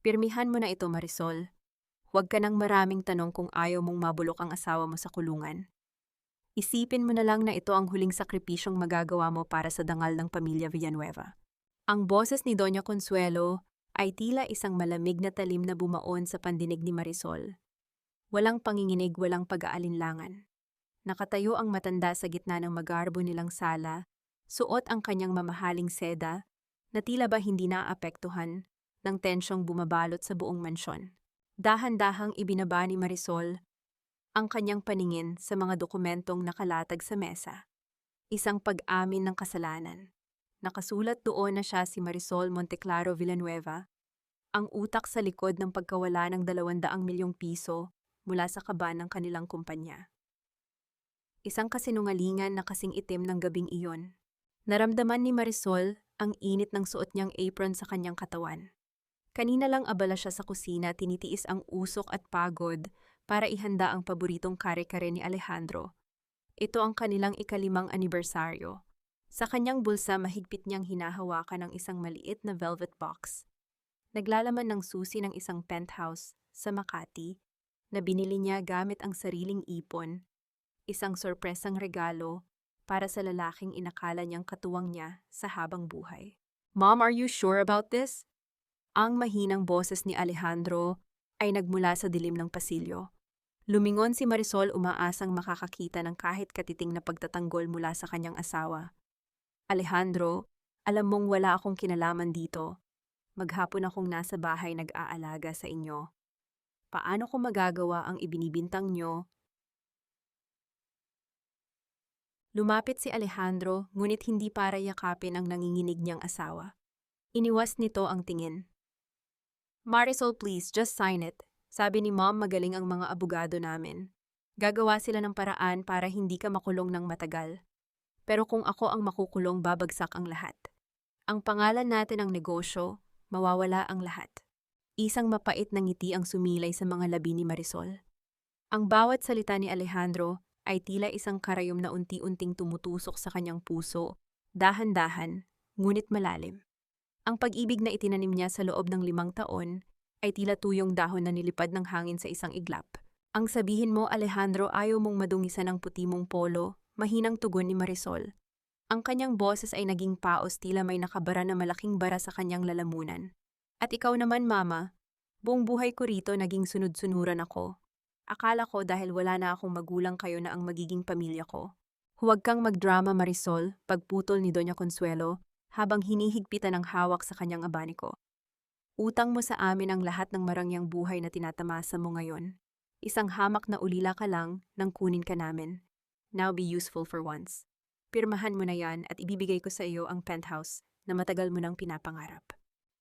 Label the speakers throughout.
Speaker 1: Pirmihan mo na ito, Marisol. Huwag ka nang maraming tanong kung ayaw mong mabulok ang asawa mo sa kulungan. Isipin mo na lang na ito ang huling sakripisyong magagawa mo para sa dangal ng pamilya Villanueva. Ang boses ni Doña Consuelo ay tila isang malamig na talim na bumaon sa pandinig ni Marisol. Walang panginginig, walang pag-aalinlangan. Nakatayo ang matanda sa gitna ng magarbo nilang sala, suot ang kanyang mamahaling seda, na tila ba hindi naapektuhan ng tensyong bumabalot sa buong mansyon. Dahan-dahang ibinaba ni Marisol ang kanyang paningin sa mga dokumentong nakalatag sa mesa. Isang pag-amin ng kasalanan. Nakasulat doon na siya si Marisol Monteclaro Villanueva, ang utak sa likod ng pagkawala ng 200 milyong piso mula sa kaban ng kanilang kumpanya. Isang kasinungalingan na kasing itim ng gabing iyon. Naramdaman ni Marisol ang init ng suot niyang apron sa kanyang katawan. Kanina lang abala siya sa kusina, tinitiis ang usok at pagod para ihanda ang paboritong kare-kare ni Alejandro. Ito ang kanilang ika-5 anibersaryo. Sa kanyang bulsa, mahigpit niyang hinahawakan ang isang maliit na velvet box. Naglalaman ng susi ng isang penthouse sa Makati na binili niya gamit ang sariling ipon, isang sorpresang regalo para sa lalaking inakala niyang katuwang niya sa habang buhay. "Mom, are you sure about this?" Ang mahinang boses ni Alejandro ay nagmula sa dilim ng pasilyo. Lumingon si Marisol, umaasang makakakita ng kahit katiting na pagtatanggol mula sa kanyang asawa. "Alejandro, alam mong wala akong kinalaman dito. Maghapon akong nasa bahay nag-aalaga sa inyo. Paano ko magagawa ang ibinibintang nyo?" Lumapit si Alejandro, ngunit hindi para yakapin ang nanginginig niyang asawa. Iniwas nito ang tingin. "Marisol, please, just sign it. Sabi ni Mom, magaling ang mga abogado namin. Gagawa sila ng paraan para hindi ka makulong ng matagal. Pero kung ako ang makukulong, babagsak ang lahat. Ang pangalan natin ang negosyo, mawawala ang lahat." Isang mapait na ngiti ang sumilay sa mga labi ni Marisol. Ang bawat salita ni Alejandro ay tila isang karayom na unti-unting tumutusok sa kanyang puso, dahan-dahan, ngunit malalim. Ang pag-ibig na itinanim niya sa loob ng 5 taon ay tila tuyong dahon na nilipad ng hangin sa isang iglap. "Ang sabihin mo, Alejandro, ayaw mong madungisan ang puti mong polo," mahinang tugon ni Marisol. Ang kanyang boses ay naging paos, tila may nakabara na malaking bara sa kanyang lalamunan. "At ikaw naman, Mama, buong buhay ko rito naging sunod-sunuran ako. Akala ko dahil wala na akong magulang kayo na ang magiging pamilya ko." "Huwag kang magdrama, Marisol," pagputol ni Doña Consuelo habang hinihigpitan ang hawak sa kanyang abaniko. "Utang mo sa amin ang lahat ng marangyang buhay na tinatamasa mo ngayon. Isang hamak na ulila ka lang nang kunin ka namin. Now be useful for once. Pirmahan mo na yan at ibibigay ko sa iyo ang penthouse na matagal mo nang pinapangarap."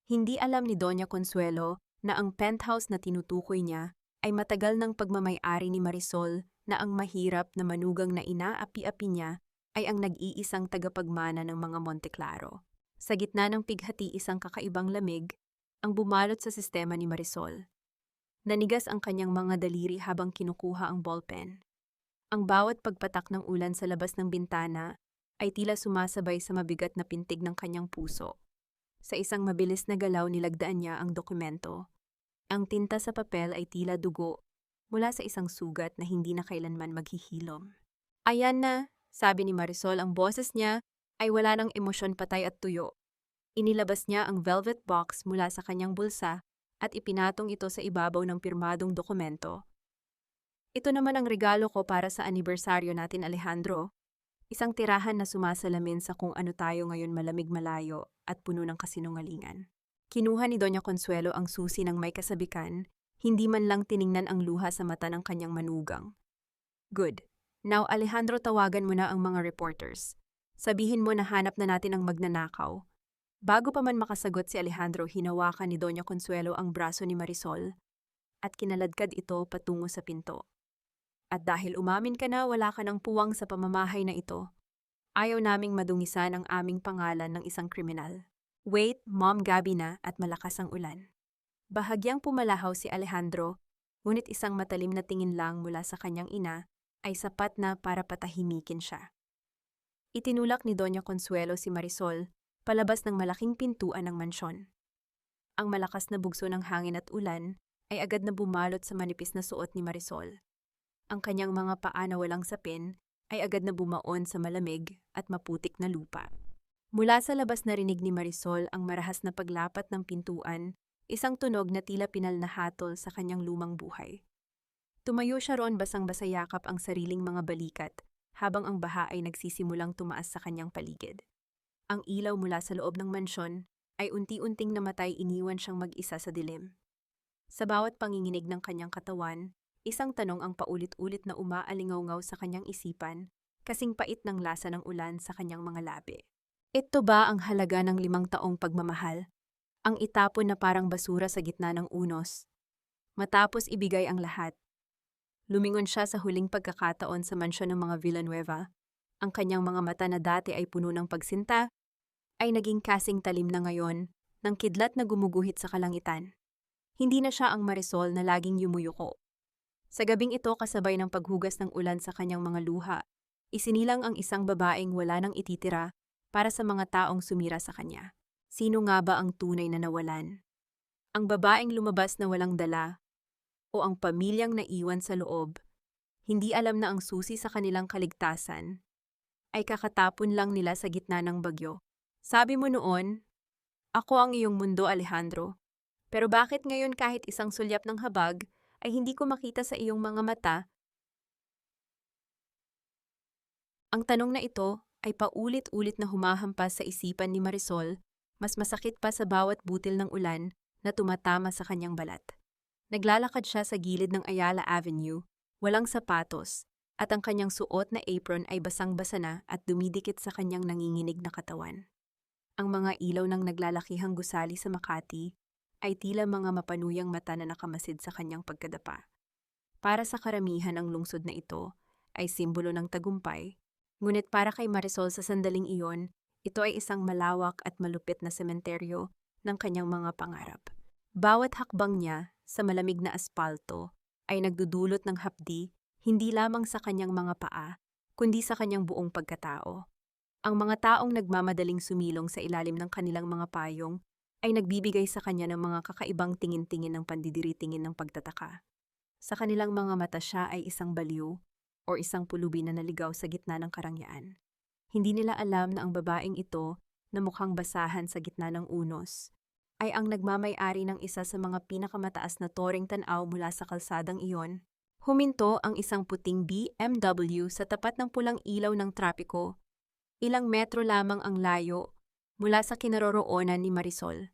Speaker 1: Hindi alam ni Doña Consuelo na ang penthouse na tinutukoy niya ay matagal ng pagmamay-ari ni Marisol, na ang mahirap na manugang na inaapi-api niya ay ang nag-iisang tagapagmana ng mga Monteclaro. Sa gitna ng pighati, isang kakaibang lamig ang bumalot sa sistema ni Marisol. Nanigas ang kanyang mga daliri habang kinukuha ang ballpen. Ang bawat pagpatak ng ulan sa labas ng bintana ay tila sumasabay sa mabigat na pintig ng kanyang puso. Sa isang mabilis na galaw, nilagdaan niya ang dokumento. Ang tinta sa papel ay tila dugo mula sa isang sugat na hindi na kailanman maghihilom. "Ayan na," sabi ni Marisol, ang boses niya ay wala ng emosyon, patay at tuyo. Inilabas niya ang velvet box mula sa kanyang bulsa at ipinatong ito sa ibabaw ng pirmadong dokumento. "Ito naman ang regalo ko para sa anibersaryo natin, Alejandro. Isang tirahan na sumasalamin sa kung ano tayo ngayon, malamig, malayo at puno ng kasinungalingan." Kinuha ni Doña Consuelo ang susi ng may kasabikan, hindi man lang tiningnan ang luha sa mata ng kanyang manugang. "Good. Now, Alejandro, tawagan mo na ang mga reporters. Sabihin mo na hanap na natin ang magnanakaw." Bago pa man makasagot si Alejandro, hinawakan ni Doña Consuelo ang braso ni Marisol at kinaladkad ito patungo sa pinto. "At dahil umamin ka na, wala ka ng puwang sa pamamahay na ito. Ayaw naming madungisan ang aming pangalan ng isang kriminal." "Wait, Mom, gabi na at malakas ang ulan." Bahagyang pumalahaw si Alejandro, ngunit isang matalim na tingin lang mula sa kanyang ina ay sapat na para patahimikin siya. Itinulak ni Doña Consuelo si Marisol palabas ng malaking pintuan ng mansyon. Ang malakas na bugso ng hangin at ulan ay agad na bumalot sa manipis na suot ni Marisol. Ang kanyang mga paa na walang sapin ay agad na bumaon sa malamig at maputik na lupa. Mula sa labas narinig ni Marisol ang marahas na paglapat ng pintuan, isang tunog na tila pinal na hatol sa kanyang lumang buhay. Tumayo siya roon basang-basa yakap ang sariling mga balikat habang ang baha ay nagsisimulang tumaas sa kanyang paligid. Ang ilaw mula sa loob ng mansyon ay unti-unting namatay, iniwan siyang mag-isa sa dilim. Sa bawat panginginig ng kanyang katawan, isang tanong ang paulit-ulit na umaalingaw-ngaw sa kanyang isipan, kasing pait ng lasa ng ulan sa kanyang mga labi. Ito ba ang halaga ng 5 taong pagmamahal? Ang itapon na parang basura sa gitna ng unos. Matapos ibigay ang lahat, lumingon siya sa huling pagkakataon sa mansyon ng mga Villanueva. Ang kanyang mga mata na dati ay puno ng pagsinta, ay naging kasing talim na ngayon ng kidlat na gumuguhit sa kalangitan. Hindi na siya ang Marisol na laging yumuyuko. Sa gabing ito, kasabay ng paghugas ng ulan sa kanyang mga luha, isinilang ang isang babaeng wala nang ititira para sa mga taong sumira sa kanya. Sino nga ba ang tunay na nawalan? Ang babaeng lumabas na walang dala o ang pamilyang naiwan sa loob, hindi alam na ang susi sa kanilang kaligtasan ay kakatapon lang nila sa gitna ng bagyo. Sabi mo noon, ako ang iyong mundo, Alejandro. Pero bakit ngayon kahit isang sulyap ng habag ay hindi ko makita sa iyong mga mata? Ang tanong na ito ay paulit-ulit na humahampas sa isipan ni Marisol, mas masakit pa sa bawat butil ng ulan na tumatama sa kanyang balat. Naglalakad siya sa gilid ng Ayala Avenue, walang sapatos, at ang kanyang suot na apron ay basang-basa na at dumidikit sa kanyang nanginginig na katawan. Ang mga ilaw ng naglalakihang gusali sa Makati ay tila mga mapanuyang mata na nakamasid sa kanyang pagkadapa. Para sa karamihan ang lungsod na ito ay simbolo ng tagumpay, ngunit para kay Marisol sa sandaling iyon, ito ay isang malawak at malupit na sementeryo ng kanyang mga pangarap. Bawat hakbang niya sa malamig na aspalto ay nagdudulot ng hapdi hindi lamang sa kanyang mga paa, kundi sa kanyang buong pagkatao. Ang mga taong nagmamadaling sumilong sa ilalim ng kanilang mga payong ay nagbibigay sa kanya ng mga kakaibang tingin-tingin ng pandidiri-tingin ng pagtataka. Sa kanilang mga mata siya ay isang baliw o isang pulubi na naligaw sa gitna ng karangyaan. Hindi nila alam na ang babaeng ito na mukhang basahan sa gitna ng unos ay ang nagmamay-ari ng isa sa mga pinakamataas na toreng tanaw mula sa kalsadang iyon. Huminto ang isang puting BMW sa tapat ng pulang ilaw ng trapiko. Ilang metro lamang ang layo mula sa kinaroroonan ni Marisol.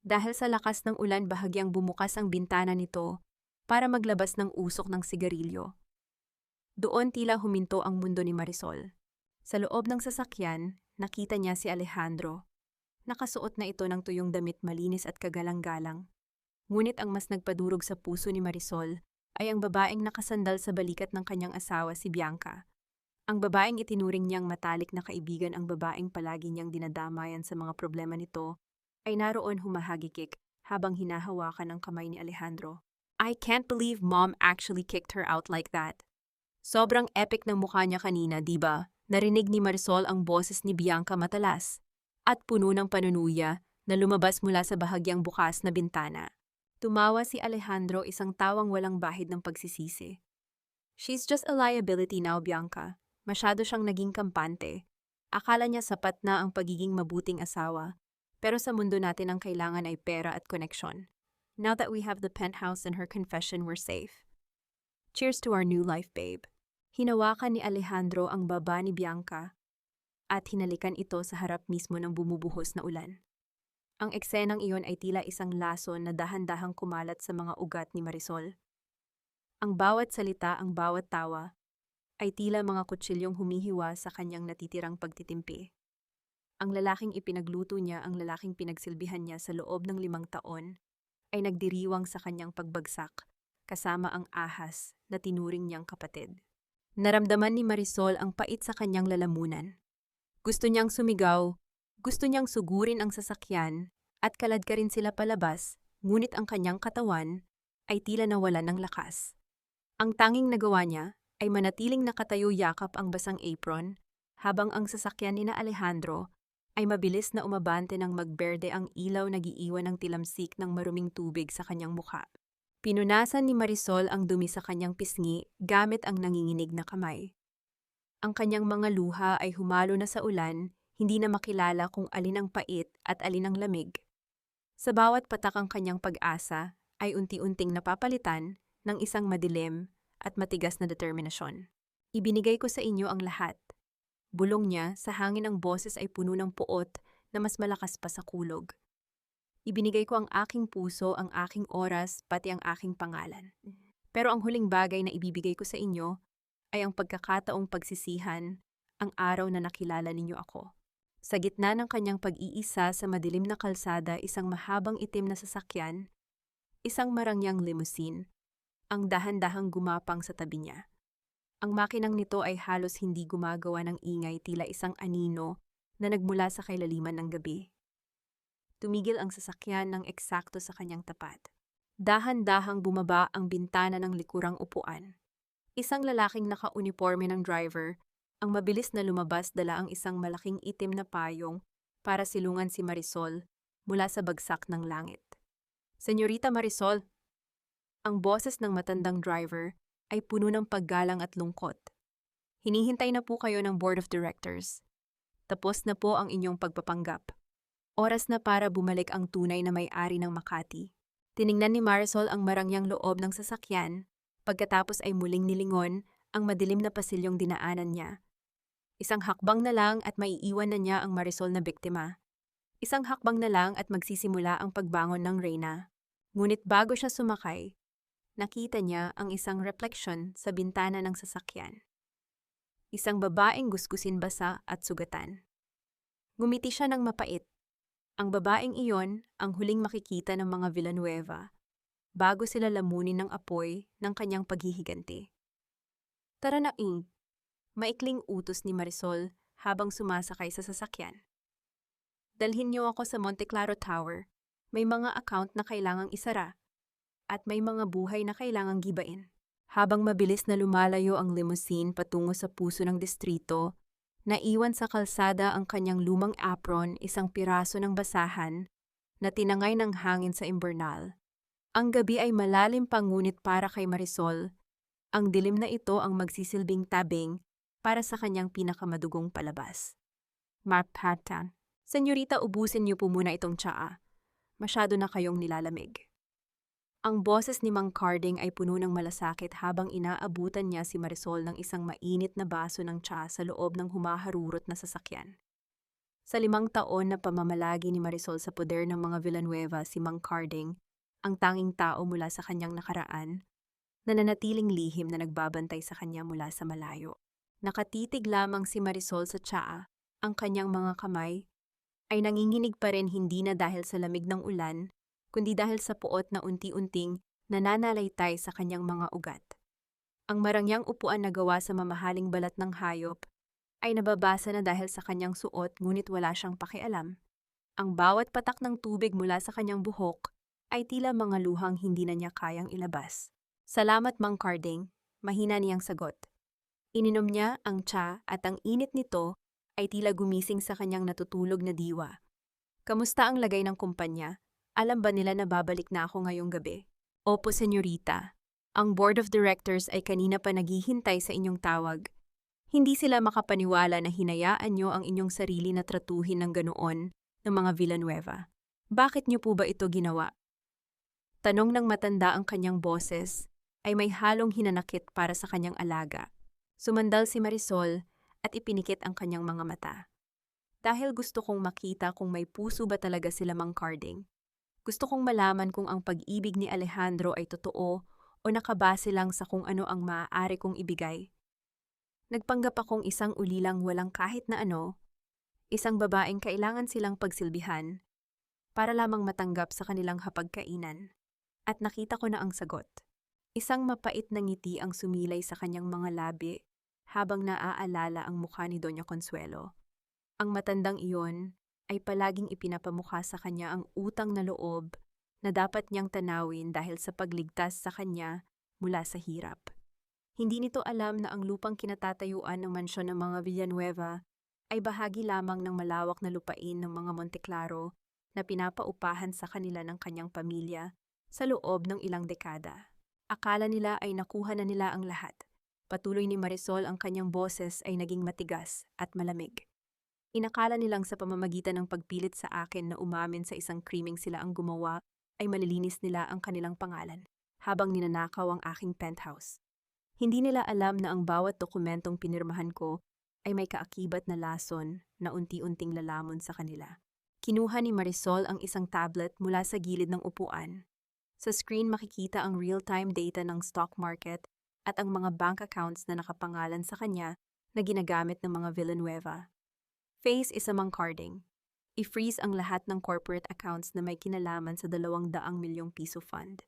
Speaker 1: Dahil sa lakas ng ulan, bahagyang bumukas ang bintana nito para maglabas ng usok ng sigarilyo. Doon tila huminto ang mundo ni Marisol. Sa loob ng sasakyan, nakita niya si Alejandro. Nakasuot na ito ng tuyong damit, malinis at kagalang-galang. Ngunit ang mas nagpadurog sa puso ni Marisol ay ang babaeng nakasandal sa balikat ng kanyang asawa, si Bianca. Ang babaeng itinuring niyang matalik na kaibigan, ang babaeng palagi niyang dinadamayan sa mga problema nito, ay naroon humahagikik habang hinahawakan ang kamay ni Alejandro. I can't believe Mom actually kicked her out like that. Sobrang epic ng mukha niya kanina, diba? Narinig ni Marisol ang boses ni Bianca matalas at puno ng panunuya na lumabas mula sa bahagyang bukas na bintana. Tumawa si Alejandro, isang tawang walang bahid ng pagsisisi. She's just a liability now, Bianca. Masyado siyang naging kampante. Akala niya sapat na ang pagiging mabuting asawa, pero sa mundo natin ang kailangan ay pera at koneksyon. Now that we have the penthouse and her confession, we're safe. Cheers to our new life, babe. Hinawakan ni Alejandro ang baba ni Bianca at hinalikan ito sa harap mismo ng bumubuhos na ulan. Ang eksenang iyon ay tila isang laso na dahan-dahang kumalat sa mga ugat ni Marisol. Ang bawat salita, ang bawat tawa, ay tila mga kutsilyong humihiwa sa kanyang natitirang pagtitimpi. Ang lalaking ipinagluto niya, ang lalaking pinagsilbihan niya sa loob ng 5 taon, ay nagdiriwang sa kanyang pagbagsak, kasama ang ahas na tinuring niyang kapatid. Naramdaman ni Marisol ang pait sa kanyang lalamunan. Gusto niyang sumigaw, gusto niyang sugurin ang sasakyan, at kaladkarin sila palabas, ngunit ang kanyang katawan ay tila nawalan ng lakas. Ang tanging nagawa niya ay manatiling nakatayo yakap ang basang apron, habang ang sasakyan ni na Alejandro ay mabilis na umabante ng magberde ang ilaw na giiwan ng tilamsik ng maruming tubig sa kanyang mukha. Pinunasan ni Marisol ang dumi sa kanyang pisngi gamit ang nanginginig na kamay. Ang kanyang mga luha ay humalo na sa ulan, hindi na makilala kung alin ang pait at alin ang lamig. Sa bawat patak ang kanyang pag-asa ay unti-unting napapalitan ng isang madilim at matigas na determinasyon. Ibinigay ko sa inyo ang lahat. Bulong niya, sa hangin ang boses ay puno ng puot na mas malakas pa sa kulog. Ibinigay ko ang aking puso, ang aking oras, pati ang aking pangalan. Pero ang huling bagay na ibibigay ko sa inyo ay ang pagkakataong pagsisihan, ang araw na nakilala ninyo ako. Sa gitna ng kanyang pag-iisa sa madilim na kalsada, isang mahabang itim na sasakyan, isang marangyang limousine, ang dahan-dahang gumapang sa tabi niya. Ang makinang nito ay halos hindi gumagawa ng ingay, tila isang anino na nagmula sa kailaliman ng gabi. Tumigil ang sasakyan ng eksakto sa kanyang tapat. Dahan-dahang bumaba ang bintana ng likurang upuan. Isang lalaking naka-uniforme ng driver ang mabilis na lumabas, dala ang isang malaking itim na payong para silungan si Marisol mula sa bagsak ng langit. Senyorita Marisol, ang boses ng matandang driver ay puno ng paggalang at lungkot. Hinihintay na po kayo ng Board of Directors. Tapos na po ang inyong pagpapanggap. Oras na para bumalik ang tunay na may-ari ng Makati. Tiningnan ni Marisol ang marangyang loob ng sasakyan, pagkatapos ay muling nilingon ang madilim na pasilyong dinaanan niya. Isang hakbang na lang at maiiwan na niya ang Marisol na biktima. Isang hakbang na lang at magsisimula ang pagbangon ng Reyna. Ngunit bago siya sumakay, nakita niya ang isang refleksyon sa bintana ng sasakyan. Isang babaeng gusgusin basa at sugatan. Ngumiti siya ng mapait. Ang babaeng iyon ang huling makikita ng mga Villanueva bago sila lamunin ng apoy ng kanyang paghihiganti. Tara na, maikling utos ni Marisol habang sumasakay sa sasakyan. Dalhin niyo ako sa Monte Claro Tower. May mga account na kailangang isara at may mga buhay na kailangang gibain. Habang mabilis na lumalayo ang limousine patungo sa puso ng distrito, naiwan sa kalsada ang kanyang lumang apron, isang piraso ng basahan na tinangay ng hangin sa imbernal. Ang gabi ay malalim pa, ngunit para kay Marisol, ang dilim na ito ang magsisilbing tabing para sa kanyang pinakamadugong palabas. Marpatan, senyorita, ubusin niyo po muna itong tsaa. Masyado na kayong nilalamig. Ang boses ni Mang Carding ay puno ng malasakit habang inaabutan niya si Marisol ng isang mainit na baso ng tsaa sa loob ng humaharurot na sasakyan. Sa 5 taon na pamamalagi ni Marisol sa poder ng mga Villanueva, si Mang Carding, ang tanging tao mula sa kanyang nakaraan, na nanatiling lihim na nagbabantay sa kanya mula sa malayo. Nakatitig lamang si Marisol sa tsaa, ang kanyang mga kamay ay nanginginig pa rin, hindi na dahil sa lamig ng ulan, kundi dahil sa puot na unti-unting nananalaytay sa kanyang mga ugat. Ang marangyang upuan na gawa sa mamahaling balat ng hayop ay nababasa na dahil sa kanyang suot, ngunit wala siyang pakialam. Ang bawat patak ng tubig mula sa kanyang buhok ay tila mga luhang hindi na niya kayang ilabas. Salamat, Mang Carding, mahina niyang sagot. Ininom niya ang tsa at ang init nito ay tila gumising sa kanyang natutulog na diwa. Kamusta ang lagay ng kumpanya? Alam ba nila na babalik na ako ngayong gabi? Opo, senyorita. Ang Board of Directors ay kanina pa naghihintay sa inyong tawag. Hindi sila makapaniwala na hinayaan niyo ang inyong sarili na tratuhin ng ganoon ng mga Villanueva. Bakit niyo po ba ito ginawa? Tanong ng matanda, ang kanyang boses ay may halong hinanakit para sa kanyang alaga. Sumandal si Marisol at ipinikit ang kanyang mga mata. Dahil gusto kong makita kung may puso ba talaga sila, Mang Carding. Gusto kong malaman kung ang pag-ibig ni Alejandro ay totoo o nakabase lang sa kung ano ang maaari kong ibigay. Nagpanggap akong isang ulilang walang kahit na ano, isang babaeng kailangan silang pagsilbihan para lamang matanggap sa kanilang hapagkainan. At nakita ko na ang sagot. Isang mapait na ngiti ang sumilay sa kanyang mga labi habang naaalala ang mukha ni Doña Consuelo. Ang matandang iyon ay palaging ipinapamukha sa kanya ang utang na loob na dapat niyang tanawin dahil sa pagligtas sa kanya mula sa hirap. Hindi nito alam na ang lupang kinatatayuan ng mansyon ng mga Villanueva ay bahagi lamang ng malawak na lupain ng mga Monteclaro na pinapaupahan sa kanila ng kanyang pamilya sa loob ng ilang dekada. Akala nila ay nakuha na nila ang lahat. Patuloy ni Marisol, ang kanyang boses ay naging matigas at malamig. Inakala nilang sa pamamagitan ng pagpilit sa akin na umamin sa isang krimeng sila ang gumawa ay malilinis nila ang kanilang pangalan habang ninanakaw ang aking penthouse. Hindi nila alam na ang bawat dokumentong pinirmahan ko ay may kaakibat na lason na unti-unting lalamon sa kanila. Kinuha ni Marisol ang isang tablet mula sa gilid ng upuan. Sa screen makikita ang real-time data ng stock market at ang mga bank accounts na nakapangalan sa kanya na ginagamit ng mga Villanueva. Phase is among carding. I-freeze ang lahat ng corporate accounts na may kinalaman sa 200 milyong piso fund.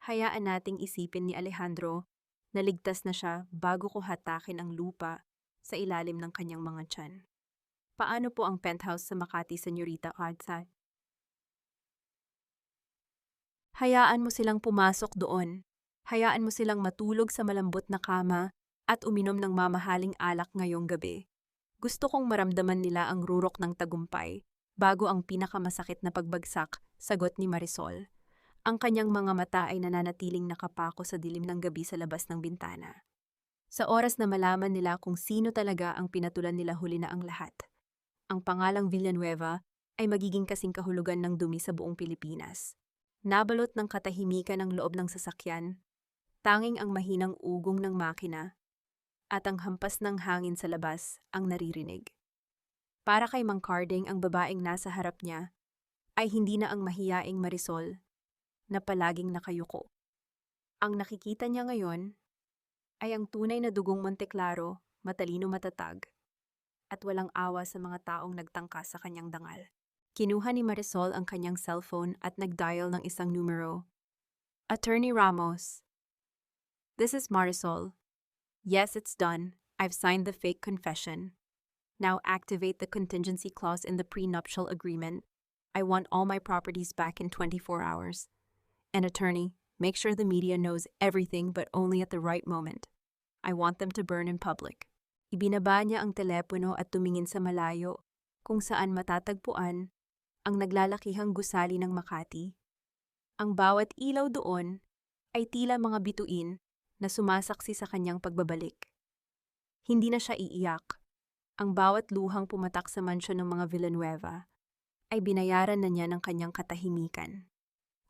Speaker 1: Hayaan nating isipin ni Alejandro na ligtas na siya bago ko hatakin ang lupa sa ilalim ng kanyang mga tiyan. Paano po ang penthouse sa Makati, Senyorita Kadsa? Hayaan mo silang pumasok doon. Hayaan mo silang matulog sa malambot na kama at uminom ng mamahaling alak ngayong gabi. Gusto kong maramdaman nila ang rurok ng tagumpay bago ang pinakamasakit na pagbagsak, sagot ni Marisol. Ang kanyang mga mata ay nananatiling nakapako sa dilim ng gabi sa labas ng bintana. Sa oras na malaman nila kung sino talaga ang pinatulan nila, huli na ang lahat. Ang pangalang Villanueva ay magiging kasing kahulugan ng dumi sa buong Pilipinas. Nabalot ng katahimikan ang loob ng sasakyan, tanging ang mahinang ugong ng makina at ang hampas ng hangin sa labas ang naririnig. Para kay Mang Carding, ang babaeng nasa harap niya ay hindi na ang mahiyaing Marisol na palaging nakayuko. Ang nakikita niya ngayon ay ang tunay na dugong Monteclaro, matalino, matatag, at walang awa sa mga taong nagtangka sa kanyang dangal. Kinuha ni Marisol ang kanyang cellphone at nag-dial ng isang numero. Attorney Ramos. This is Marisol. Yes, it's done. I've signed the fake confession. Now activate the contingency clause in the prenuptial agreement. I want all my properties back in 24 hours. And attorney, make sure the media knows everything but only at the right moment. I want them to burn in public. Ibinaba niya ang telepono at tumingin sa malayo kung saan matatagpuan ang naglalakihang gusali ng Makati. Ang bawat ilaw doon ay tila mga bituin na sumasaksi sa kanyang pagbabalik. Hindi na siya iiyak. Ang bawat luhang pumatak sa mansyon ng mga Villanueva ay binayaran na niya ng kanyang katahimikan.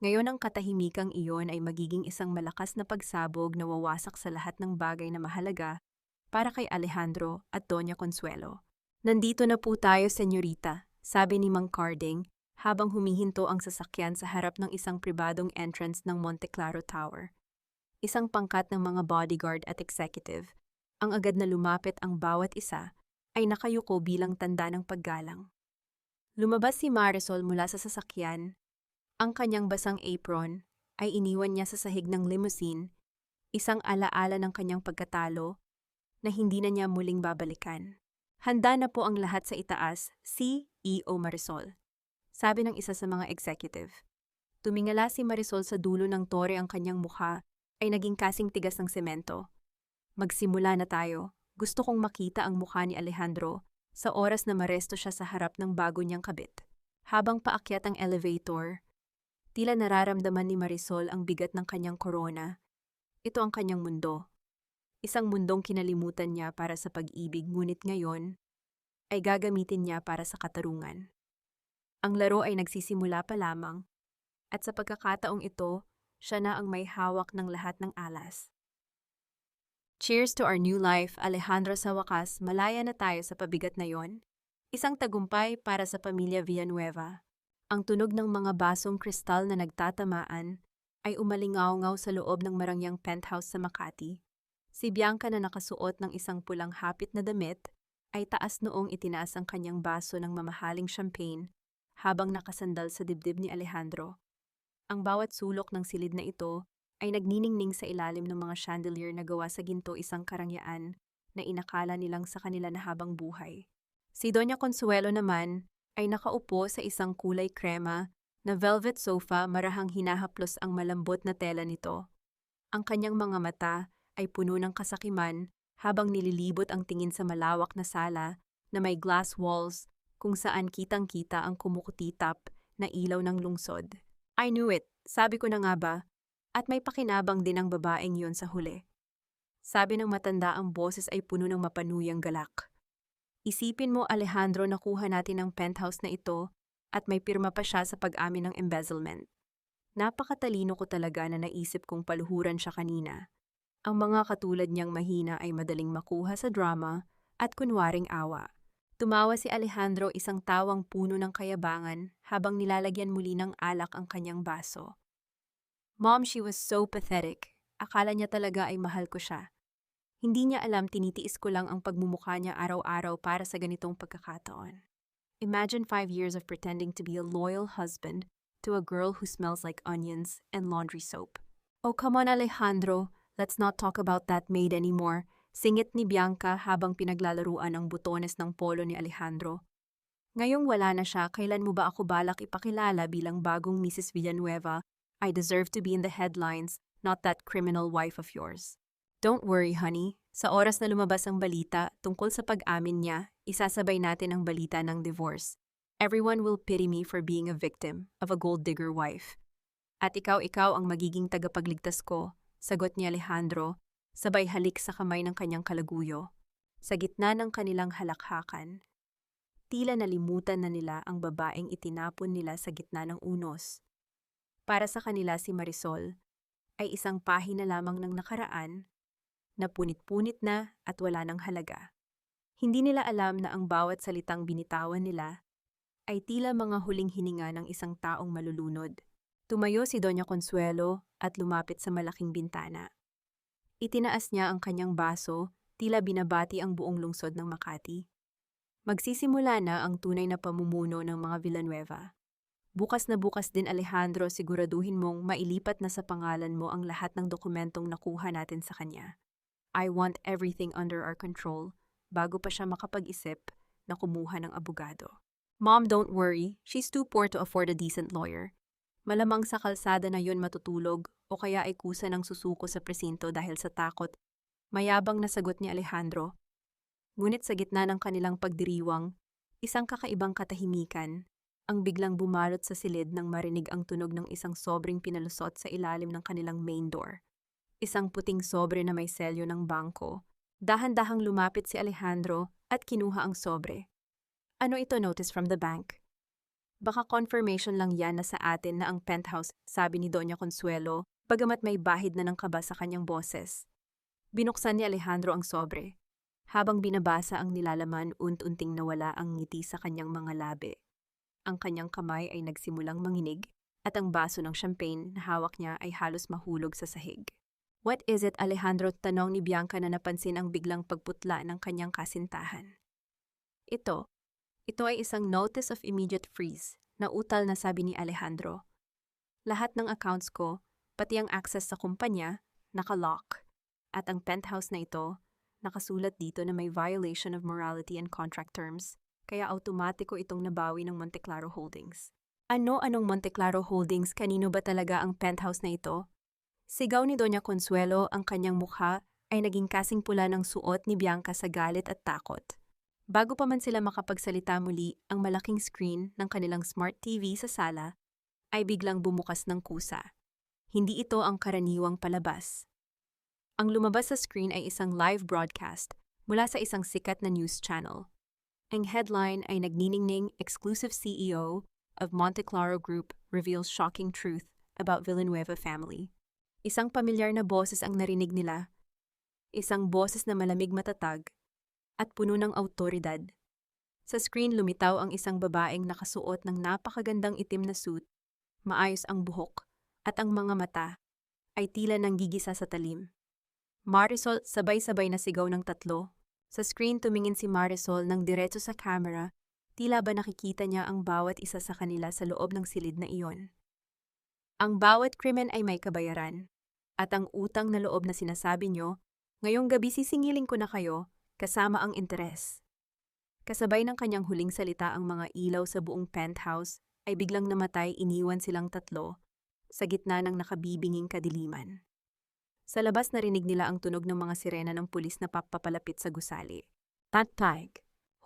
Speaker 1: Ngayon ang katahimikang iyon ay magiging isang malakas na pagsabog na wawasak sa lahat ng bagay na mahalaga para kay Alejandro at Doña Consuelo. Nandito na po tayo, senyorita, sabi ni Mang Carding habang humihinto ang sasakyan sa harap ng isang pribadong entrance ng Monteclaro Tower. Isang pangkat ng mga bodyguard at executive, ang agad na lumapit, ang bawat isa ay nakayuko bilang tanda ng paggalang. Lumabas si Marisol mula sa sasakyan. Ang kanyang basang apron ay iniwan niya sa sahig ng limousine, isang alaala ng kanyang pagkatalo na hindi na niya muling babalikan. Handa na po ang lahat sa itaas, CEO Marisol, sabi ng isa sa mga executive. Tumingala si Marisol sa dulo ng tore, ang kanyang mukha ay naging kasing tigas ng semento. Magsimula na tayo. Gusto kong makita ang mukha ni Alejandro sa oras na maresto siya sa harap ng bago niyang kabit. Habang paakyat ang elevator, tila nararamdaman ni Marisol ang bigat ng kanyang korona. Ito ang kanyang mundo. Isang mundong kinalimutan niya para sa pag-ibig, ngunit ngayon ay gagamitin niya para sa katarungan. Ang laro ay nagsisimula pa lamang, at sa pagkakataong ito, siya na ang may hawak ng lahat ng alas. Cheers to our new life, Alejandro. Sa wakas, malaya na tayo sa pabigat na yon. Isang tagumpay para sa pamilya Villanueva. Ang tunog ng mga basong kristal na nagtatamaan ay umalingaw-ngaw sa loob ng marangyang penthouse sa Makati. Si Bianca na nakasuot ng isang pulang hapit na damit ay taas noong itinaas ang kanyang baso ng mamahaling champagne habang nakasandal sa dibdib ni Alejandro. Ang bawat sulok ng silid na ito ay nagniningning sa ilalim ng mga chandelier na gawa sa ginto, isang karangyaan na inakala nilang sa kanila na habang buhay. Si Doña Consuelo naman ay nakaupo sa isang kulay krema na velvet sofa, marahang hinahaplos ang malambot na tela nito. Ang kanyang mga mata ay puno ng kasakiman habang nililibot ang tingin sa malawak na sala na may glass walls kung saan kitang-kita ang kumukutitap na ilaw ng lungsod. I knew it, sabi ko na nga ba, at may pakinabang din ang babaeng yon sa huli. Sabi ng matanda ang boses ay puno ng mapanuyang galak. Isipin mo Alejandro, nakuha natin ang penthouse na ito at may pirma pa siya sa pag-amin ng embezzlement. Napakatalino ko talaga na naisip kong paluhuran siya kanina. Ang mga katulad niyang mahina ay madaling makuha sa drama at kunwaring awa. Tumawa si Alejandro, isang tawang puno ng kayabangan habang nilalagyan muli ng alak ang kanyang baso. Mom, she was so pathetic. Akala niya talaga ay mahal ko siya. Hindi niya alam tinitiis ko lang ang pagmumukha niya araw-araw para sa ganitong pagkakataon. Imagine 5 years of pretending to be a loyal husband to a girl who smells like onions and laundry soap. Oh, come on Alejandro, let's not talk about that maid anymore. Singit ni Bianca habang pinaglalaruan ang butones ng polo ni Alejandro. Ngayong wala na siya, kailan mo ba ako balak ipakilala bilang bagong Mrs. Villanueva? I deserve to be in the headlines, not that criminal wife of yours. Don't worry, honey. Sa oras na lumabas ang balita tungkol sa pag-amin niya, isasabay natin ang balita ng divorce. Everyone will pity me for being a victim of a gold digger wife. At ikaw ang magiging tagapagligtas ko, sagot ni Alejandro, sabay halik sa kamay ng kanyang kalaguyo. Sa gitna ng kanilang halakhakan, tila nalimutan na nila ang babaeng itinapon nila sa gitna ng unos. Para sa kanila si Marisol ay isang pahina lamang ng nakaraan na punit-punit na at wala ng halaga. Hindi nila alam na ang bawat salitang binitawan nila ay tila mga huling hininga ng isang taong malulunod. Tumayo si Doña Consuelo at lumapit sa malaking bintana. Itinaas niya ang kanyang baso, tila binabati ang buong lungsod ng Makati. Magsisimula na ang tunay na pamumuno ng mga Villanueva. Bukas na bukas din Alejandro, siguraduhin mong mailipat na sa pangalan mo ang lahat ng dokumentong nakuha natin sa kanya. I want everything under our control bago pa siya makapag-isip na kumuha ng abogado. Mom, don't worry. She's too poor to afford a decent lawyer. Malamang sa kalsada na yun matutulog o kaya ay kusa ng susuko sa presinto dahil sa takot. Mayabang na sagot ni Alejandro. Ngunit sa gitna ng kanilang pagdiriwang, isang kakaibang katahimikan ang biglang bumalot sa silid nang marinig ang tunog ng isang sobreng pinalusot sa ilalim ng kanilang main door. Isang puting sobre na may selyo ng bangko. Dahan-dahang lumapit si Alejandro at kinuha ang sobre. Ano ito, notice from the bank? Baka confirmation lang yan na sa atin na ang penthouse, sabi ni Doña Consuelo, bagamat may bahid na ng kaba sa kanyang boses. Binuksan ni Alejandro ang sobre. Habang binabasa ang nilalaman, unti-unting nawala ang ngiti sa kanyang mga labi. Ang kanyang kamay ay nagsimulang manginig at ang baso ng champagne na hawak niya ay halos mahulog sa sahig. What is it, Alejandro? Tanong ni Bianca na napansin ang biglang pagputla ng kanyang kasintahan. Ito ay isang notice of immediate freeze, na utal na sabi ni Alejandro. Lahat ng accounts ko, pati ang access sa kumpanya, nakalock. At ang penthouse na ito, nakasulat dito na may violation of morality and contract terms, kaya automatiko itong nabawi ng Monteclaro Holdings. Anong Monteclaro Holdings? Kanino ba talaga ang penthouse na ito? Sigaw ni Doña Consuelo, ang kanyang mukha ay naging kasing pula ng suot ni Bianca sa galit at takot. Bago pa man sila makapagsalita muli, ang malaking screen ng kanilang smart TV sa sala ay biglang bumukas ng kusa. Hindi ito ang karaniwang palabas. Ang lumabas sa screen ay isang live broadcast mula sa isang sikat na news channel. Ang headline ay nagniningning, exclusive CEO of Monteclaro Group reveals shocking truth about Villanueva family. Isang pamilyar na boses ang narinig nila. Isang boses na malamig, matatag at puno ng awtoridad. Sa screen lumitaw ang isang babaeng nakasuot ng napakagandang itim na suit, maayos ang buhok, at ang mga mata ay tila nanggigisa sa talim. Marisol, sabay-sabay na sigaw ng tatlo. Sa screen tumingin si Marisol ng diretso sa camera, tila ba nakikita niya ang bawat isa sa kanila sa loob ng silid na iyon. Ang bawat krimen ay may kabayaran. At ang utang na loob na sinasabi nyo, ngayong gabi sisingilin ko na kayo, kasama ang interes. Kasabay ng kanyang huling salita, ang mga ilaw sa buong penthouse ay biglang namatay, iniwan silang tatlo sa gitna ng nakabibinging kadiliman. Sa labas narinig nila ang tunog ng mga sirena ng pulis na papapalapit sa gusali. Tatag,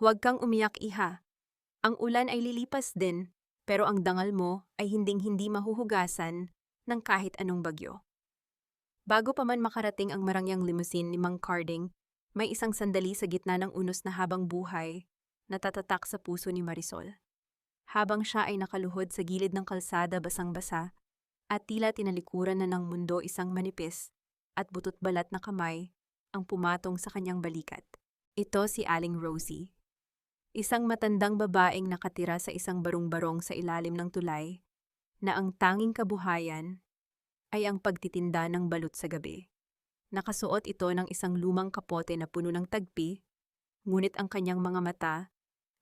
Speaker 1: Huwag kang umiyak, iha. Ang ulan ay lilipas din, pero ang dangal mo ay hinding-hindi mahuhugasan ng kahit anong bagyo. Bago pa man makarating ang marangyang limousine ni Mang Carding, may isang sandali sa gitna ng unos na habang buhay na tatatak sa puso ni Marisol. Habang siya ay nakaluhod sa gilid ng kalsada basang-basa at tila tinalikuran na ng mundo, isang manipis at butot balat na kamay ang pumatong sa kanyang balikat. Ito si Aling Rosie. Isang matandang babaeng nakatira sa isang barong-barong sa ilalim ng tulay na ang tanging kabuhayan ay ang pagtitinda ng balut sa gabi. Nakasuot ito ng isang lumang kapote na puno ng tagpi, ngunit ang kanyang mga mata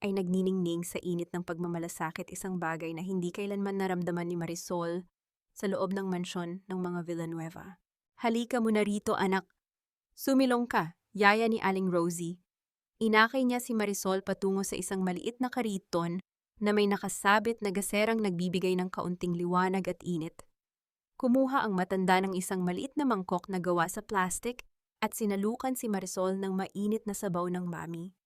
Speaker 1: ay nagniningning sa init ng pagmamalasakit, isang bagay na hindi kailanman naramdaman ni Marisol sa loob ng mansyon ng mga Villanueva. Halika muna rito, anak. Sumilong ka, yaya ni Aling Rosie. Inakay niya si Marisol patungo sa isang maliit na kariton na may nakasabit na gaserang nagbibigay ng kaunting liwanag at init. Kumuha ang matanda ng isang maliit na mangkok na gawa sa plastik at sinalukan si Marisol ng mainit na sabaw ng mami.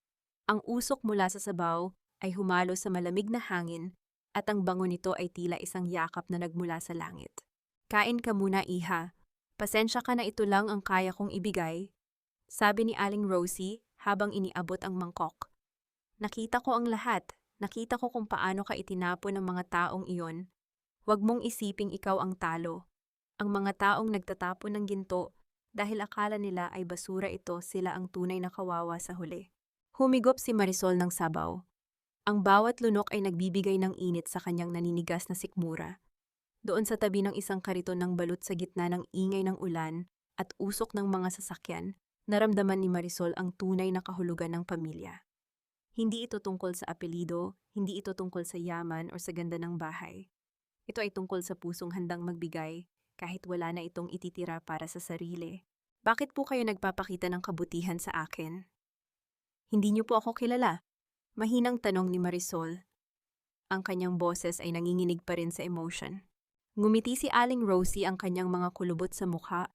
Speaker 1: Ang usok mula sa sabaw ay humalo sa malamig na hangin at ang bango nito ay tila isang yakap na nagmula sa langit. Kain ka muna, iha. Pasensya ka na, ito lang ang kaya kong ibigay, sabi ni Aling Rosie habang iniabot ang mangkok. Nakita ko ang lahat. Nakita ko kung paano ka itinapon ng mga taong iyon. Huwag mong isiping ikaw ang talo. Ang mga taong nagtatapon ng ginto dahil akala nila ay basura ito, sila ang tunay na kawawa sa huli. Humigop si Marisol ng sabaw. Ang bawat lunok ay nagbibigay ng init sa kanyang naninigas na sikmura. Doon sa tabi ng isang kariton ng balut sa gitna ng ingay ng ulan at usok ng mga sasakyan, naramdaman ni Marisol ang tunay na kahulugan ng pamilya. Hindi ito tungkol sa apelido, hindi ito tungkol sa yaman o sa ganda ng bahay. Ito ay tungkol sa pusong handang magbigay kahit wala na itong ititira para sa sarili. Bakit po kayo nagpapakita ng kabutihan sa akin? Hindi niyo po ako kilala. Mahinang tanong ni Marisol. Ang kanyang boses ay nanginginig pa rin sa emotion. Ngumiti si Aling Rosie, ang kanyang mga kulubot sa mukha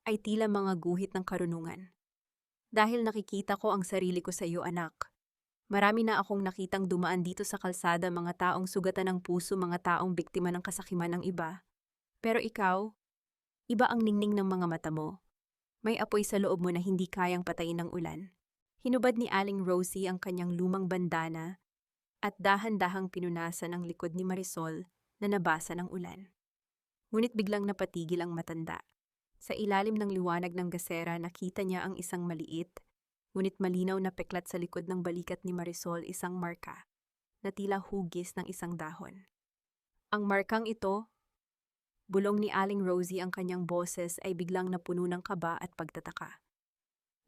Speaker 1: ay tila mga guhit ng karunungan. Dahil nakikita ko ang sarili ko sa iyo, anak. Marami na akong nakitang dumaan dito sa kalsada, mga taong sugatan ng puso, mga taong biktima ng kasakiman ng iba. Pero ikaw, iba ang ningning ng mga mata mo. May apoy sa loob mo na hindi kayang patayin ng ulan. Hinubad ni Aling Rosie ang kanyang lumang bandana at dahan-dahang pinunasan ang likod ni Marisol na nabasa ng ulan. Ngunit biglang napatigil ang matanda. Sa ilalim ng liwanag ng gasera, nakita niya ang isang maliit, ngunit malinaw na peklat sa likod ng balikat ni Marisol, isang marka na tila hugis ng isang dahon. Ang markang ito, bulong ni Aling Rosie, ang kanyang boses ay biglang napuno ng kaba at pagtataka.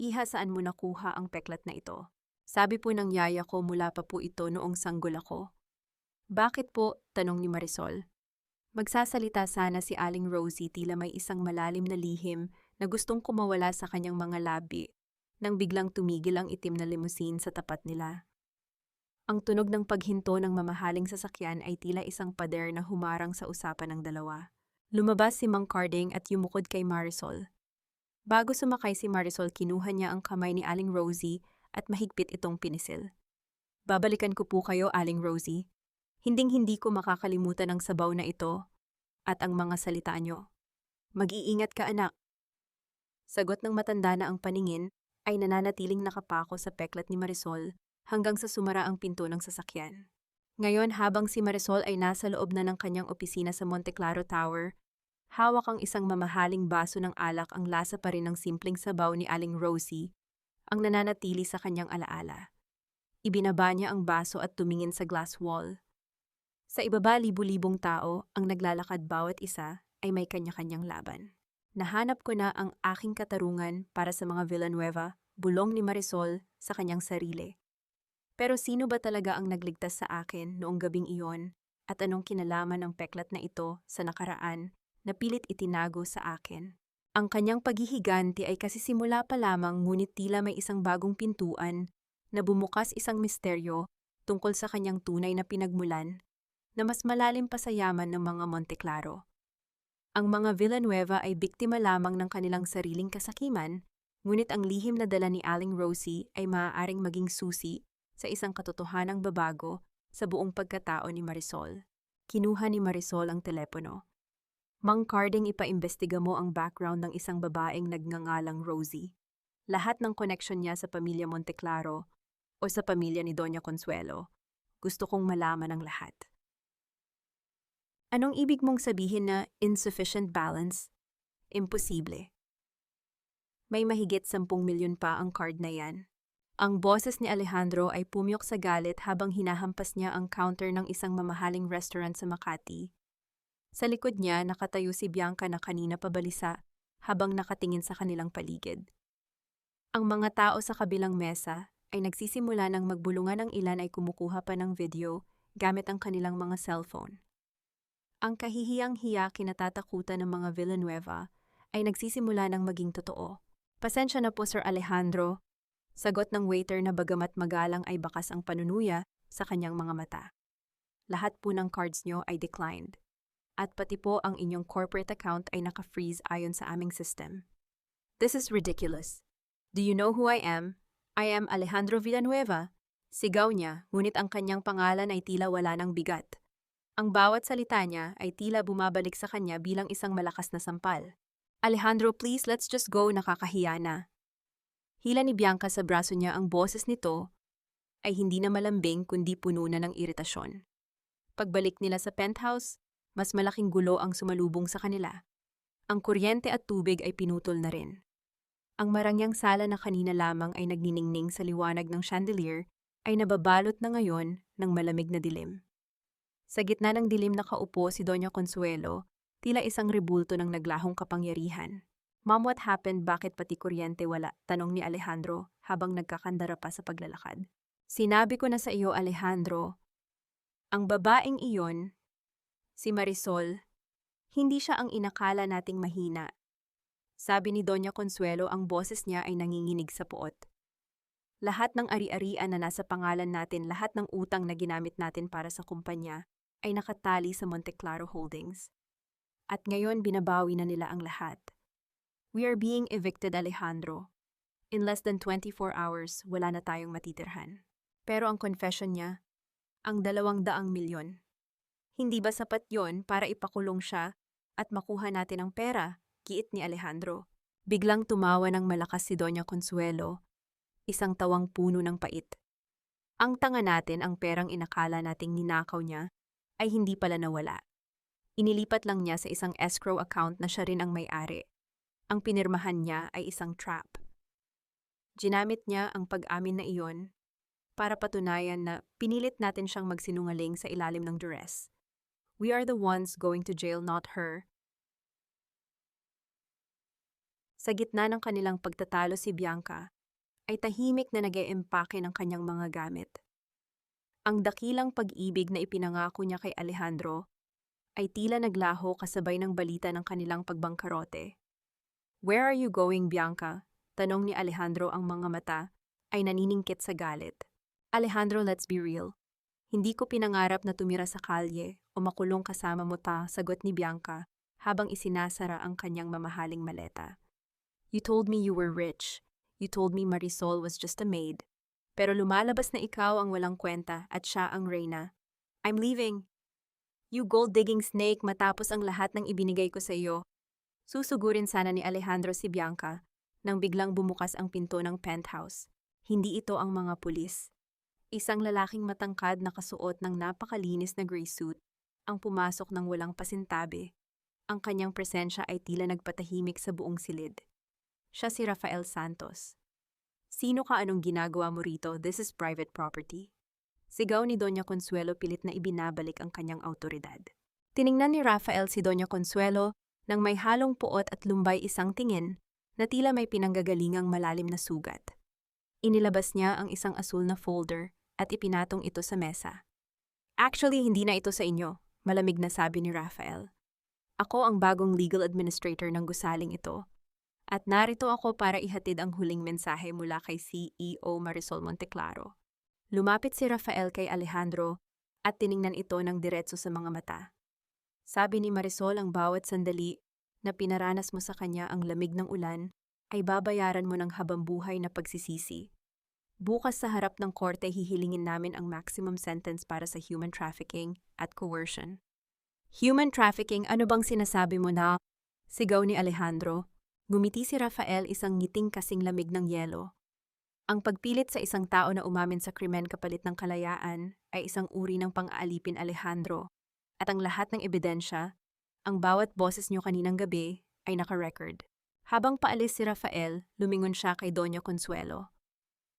Speaker 1: Iha, saan mo nakuha ang peklat na ito? Sabi po ng yaya ko, mula pa po ito noong sanggol ako. Bakit po? Tanong ni Marisol. Magsasalita sana si Aling Rosie, tila may isang malalim na lihim na gustong kumawala sa kanyang mga labi nang biglang tumigil ang itim na limousine sa tapat nila. Ang tunog ng paghinto ng mamahaling sasakyan ay tila isang pader na humarang sa usapan ng dalawa. Lumabas si Mang Carding at yumukod kay Marisol. Bago sumakay si Marisol, kinuha niya ang kamay ni Aling Rosie at mahigpit itong pinisil. Babalikan ko po kayo, Aling Rosie. Hinding-hindi ko makakalimutan ang sabaw na ito at ang mga salita nyo. Mag-iingat ka, anak. Sagot ng matanda na ang paningin ay nananatiling nakapako sa peklat ni Marisol hanggang sa sumara ang pinto ng sasakyan. Ngayon, habang si Marisol ay nasa loob na ng kanyang opisina sa Monte Claro Tower, hawak ang isang mamahaling baso ng alak, ang lasa pa rin ng simpleng sabaw ni Aling Rosie ang nananatili sa kanyang alaala. Ibinaba niya ang baso at tumingin sa glass wall. Sa ibaba, libu-libong tao ang naglalakad, bawat isa ay may kanya-kanyang laban. Nahanap ko na ang aking katarungan para sa mga Villanueva, bulong ni Marisol sa kanyang sarili. Pero sino ba talaga ang nagligtas sa akin noong gabing iyon at anong kinalaman ng peklat na ito sa nakaraan na pilit itinago sa akin? Ang kanyang paghihiganti ay kasisimula pa lamang, ngunit tila may isang bagong pintuan na bumukas, isang misteryo tungkol sa kanyang tunay na pinagmulan na mas malalim pa sa yaman ng mga Monte Claro. Ang mga Villanueva ay biktima lamang ng kanilang sariling kasakiman, ngunit ang lihim na dala ni Aling Rosie ay maaaring maging susi sa isang katotohanang babago sa buong pagkatao ni Marisol. Kinuha ni Marisol ang telepono. Mang Carding, ipaimbestiga mo ang background ng isang babaeng nagngangalang Rosie. Lahat ng connection niya sa pamilya Monteclaro o sa pamilya ni Doña Consuelo. Gusto kong malaman ang lahat. Anong ibig mong sabihin na insufficient balance? Imposible. May mahigit 10 milyon pa ang card na yan. Ang boses ni Alejandro ay pumyok sa galit habang hinahampas niya ang counter ng isang mamahaling restaurant sa Makati. Sa likod niya, nakatayo si Bianca na kanina pabalisa habang nakatingin sa kanilang paligid. Ang mga tao sa kabilang mesa ay nagsisimula ng magbulungan, ng ilan ay kumukuha pa ng video gamit ang kanilang mga cellphone. Ang kahihiyang-hiya kinatatakutan ng mga Villanueva ay nagsisimula ng maging totoo. Pasensya na po, Sir Alejandro, sagot ng waiter na bagamat magalang ay bakas ang panunuya sa kanyang mga mata. Lahat po ng cards nyo ay declined. At pati po ang inyong corporate account ay naka-freeze ayon sa aming system. This is ridiculous. Do you know who I am? I am Alejandro Villanueva. Sigaw niya, ngunit ang kanyang pangalan ay tila wala ng bigat. Ang bawat salita niya ay tila bumabalik sa kanya bilang isang malakas na sampal. Alejandro, please, let's just go, nakakahiya na. Hila ni Bianca sa braso niya, ang boses nito ay hindi na malambing kundi puno na ng iritasyon. Pagbalik nila sa penthouse, mas malaking gulo ang sumalubong sa kanila. Ang kuryente at tubig ay pinutol na rin. Ang marangyang sala na kanina lamang ay nagniningning sa liwanag ng chandelier ay nababalot na ngayon ng malamig na dilim. Sa gitna ng dilim nakaupo si Doña Consuelo, tila isang rebulto ng naglahong kapangyarihan. Mom, what happened? Bakit pati kuryente wala? Tanong ni Alejandro habang nagkakandara pa sa paglalakad. Sinabi ko na sa iyo, Alejandro, ang babaeng iyon, si Marisol, hindi siya ang inakala nating mahina. Sabi ni Doña Consuelo, ang boses niya ay nanginginig sa puot. Lahat ng ari-arian na nasa pangalan natin, lahat ng utang na ginamit natin para sa kumpanya, ay nakatali sa Monteclaro Holdings. At ngayon binabawi na nila ang lahat. We are being evicted, Alejandro. In less than 24 hours, wala na tayong matitirhan. Pero ang confession niya, ang 200 milyon. Hindi ba sapat yon para ipakulong siya at makuha natin ang pera? Giit ni Alejandro. Biglang tumawa ng malakas si Doña Consuelo, isang tawang puno ng pait. Ang tanga natin, ang perang inakala nating ninakaw niya ay hindi pala nawala. Inilipat lang niya sa isang escrow account na siya rin ang may-ari. Ang pinirmahan niya ay isang trap. Ginamit niya ang pag-amin na iyon para patunayan na pinilit natin siyang magsinungaling sa ilalim ng duress. We are the ones going to jail, not her. Sa gitna ng kanilang pagtatalo, si Bianca ay tahimik na nag-e-empake ng kanyang mga gamit. Ang dakilang pag-ibig na ipinangako niya kay Alejandro ay tila naglaho kasabay ng balita ng kanilang pagbangkarote. Where are you going, Bianca? Tanong ni Alejandro, ang mga mata ay naniningkit sa galit. Alejandro, let's be real. Hindi ko pinangarap na tumira sa kalye o makulong kasama mo ta, sagot ni Bianca habang isinasara ang kanyang mamahaling maleta. You told me you were rich. You told me Marisol was just a maid. Pero lumalabas na ikaw ang walang kwenta at siya ang reyna. I'm leaving. You gold-digging snake, matapos ang lahat ng ibinigay ko sa iyo. Susugurin sana ni Alejandro si Bianca nang biglang bumukas ang pinto ng penthouse. Hindi ito ang mga pulis. Isang lalaking matangkad na kasuot ng napakalinis na gray suit ang pumasok ng walang pasintabi. Ang kanyang presensya ay tila nagpatahimik sa buong silid. Siya si Rafael Santos. Sino ka, anong ginagawa mo rito? This is private property. Sigaw ni Doña Consuelo, pilit na ibinabalik ang kanyang autoridad. Tiningnan ni Rafael si Doña Consuelo nang may halong puot at lumbay isang tingin na tila may pinanggagalingang malalim na sugat. Inilabas niya ang isang asul na folder at ipinatong ito sa mesa. Actually, hindi na ito sa inyo, malamig na sabi ni Rafael. Ako ang bagong legal administrator ng gusaling ito. At narito ako para ihatid ang huling mensahe mula kay CEO Marisol Monteclaro. Lumapit si Rafael kay Alejandro at tiningnan ito ng diretso sa mga mata. Sabi ni Marisol, ang bawat sandali na pinaranas mo sa kanya ang lamig ng ulan ay babayaran mo ng habambuhay na pagsisisi. Bukas sa harap ng korte hihilingin namin ang maximum sentence para sa human trafficking at coercion. Human trafficking, ano bang sinasabi mo na? Sigaw ni Alejandro. Gumiti si Rafael, isang ngiting kasing lamig ng yelo. Ang pagpilit sa isang tao na umamin sa krimen kapalit ng kalayaan ay isang uri ng pang-aalipin, Alejandro. At ang lahat ng ebidensya, ang bawat boses niyo kaninang gabi ay naka-record. Habang paalis si Rafael, lumingon siya kay Doña Consuelo.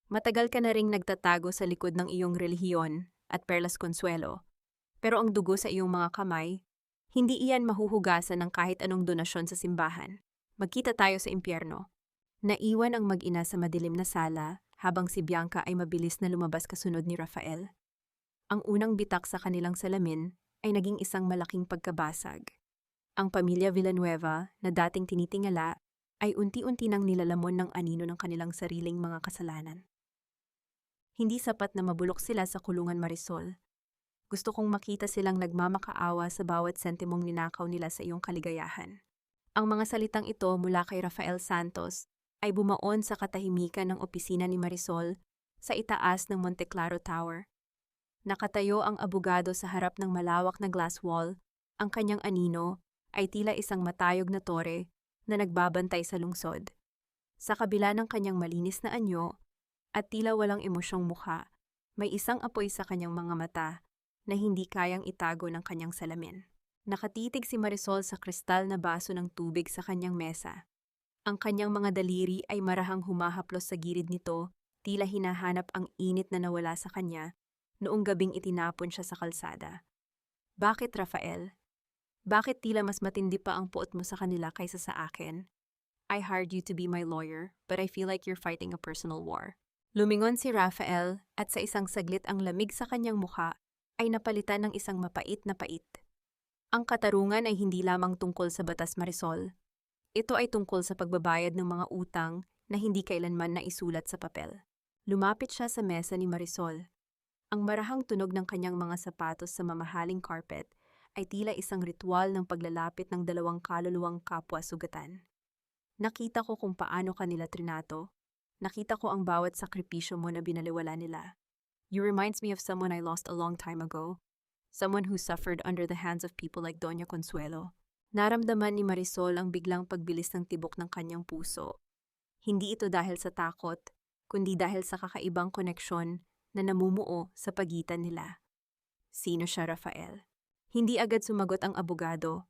Speaker 1: Matagal ka na ring nagtatago sa likod ng iyong relihiyon at Perlas Consuelo. Pero ang dugo sa iyong mga kamay, hindi iyan mahuhugasan ng kahit anong donasyon sa simbahan. Magkita tayo sa impyerno. Naiwan ang mag-ina sa madilim na sala habang si Bianca ay mabilis na lumabas kasunod ni Rafael. Ang unang bitak sa kanilang salamin ay naging isang malaking pagkabasag. Ang pamilya Villanueva na dating tinitingala ay unti-unti nang nilalamon ng anino ng kanilang sariling mga kasalanan. Hindi sapat na mabulok sila sa kulungan, Marisol. Gusto kong makita silang nagmamakaawa sa bawat sentimong ninakaw nila sa iyong kaligayahan. Ang mga salitang ito mula kay Rafael Santos ay bumaon sa katahimikan ng opisina ni Marisol sa itaas ng Monte Claro Tower. Nakatayo ang abogado sa harap ng malawak na glass wall, ang kanyang anino ay tila isang matayog na tore na nagbabantay sa lungsod. Sa kabila ng kanyang malinis na anyo at tila walang emosyong mukha, may isang apoy sa kanyang mga mata na hindi kayang itago ng kanyang salamin. Nakatitig si Marisol sa kristal na baso ng tubig sa kanyang mesa. Ang kanyang mga daliri ay marahang humahaplos sa gilid nito, tila hinahanap ang init na nawala sa kanya noong gabing itinapon siya sa kalsada. Bakit, Rafael? Bakit tila mas matindi pa ang puot mo sa kanila kaysa sa akin? I hired you to be my lawyer, but I feel like you're fighting a personal war. Lumingon si Rafael at sa isang saglit ang lamig sa kanyang mukha ay napalitan ng isang mapait na pait. Ang katarungan ay hindi lamang tungkol sa batas, Marisol. Ito ay tungkol sa pagbabayad ng mga utang na hindi kailanman naisulat sa papel. Lumapit siya sa mesa ni Marisol. Ang marahang tunog ng kanyang mga sapatos sa mamahaling carpet ay tila isang ritual ng paglalapit ng dalawang kaluluwang kapwa-sugatan. Nakita ko kung paano kanila trinato. Nakita ko ang bawat sakripisyo mo na binaliwala nila. You reminds me of someone I lost a long time ago. Someone who suffered under the hands of people like Doña Consuelo. Naramdaman ni Marisol ang biglang pagbilis ng tibok ng kanyang puso. Hindi ito dahil sa takot, kundi dahil sa kakaibang koneksyon na namumuo sa pagitan nila. Sino siya, Rafael? Hindi agad sumagot ang abogado.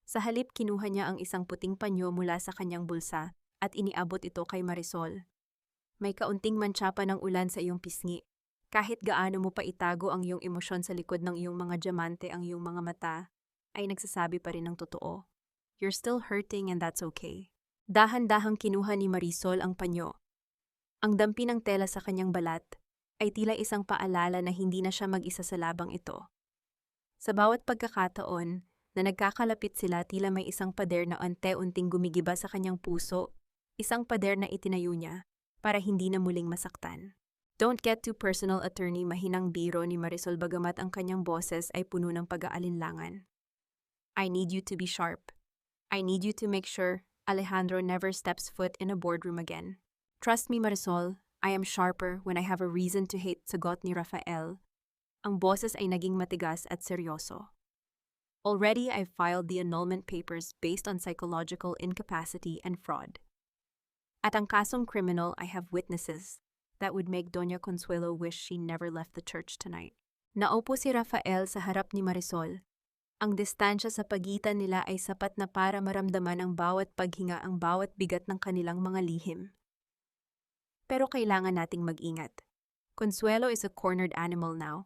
Speaker 1: Sa halip kinuha niya ang isang puting panyo mula sa kanyang bulsa at iniabot ito kay Marisol. May kaunting mantsa pa ng ulan sa iyong pisngi. Kahit gaano mo pa itago ang iyong emosyon sa likod ng iyong mga diamante, ang iyong mga mata ay nagsasabi pa rin ng totoo. You're still hurting and that's okay. Dahan-dahang kinuha ni Marisol ang panyo. Ang dampi ng tela sa kanyang balat ay tila isang paalala na hindi na siya mag-isa sa labang ito. Sa bawat pagkakataon na nagkakalapit sila, tila may isang pader na unti-unting gumigiba sa kanyang puso, isang pader na itinayo niya para hindi na muling masaktan. Don't get too personal, attorney, mahinang biro ni Marisol bagamat ang kanyang boses ay puno ng pag-aalinlangan. I need you to be sharp. I need you to make sure Alejandro never steps foot in a boardroom again. Trust me, Marisol, I am sharper when I have a reason to hate, sagot ni Rafael. Ang boses ay naging matigas at seryoso. Already, I've filed the annulment papers based on psychological incapacity and fraud. At ang kasong criminal, I have witnesses that would make Doña Consuelo wish she never left the church tonight. Naupo si Rafael sa harap ni Marisol. Ang distansya sa pagitan nila ay sapat na para maramdaman ang bawat paghinga, ang bawat bigat ng kanilang mga lihim. Pero kailangan nating mag-ingat. Consuelo is a cornered animal now,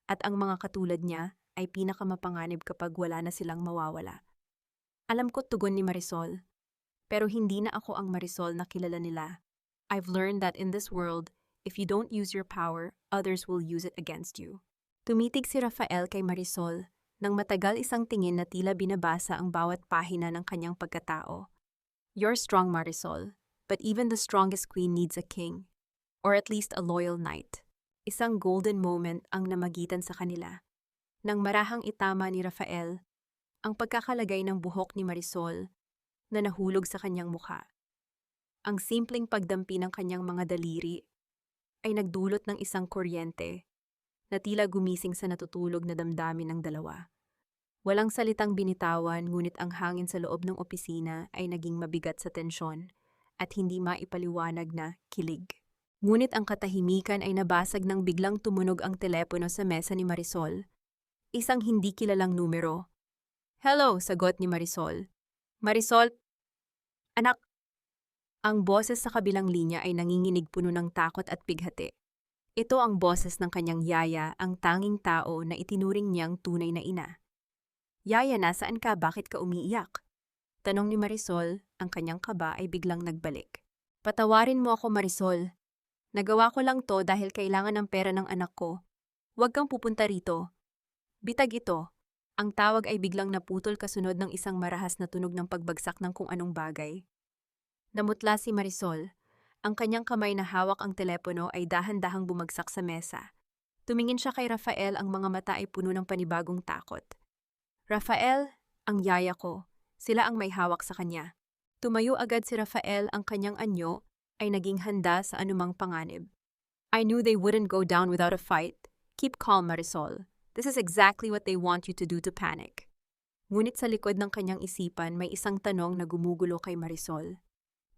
Speaker 1: at ang mga katulad niya ay pinakamapanganib kapag wala na silang mawawala. Alam ko, tugon ni Marisol, pero hindi na ako ang Marisol na kilala nila. I've learned that in this world, if you don't use your power, others will use it against you. Tumitig si Rafael kay Marisol nang matagal, isang tingin na tila binabasa ang bawat pahina ng kanyang pagkatao. You're strong, Marisol, but even the strongest queen needs a king, or at least a loyal knight. Isang golden moment ang namagitan sa kanila. Nang marahang itama ni Rafael ang pagkakalagay ng buhok ni Marisol na nahulog sa kanyang mukha. Ang simpleng pagdampi ng kanyang mga daliri ay nagdulot ng isang kuryente na tila gumising sa natutulog na damdamin ng dalawa. Walang salitang binitawan, ngunit ang hangin sa loob ng opisina ay naging mabigat sa tensyon at hindi maipaliwanag na kilig. Ngunit ang katahimikan ay nabasag nang biglang tumunog ang telepono sa mesa ni Marisol. Isang hindi kilalang numero. "Hello," sagot ni Marisol. "Marisol, anak." Ang boses sa kabilang linya ay nanginginig puno ng takot at bighati. Ito ang boses ng kanyang yaya, ang tanging tao na itinuring niyang tunay na ina. "Yaya, nasaan ka? Bakit ka umiiyak?" Tanong ni Marisol, ang kanyang kaba ay biglang nagbalik. "Patawarin mo ako, Marisol. Nagawa ko lang to dahil kailangan ng pera ng anak ko. Huwag kang pupunta rito." Bitag ito. Ang tawag ay biglang naputol kasunod ng isang marahas na tunog ng pagbagsak ng kung anong bagay. Namutla si Marisol. Ang kanyang kamay na hawak ang telepono ay dahan-dahang bumagsak sa mesa. Tumingin siya kay Rafael, ang mga mata ay puno ng panibagong takot. "Rafael, ang yaya ko. Sila ang may hawak sa kanya." Tumayo agad si Rafael, ang kanyang anyo ay naging handa sa anumang panganib. "I knew they wouldn't go down without a fight. Keep calm, Marisol. This is exactly what they want you to do to panic." Ngunit sa likod ng kanyang isipan may isang tanong na gumugulo kay Marisol.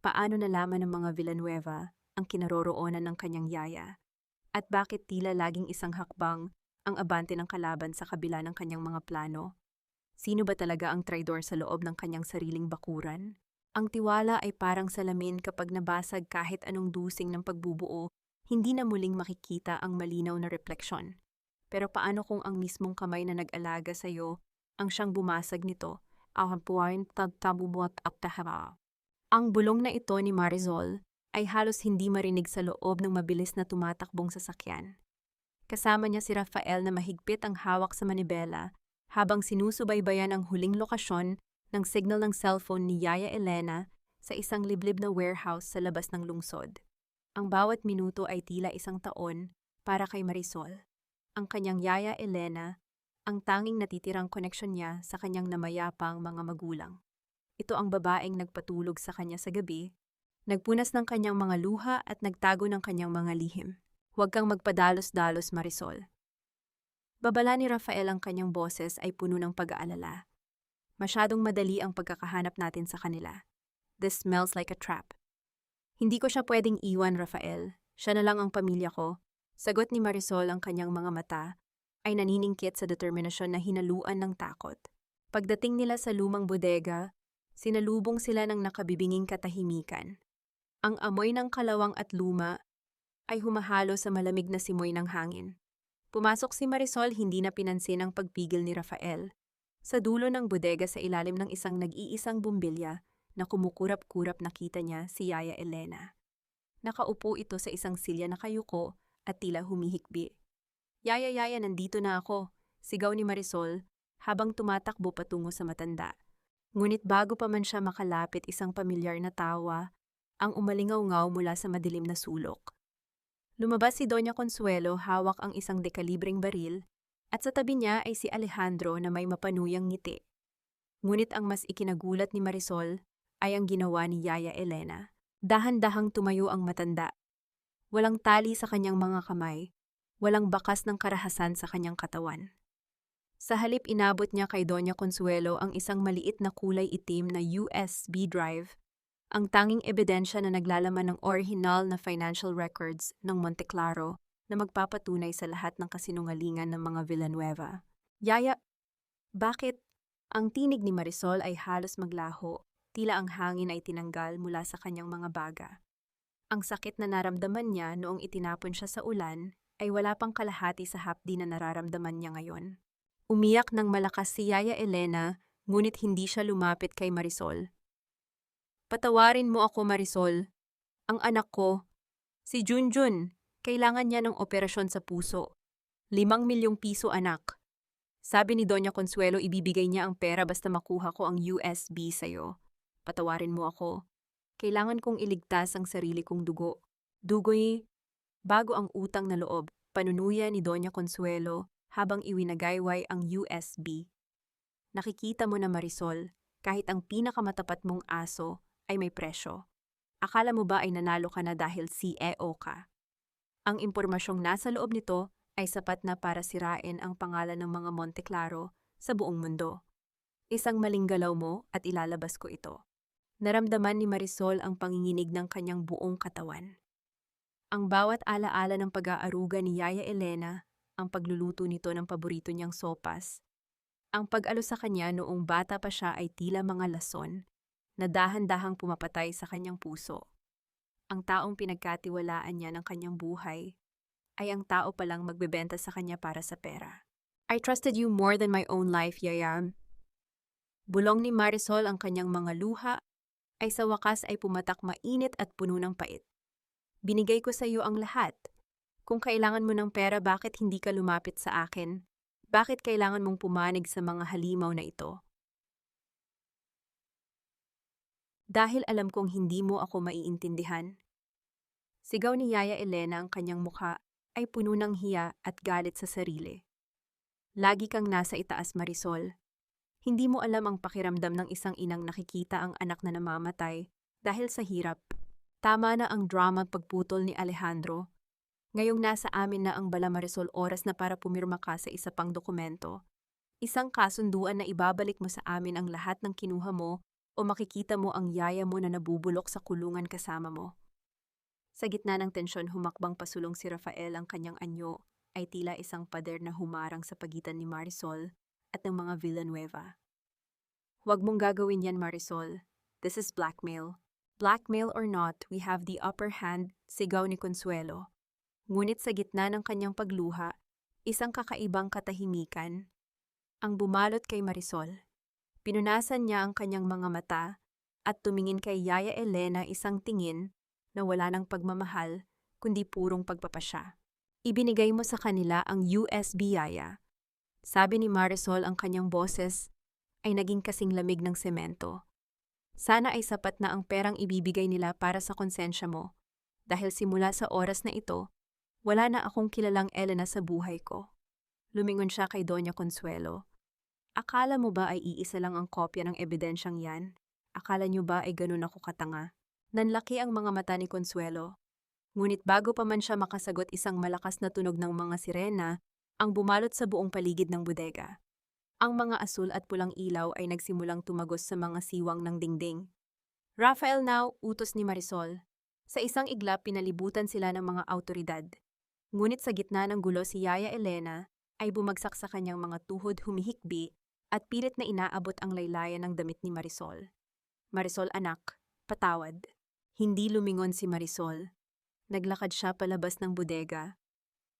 Speaker 1: Paano nalaman ng mga Villanueva ang kinaroroonan ng kanyang yaya? At bakit tila laging isang hakbang ang abante ng kalaban sa kabila ng kanyang mga plano? Sino ba talaga ang traidor sa loob ng kanyang sariling bakuran? Ang tiwala ay parang salamin, kapag nabasag kahit anong dusing ng pagbubuo, hindi na muling makikita ang malinaw na refleksyon. Pero paano kung ang mismong kamay na nag-alaga sa iyo ang siyang bumasag nito? Ang bulong na ito ni Marisol ay halos hindi marinig sa loob ng mabilis na tumatakbong sasakyan. Kasama niya si Rafael na mahigpit ang hawak sa manibela habang sinusubaybayan ang huling lokasyon ng signal ng cellphone ni Yaya Elena sa isang liblib na warehouse sa labas ng lungsod. Ang bawat minuto ay tila isang taon para kay Marisol. Ang kanyang Yaya Elena, ang tanging natitirang koneksyon niya sa kanyang namayapang mga magulang. Ito ang babaeng nagpatulog sa kanya sa gabi, nagpunas ng kanyang mga luha at nagtago ng kanyang mga lihim. "Huwag kang magpadalos-dalos, Marisol." Babala ni Rafael, ang kanyang boses ay puno ng pag-aalala. "Masyadong madali ang pagkakahanap natin sa kanila. This smells like a trap." "Hindi ko siya pwedeng iwan, Rafael. Siya na lang ang pamilya ko." Sagot ni Marisol, ang kanyang mga mata ay naniningkit sa determinasyon na hinaluan ng takot. Pagdating nila sa lumang bodega, sinalubong sila ng nakabibinging katahimikan. Ang amoy ng kalawang at luma ay humahalo sa malamig na simoy ng hangin. Pumasok si Marisol, hindi na pinansin ang pagpigil ni Rafael. Sa dulo ng bodega, sa ilalim ng isang nag-iisang bumbilya na kumukurap-kurap, nakita niya si Yaya Elena. Nakaupo ito sa isang silya na kayuko at tila humihikbi. "Yaya, Yaya, nandito na ako," sigaw ni Marisol habang tumatakbo patungo sa matanda. Ngunit bago pa man siya makalapit, isang pamilyar na tawa ang umalingaw-ngaw mula sa madilim na sulok. Lumabas si Doña Consuelo, hawak ang isang dekalibreng baril, at sa tabi niya ay si Alejandro na may mapanuyang ngiti. Ngunit ang mas ikinagulat ni Marisol ay ang ginawa ni Yaya Elena. Dahan-dahang tumayo ang matanda. Walang tali sa kanyang mga kamay, walang bakas ng karahasan sa kanyang katawan. Sa halip, inabot niya kay Doña Consuelo ang isang maliit na kulay itim na USB drive, ang tanging ebidensya na naglalaman ng orihinal na financial records ng Monteclaro na magpapatunay sa lahat ng kasinungalingan ng mga Villanueva. "Yaya, bakit?" Ang tinig ni Marisol ay halos maglaho, tila ang hangin ay tinanggal mula sa kanyang mga baga. Ang sakit na naramdaman niya noong itinapon siya sa ulan ay wala pang kalahati sa hapdi na nararamdaman niya ngayon. Umiyak ng malakas si Yaya Elena, ngunit hindi siya lumapit kay Marisol. "Patawarin mo ako, Marisol. Ang anak ko, si Junjun, kailangan niya ng operasyon sa puso. 5 milyong piso, anak. Sabi ni Doña Consuelo, ibibigay niya ang pera basta makuha ko ang USB sa'yo. Patawarin mo ako. Kailangan kong iligtas ang sarili kong dugo." Dugoy, bago ang utang na loob, panunuya ni Doña Consuelo habang iwinagayway ang USB. "Nakikita mo na, Marisol, kahit ang pinakamatapat mong aso ay may presyo. Akala mo ba ay nanalo ka na dahil CEO ka? Ang impormasyong nasa loob nito ay sapat na para sirain ang pangalan ng mga Monteclaro sa buong mundo. Isang maling galaw mo at ilalabas ko ito. Naramdaman ni Marisol ang panginginig ng kanyang buong katawan. Ang bawat alaala ng pag-aaruga ni Yaya Elena, ang pagluluto nito ng paborito niyang sopas, ang pag-alo sa kanya noong bata pa siya ay tila mga lason na dahan-dahang pumapatay sa kanyang puso. Ang taong pinagkatiwalaan niya ng kanyang buhay ay ang tao palang magbebenta sa kanya para sa pera. I trusted you more than my own life, Yaya. Bulong ni Marisol ang kanyang mga luha ay sa wakas ay pumatak mainit at puno ng pait. Binigay ko sa iyo ang lahat. Kung kailangan mo ng pera, bakit hindi ka lumapit sa akin? Bakit kailangan mong pumanig sa mga halimaw na ito? Dahil alam kong hindi mo ako maiintindihan. Sigaw ni Yaya Elena, ang kanyang mukha ay puno ng hiya at galit sa sarili. Lagi kang nasa itaas, Marisol. Hindi mo alam ang pakiramdam ng isang inang nakikita ang anak na namamatay dahil sa hirap. Tama na ang drama pagputol ni Alejandro. Ngayong nasa amin na ang bala, Marisol, oras na para pumirma ka sa isa pang dokumento. Isang kasunduan na ibabalik mo sa amin ang lahat ng kinuha mo o makikita mo ang yaya mo na nabubulok sa kulungan kasama mo. Sa gitna ng tensyon, humakbang pasulong si Rafael, ang kanyang anyo ay tila isang pader na humarang sa pagitan ni Marisol at ng mga Villanueva. Huwag mong gagawin yan, Marisol. This is blackmail. Blackmail or not, we have the upper hand, sigaw ni Consuelo. Ngunit sa gitna ng kanyang pagluha, isang kakaibang katahimikan ang bumalot kay Marisol. Pinunasan niya ang kanyang mga mata at tumingin kay Yaya Elena, isang tingin na wala ng pagmamahal kundi purong pagpapasya. Ibinigay mo sa kanila ang USB, Yaya. Sabi ni Marisol, ang kanyang boses ay naging kasing lamig ng semento. Sana ay sapat na ang perang ibibigay nila para sa konsensya mo, dahil simula sa oras na ito, wala na akong kilalang Elena sa buhay ko. Lumingon siya kay Doña Consuelo. Akala mo ba ay iisa lang ang kopya ng ebidensyang yan? Akala niyo ba ay ganun ako katanga? Nanlaki ang mga mata ni Consuelo. Ngunit bago pa man siya makasagot, isang malakas na tunog ng mga sirena ang bumalot sa buong paligid ng bodega. Ang mga asul at pulang ilaw ay nagsimulang tumagos sa mga siwang ng dingding. Rafael, now, utos ni Marisol. Sa isang iglap, pinalibutan sila ng mga awtoridad. Ngunit sa gitna ng gulo, si Yaya Elena ay bumagsak sa kanyang mga tuhod, humihikbi at pilit na inaabot ang laylayan ng damit ni Marisol. Marisol, anak, patawad. Hindi lumingon si Marisol. Naglakad siya palabas ng bodega.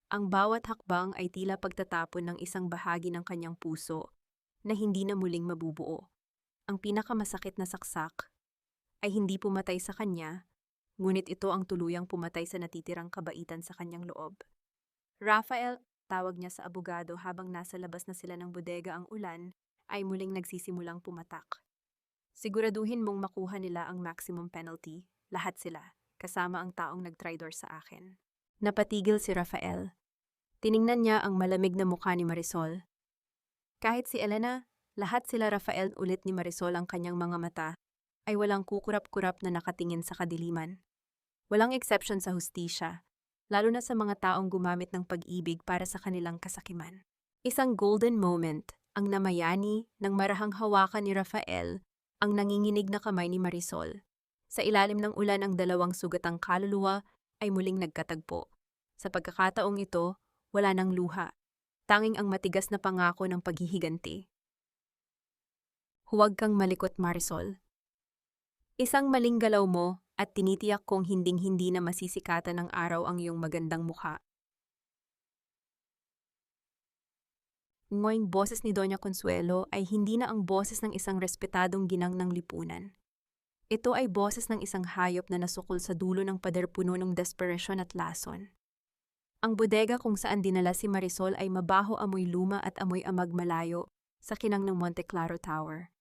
Speaker 1: Ang bawat hakbang ay tila pagtatapon ng isang bahagi ng kanyang puso na hindi na muling mabubuo. Ang pinakamasakit na saksak ay hindi pumatay sa kanya, ngunit ito ang tuluyang pumatay sa natitirang kabaitan sa kanyang loob. Rafael, tawag niya sa abogado habang nasa labas na sila ng bodega, ang ulan ay muling nagsisimulang pumatak. Siguraduhin mong makuha nila ang maximum penalty, lahat sila, kasama ang taong nagtraidor sa akin. Napatigil si Rafael. Tiningnan niya ang malamig na mukha ni Marisol. Kahit si Elena, lahat sila, Rafael, ulit ni Marisol, ang kanyang mga mata ay walang kukurap-kurap na nakatingin sa kadiliman. Walang exception sa hustisya, lalo na sa mga taong gumamit ng pag-ibig para sa kanilang kasakiman. Isang golden moment ang namayani ng marahang hawakan ni Rafael ang nanginginig na kamay ni Marisol. Sa ilalim ng ulan, ang dalawang sugatang kaluluwa ay muling nagkatagpo. Sa pagkakataong ito, wala nang luha. Tanging ang matigas na pangako ng paghihiganti. Huwag kang malikot, Marisol. Isang maling galaw mo at tinitiyak kong hinding-hindi na masisikatan ng araw ang iyong magandang mukha. Ngoyong boses ni Doña Consuelo ay hindi na ang boses ng isang respetadong ginang ng lipunan. Ito ay boses ng isang hayop na nasukol sa dulo ng pader, puno ng desperasyon at lason. Ang bodega kung saan dinala si Marisol ay mabaho, amoy luma at amoy amag malayo sa kinang ng Monteclaro Tower.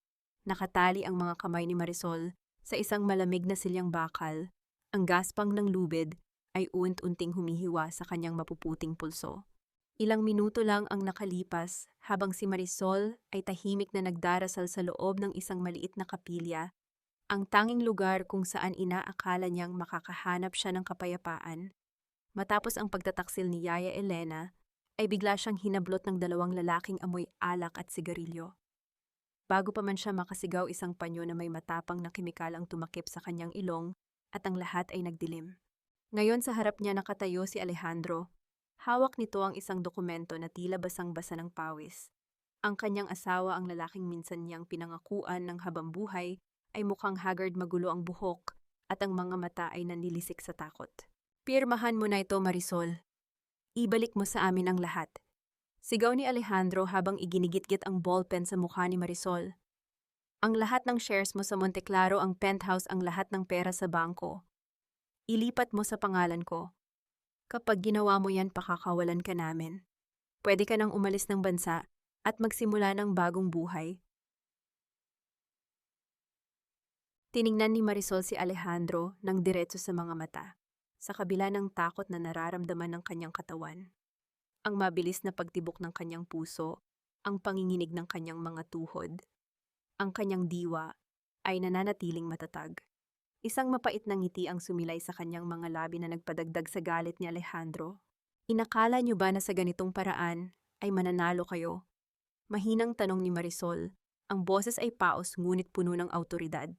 Speaker 1: Nakatali ang mga kamay ni Marisol sa isang malamig na silyang bakal. Ang gaspang ng lubid ay unt-unting humihiwa sa kanyang mapuputing pulso. Ilang minuto lang ang nakalipas habang si Marisol ay tahimik na nagdarasal sa loob ng isang maliit na kapilya, ang tanging lugar kung saan inaakala niyang makakahanap siya ng kapayapaan. Matapos ang pagtataksil ni Yaya Elena, ay bigla siyang hinablot ng dalawang lalaking amoy alak at sigarilyo. Bago pa man siya makasigaw, isang panyo na may matapang na kemikal ang tumakip sa kanyang ilong at ang lahat ay nagdilim. Ngayon sa harap niya nakatayo si Alejandro. Hawak nito ang isang dokumento na tila basang-basa ng pawis. Ang kanyang asawa, ang lalaking minsan niyang pinangakuan ng habambuhay, ay mukhang haggard, magulo ang buhok at ang mga mata ay nanlilisik sa takot. Pirmahan mo na ito, Marisol. Ibalik mo sa amin ang lahat. Sigaw ni Alejandro habang iginigit-git ang ballpen sa mukha ni Marisol. Ang lahat ng shares mo sa Monteclaro, ang penthouse, ang lahat ng pera sa bangko. Ilipat mo sa pangalan ko. Kapag ginawa mo yan, pakakawalan ka namin. Pwede ka nang umalis ng bansa at magsimula ng bagong buhay. Tiningnan ni Marisol si Alejandro ng diretso sa mga mata, sa kabila ng takot na nararamdaman ng kanyang katawan. Ang mabilis na pagtibok ng kanyang puso, ang panginginig ng kanyang mga tuhod, ang kanyang diwa ay nananatiling matatag. Isang mapait na ngiti ang sumilay sa kanyang mga labi na nagpadagdag sa galit ni Alejandro. Inakala niyo ba na sa ganitong paraan ay mananalo kayo? Mahinang tanong ni Marisol. Ang boses ay paos ngunit puno ng autoridad.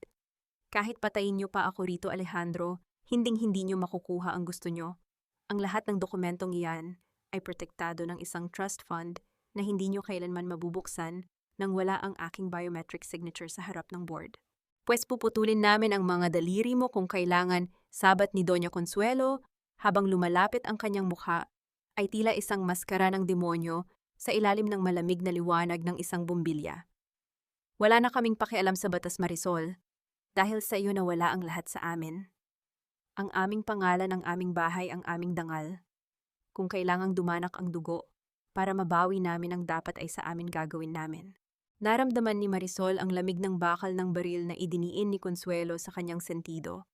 Speaker 1: Kahit patayin niyo pa ako rito, Alejandro, hinding-hindi niyo makukuha ang gusto niyo. Ang lahat ng dokumentong iyan ay protektado ng isang trust fund na hindi niyo kailanman mabubuksan nang wala ang aking biometric signature sa harap ng board. Pues puputulin namin ang mga daliri mo kung kailangan, sabat ni Doña Consuelo, habang lumalapit ang kanyang mukha, ay tila isang maskara ng demonyo sa ilalim ng malamig na liwanag ng isang bumbilya. Wala na kaming pakialam sa batas, Marisol, dahil sa iyo nawala ang lahat sa amin. Ang aming pangalan, ang aming bahay, ang aming dangal. Kung kailangang dumanak ang dugo, para mabawi namin ang dapat ay sa amin gagawin namin. Naramdaman ni Marisol ang lamig ng bakal ng baril na idiniin ni Consuelo sa kanyang sentido.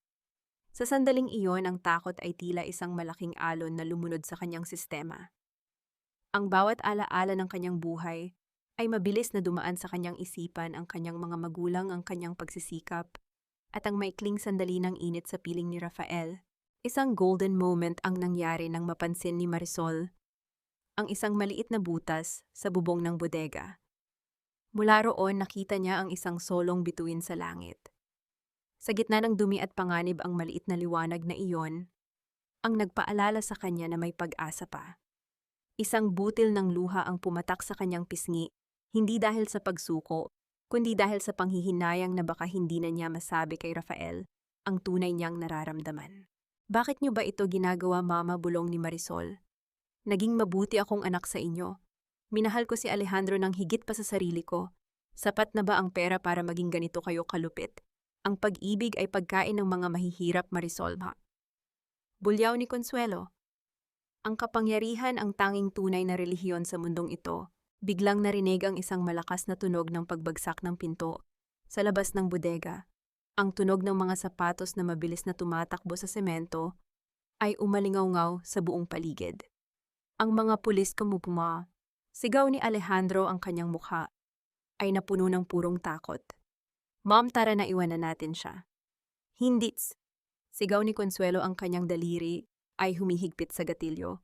Speaker 1: Sa sandaling iyon, ang takot ay tila isang malaking alon na lumunod sa kanyang sistema. Ang bawat alaala ng kanyang buhay ay mabilis na dumaan sa kanyang isipan, ang kanyang mga magulang, ang kanyang pagsisikap, at ang maikling sandali ng init sa piling ni Rafael. Isang golden moment ang nangyari nang mapansin ni Marisol ang isang maliit na butas sa bubong ng bodega. Mula roon, nakita niya ang isang solong bituin sa langit. Sa gitna ng dumi at panganib, ang maliit na liwanag na iyon ang nagpaalala sa kanya na may pag-asa pa. Isang butil ng luha ang pumatak sa kanyang pisngi, hindi dahil sa pagsuko, kundi dahil sa panghihinayang na baka hindi na niya masabi kay Rafael ang tunay niyang nararamdaman. Bakit niyo ba ito ginagawa, Mama? Bulong ni Marisol. Naging mabuti akong anak sa inyo. Minahal ko si Alejandro ng higit pa sa sarili ko. Sapat na ba ang pera para maging ganito kayo kalupit? Ang pag-ibig ay pagkain ng mga mahihirap, Marisol, ha? Bulyaw ni Consuelo. Ang kapangyarihan ang tanging tunay na relihiyon sa mundong ito. Biglang narinig ang isang malakas na tunog ng pagbagsak ng pinto sa labas ng bodega. Ang tunog ng mga sapatos na mabilis na tumatakbo sa semento ay umalingaw-ngaw sa buong paligid. Ang mga pulis kumupuma. Sigaw ni Alejandro, ang kanyang mukha ay napuno ng purong takot. Mom, tara na, iwanan natin siya. Hindi. Sigaw ni Consuelo, ang kanyang daliri ay humihigpit sa gatilyo.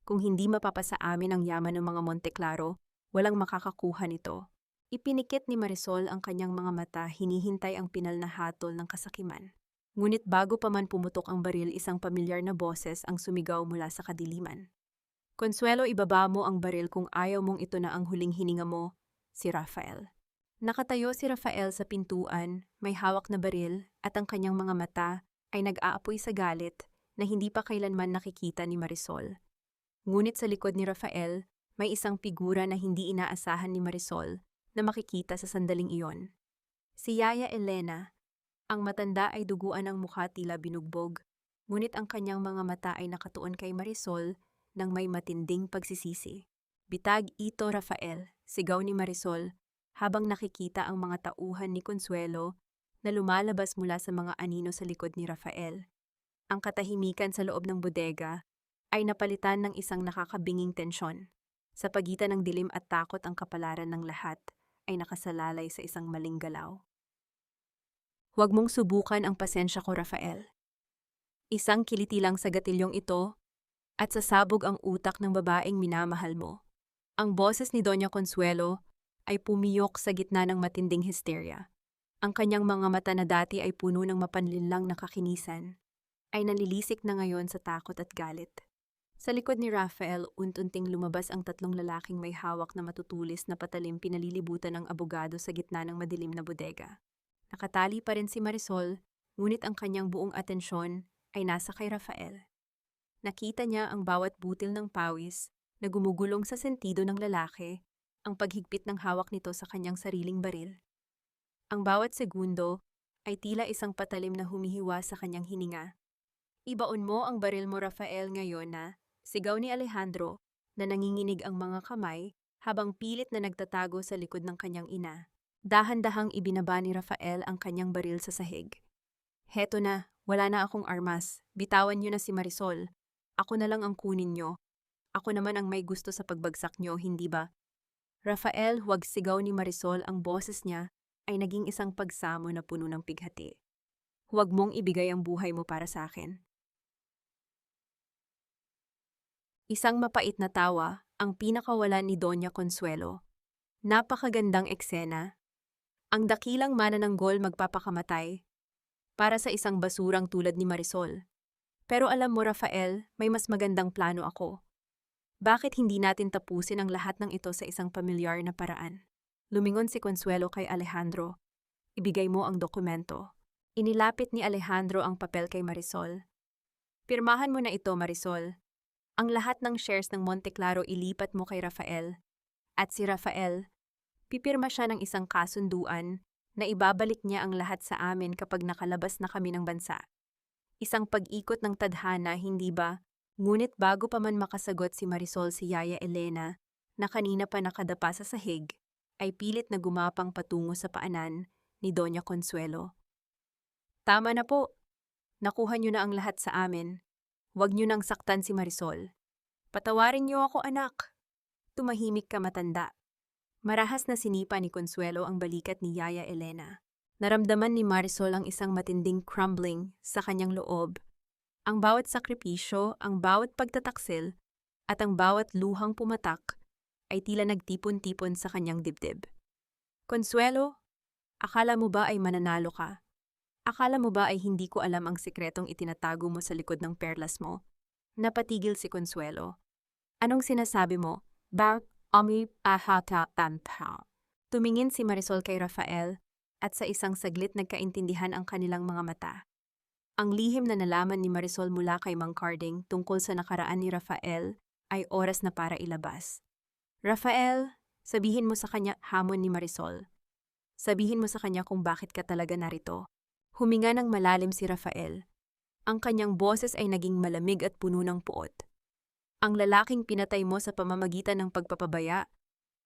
Speaker 1: Kung hindi mapapasa amin ang yaman ng mga Monteclaro, walang makakakuha nito. Ipinikit ni Marisol ang kanyang mga mata, hinihintay ang pinal na hatol ng kasakiman. Ngunit bago pa man pumutok ang baril, isang pamilyar na boses ang sumigaw mula sa kadiliman. Consuelo, ibaba mo ang baril kung ayaw mong ito na ang huling hininga mo, si Rafael. Nakatayo si Rafael sa pintuan, may hawak na baril at ang kanyang mga mata ay nag-aapoy sa galit na hindi pa kailanman nakikita ni Marisol. Ngunit sa likod ni Rafael, may isang figura na hindi inaasahan ni Marisol na makikita sa sandaling iyon. Si Yaya Elena. Ang matanda ay duguan ang mukha, tila binugbog, ngunit ang kanyang mga mata ay nakatuon kay Marisol nang may matinding pagsisisi. Bitag ito, Rafael, sigaw ni Marisol habang nakikita ang mga tauhan ni Consuelo na lumalabas mula sa mga anino sa likod ni Rafael. Ang katahimikan sa loob ng bodega ay napalitan ng isang nakakabinging tensyon. Sa pagitan ng dilim at takot, ang kapalaran ng lahat ay nakasalalay sa isang maling galaw. Huwag mong subukan ang pasensya ko, Rafael. Isang kiliti lang sa gatilyong ito at sasabog ang utak ng babaeng minamahal mo. Ang boses ni Doña Consuelo ay pumiyok sa gitna ng matinding hysteria. Ang kanyang mga mata na dati ay puno ng mapanlinlang na kakinisan, ay nalilisik na ngayon sa takot at galit. Sa likod ni Rafael, unti-unting lumabas ang tatlong lalaking may hawak na matutulis na patalim pinalilibutan ng abogado sa gitna ng madilim na bodega. Nakatali pa rin si Marisol, ngunit ang kanyang buong atensyon ay nasa kay Rafael. Nakita niya ang bawat butil ng pawis na gumugulong sa sentido ng lalaki, ang paghigpit ng hawak nito sa kanyang sariling baril. Ang bawat segundo ay tila isang patalim na humihiwa sa kanyang hininga. Ibaon mo ang baril mo, Rafael, ngayon na, sigaw ni Alejandro na nanginginig ang mga kamay habang pilit na nagtatago sa likod ng kanyang ina. Dahan-dahang ibinaba ni Rafael ang kanyang baril sa sahig. Heto na, wala na akong armas. Bitawan niyo na si Marisol. Ako na lang ang kunin niyo. Ako naman ang may gusto sa pagbagsak niyo, hindi ba? Rafael, huwag, sigaw ni Marisol, ang boses niya ay naging isang pagsamo na puno ng pighati. Huwag mong ibigay ang buhay mo para sa akin. Isang mapait na tawa ang pinakawala ni Doña Consuelo. Napakagandang eksena. Ang dakilang manananggol magpapakamatay para sa isang basurang tulad ni Marisol. Pero alam mo, Rafael, may mas magandang plano ako. Bakit hindi natin tapusin ang lahat ng ito sa isang pamilyar na paraan? Lumingon si Consuelo kay Alejandro. Ibigay mo ang dokumento. Inilapit ni Alejandro ang papel kay Marisol. Pirmahan mo na ito, Marisol. Ang lahat ng shares ng Monte Claro ilipat mo kay Rafael. At si Rafael, pipirma siya ng isang kasunduan na ibabalik niya ang lahat sa amin kapag nakalabas na kami ng bansa. Isang pag-ikot ng tadhana, hindi ba? Ngunit bago pa man makasagot si Marisol, si Yaya Elena, na kanina pa nakadapa sa sahig, ay pilit na gumapang patungo sa paanan ni Doña Consuelo. Tama na po. Nakuha niyo na ang lahat sa amin. Huwag niyo nang saktan si Marisol. Patawarin niyo ako, anak. Tumahimik ka, matanda. Marahas na sinipa ni Consuelo ang balikat ni Yaya Elena. Naramdaman ni Marisol ang isang matinding crumbling sa kanyang loob. Ang bawat sakripisyo, ang bawat pagtataksil, at ang bawat luhang pumatak ay tila nagtipon-tipon sa kanyang dibdib. Consuelo, akala mo ba ay mananalo ka? Akala mo ba ay hindi ko alam ang sikretong itinatago mo sa likod ng perlas mo? Napatigil si Consuelo. Anong sinasabi mo? Tumingin si Marisol kay Rafael at sa isang saglit nagkaintindihan ang kanilang mga mata. Ang lihim na nalaman ni Marisol mula kay Mang Carding tungkol sa nakaraan ni Rafael ay oras na para ilabas. Rafael, sabihin mo sa kanya, hamon ni Marisol. Sabihin mo sa kanya kung bakit ka talaga narito. Huminga ng malalim si Rafael. Ang kanyang boses ay naging malamig at puno ng puot. Ang lalaking pinatay mo sa pamamagitan ng pagpapabaya,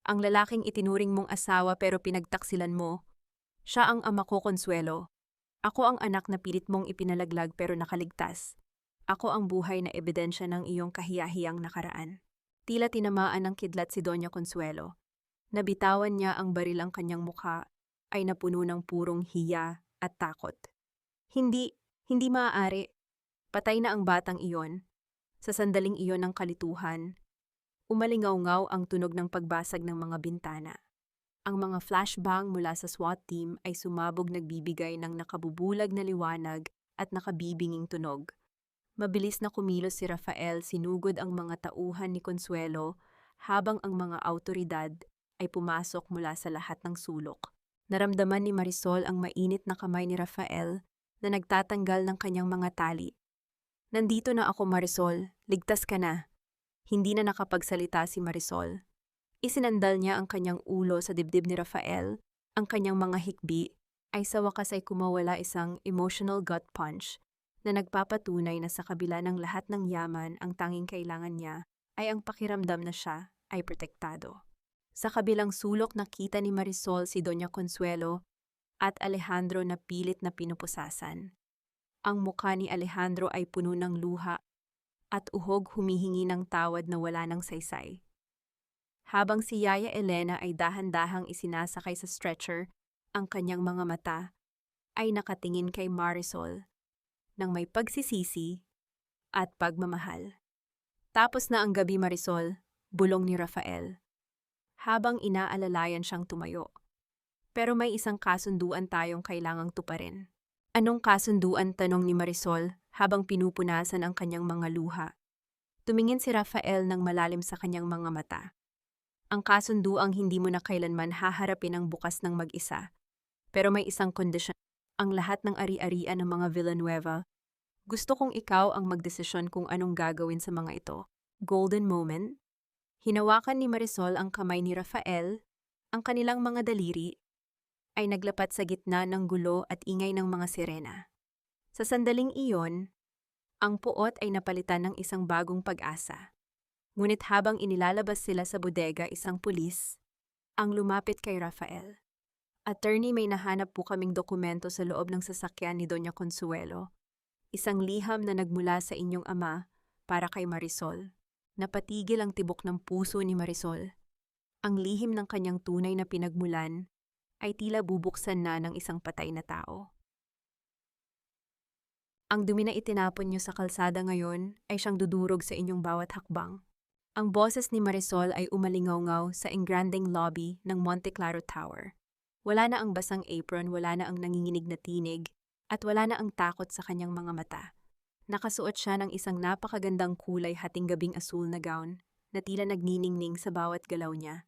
Speaker 1: ang lalaking itinuring mong asawa pero pinagtaksilan mo, siya ang ama ko, Consuelo. Ako ang anak na pilit mong ipinalaglag pero nakaligtas. Ako ang buhay na ebidensya ng iyong kahiyahiyang nakaraan. Tila tinamaan ng kidlat si Doña Consuelo. Nabitawan niya ang baril, ang kanyang mukha ay napuno ng purong hiya at takot. Hindi maaari. Patay na ang batang iyon. Sa sandaling iyon ng kalituhan, umalingaw-ngaw ang tunog ng pagbasag ng mga bintana. Ang mga flashbang mula sa SWAT team ay sumabog, nagbibigay ng nakabubulag na liwanag at nakabibinging tunog. Mabilis na kumilos si Rafael, sinugod ang mga tauhan ni Consuelo habang ang mga awtoridad ay pumasok mula sa lahat ng sulok. Naramdaman ni Marisol ang mainit na kamay ni Rafael na nagtatanggal ng kanyang mga tali. Nandito na ako, Marisol. Ligtas ka na. Hindi na nakapagsalita si Marisol. Isinandal niya ang kanyang ulo sa dibdib ni Rafael. Ang kanyang mga hikbi ay sa wakas ay kumawala, isang emotional gut punch na nagpapatunay na sa kabila ng lahat ng yaman, ang tanging kailangan niya ay ang pakiramdam na siya ay protektado. Sa kabilang sulok, nakita ni Marisol si Doña Consuelo at Alejandro na pilit na pinupusasan. Ang mukha ni Alejandro ay puno ng luha at uhog, humihingi ng tawad na wala ng saysay. Habang si Yaya Elena ay dahan-dahang isinasakay sa stretcher, ang kanyang mga mata ay nakatingin kay Marisol ng may pagsisisi at pagmamahal. Tapos na ang gabi, Marisol, bulong ni Rafael. Habang inaalalayan siyang tumayo. Pero may isang kasunduan tayong kailangang tuparin. Anong kasunduan, tanong ni Marisol habang pinupunasan ang kanyang mga luha. Tumingin si Rafael ng malalim sa kanyang mga mata. Ang kasunduang hindi mo na kailanman haharapin ang bukas ng mag-isa. Pero may isang kondisyon. Ang lahat ng ari-arian ng mga Villanueva. Gusto kong ikaw ang magdesisyon kung anong gagawin sa mga ito. Golden moment? Hinawakan ni Marisol ang kamay ni Rafael, ang kanilang mga daliri ay naglapat sa gitna ng gulo at ingay ng mga sirena. Sa sandaling iyon, ang puot ay napalitan ng isang bagong pag-asa. Ngunit habang inilalabas sila sa bodega, isang pulis ang lumapit kay Rafael. Attorney, may nahanap po kaming dokumento sa loob ng sasakyan ni Doña Consuelo. Isang liham na nagmula sa inyong ama para kay Marisol. Napatigil ang tibok ng puso ni Marisol. Ang lihim ng kanyang tunay na pinagmulan ay tila bubuksan na ng isang patay na tao. Ang dumi na itinapon niyo sa kalsada ngayon ay siyang dudurog sa inyong bawat hakbang. Ang boses ni Marisol ay umalingaw-ngaw sa engranding lobby ng Monte Claro Tower. Wala na ang basang apron, wala na ang nanginginig na tinig, at wala na ang takot sa kanyang mga mata. Nakasuot siya ng isang napakagandang kulay hating gabing asul na gown na tila nagniningning sa bawat galaw niya.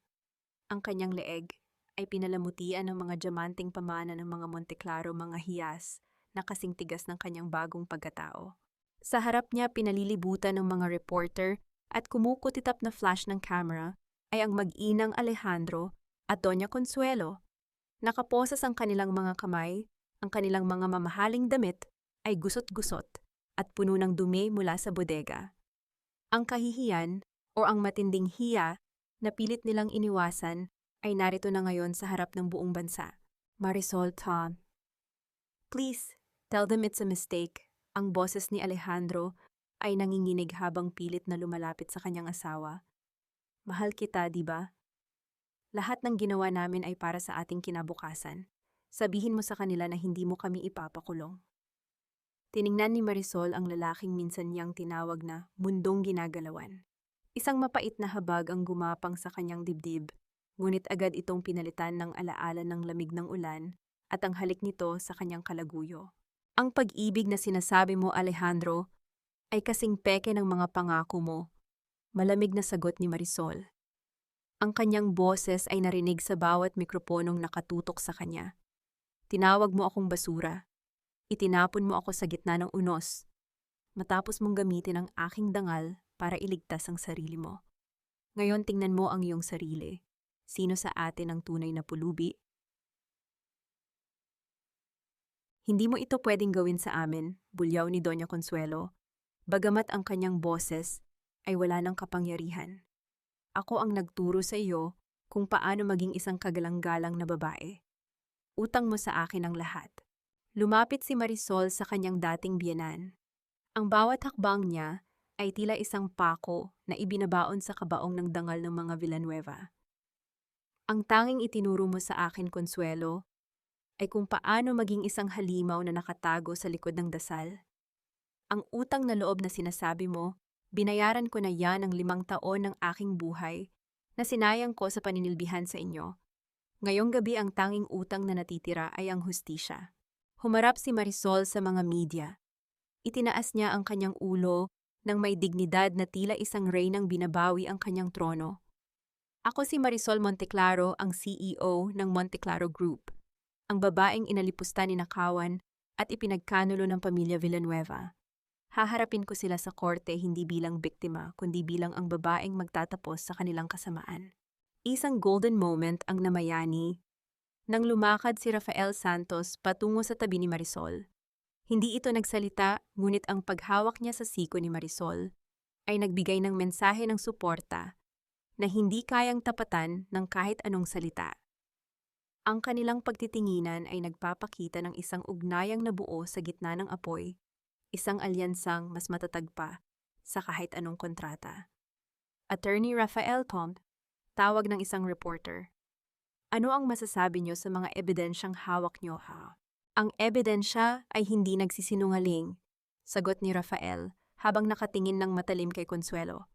Speaker 1: Ang kanyang leeg ay pinalamutian ng mga diamanting pamana ng mga Monte Claro, mga hiyas na kasing tigas ng kanyang bagong pagkatao. Sa harap niya, pinalilibutan ng mga reporter at kumukutitap na flash ng camera ay ang mag-inang Alejandro at Doña Consuelo. Nakaposas ang kanilang mga kamay, ang kanilang mga mamahaling damit ay gusot-gusot at puno ng dumi mula sa bodega. Ang kahihiyan o ang matinding hiya na pilit nilang iniwasan ay narito na ngayon sa harap ng buong bansa. Marisol, Tom. Please, tell them it's a mistake. Ang boses ni Alejandro ay nanginginig habang pilit na lumalapit sa kanyang asawa. Mahal kita, di ba? Lahat ng ginawa namin ay para sa ating kinabukasan. Sabihin mo sa kanila na hindi mo kami ipapakulong. Tiningnan ni Marisol ang lalaking minsan niyang tinawag na mundong ginagalawan. Isang mapait na habag ang gumapang sa kanyang dibdib, ngunit agad itong pinalitan ng alaala ng lamig ng ulan at ang halik nito sa kanyang kalaguyo. Ang pag-ibig na sinasabi mo, Alejandro, ay kasing peke ng mga pangako mo. Malamig na sagot ni Marisol. Ang kanyang boses ay narinig sa bawat mikroponong nakatutok sa kanya. Tinawag mo akong basura. Itinapon mo ako sa gitna ng unos. Matapos mong gamitin ang aking dangal para iligtas ang sarili mo. Ngayon tingnan mo ang iyong sarili. Sino sa atin ang tunay na pulubi? Hindi mo ito pwedeng gawin sa amin, bulyaw ni Doña Consuelo, bagamat ang kanyang boses ay wala ng kapangyarihan. Ako ang nagturo sa iyo kung paano maging isang kagalang-galang na babae. Utang mo sa akin ang lahat. Lumapit si Marisol sa kanyang dating biyenan. Ang bawat hakbang niya ay tila isang pako na ibinabaon sa kabaong ng dangal ng mga Villanueva. Ang tanging itinuro mo sa akin, Consuelo, ay kung paano maging isang halimaw na nakatago sa likod ng dasal. Ang utang na loob na sinasabi mo, binayaran ko na yan ng 5 taon ng aking buhay na sinayang ko sa paninilbihan sa inyo. Ngayong gabi ang tanging utang na natitira ay ang hustisya. Humarap si Marisol sa mga media. Itinaas niya ang kanyang ulo nang may dignidad na tila isang reynang binabawi ang kanyang trono. Ako si Marisol Monteclaro, ang CEO ng Monteclaro Group, ang babaeng inalipusta ni Nakawan at ipinagkanulo ng pamilya Villanueva. Haharapin ko sila sa korte hindi bilang biktima, kundi bilang ang babaeng magtatapos sa kanilang kasamaan. Isang golden moment ang namayani nang lumakad si Rafael Santos patungo sa tabi ni Marisol. Hindi ito nagsalita, ngunit ang paghawak niya sa siko ni Marisol ay nagbigay ng mensahe ng suporta na hindi kayang tapatan ng kahit anong salita. Ang kanilang pagtitinginan ay nagpapakita ng isang ugnayang nabuo sa gitna ng apoy, isang alyansang mas matatag pa sa kahit anong kontrata. Attorney Rafael Tom, tawag ng isang reporter. Ano ang masasabi niyo sa mga ebidensyang hawak niyo, ha? Ang ebidensya ay hindi nagsisinungaling, sagot ni Rafael habang nakatingin ng matalim kay Consuelo.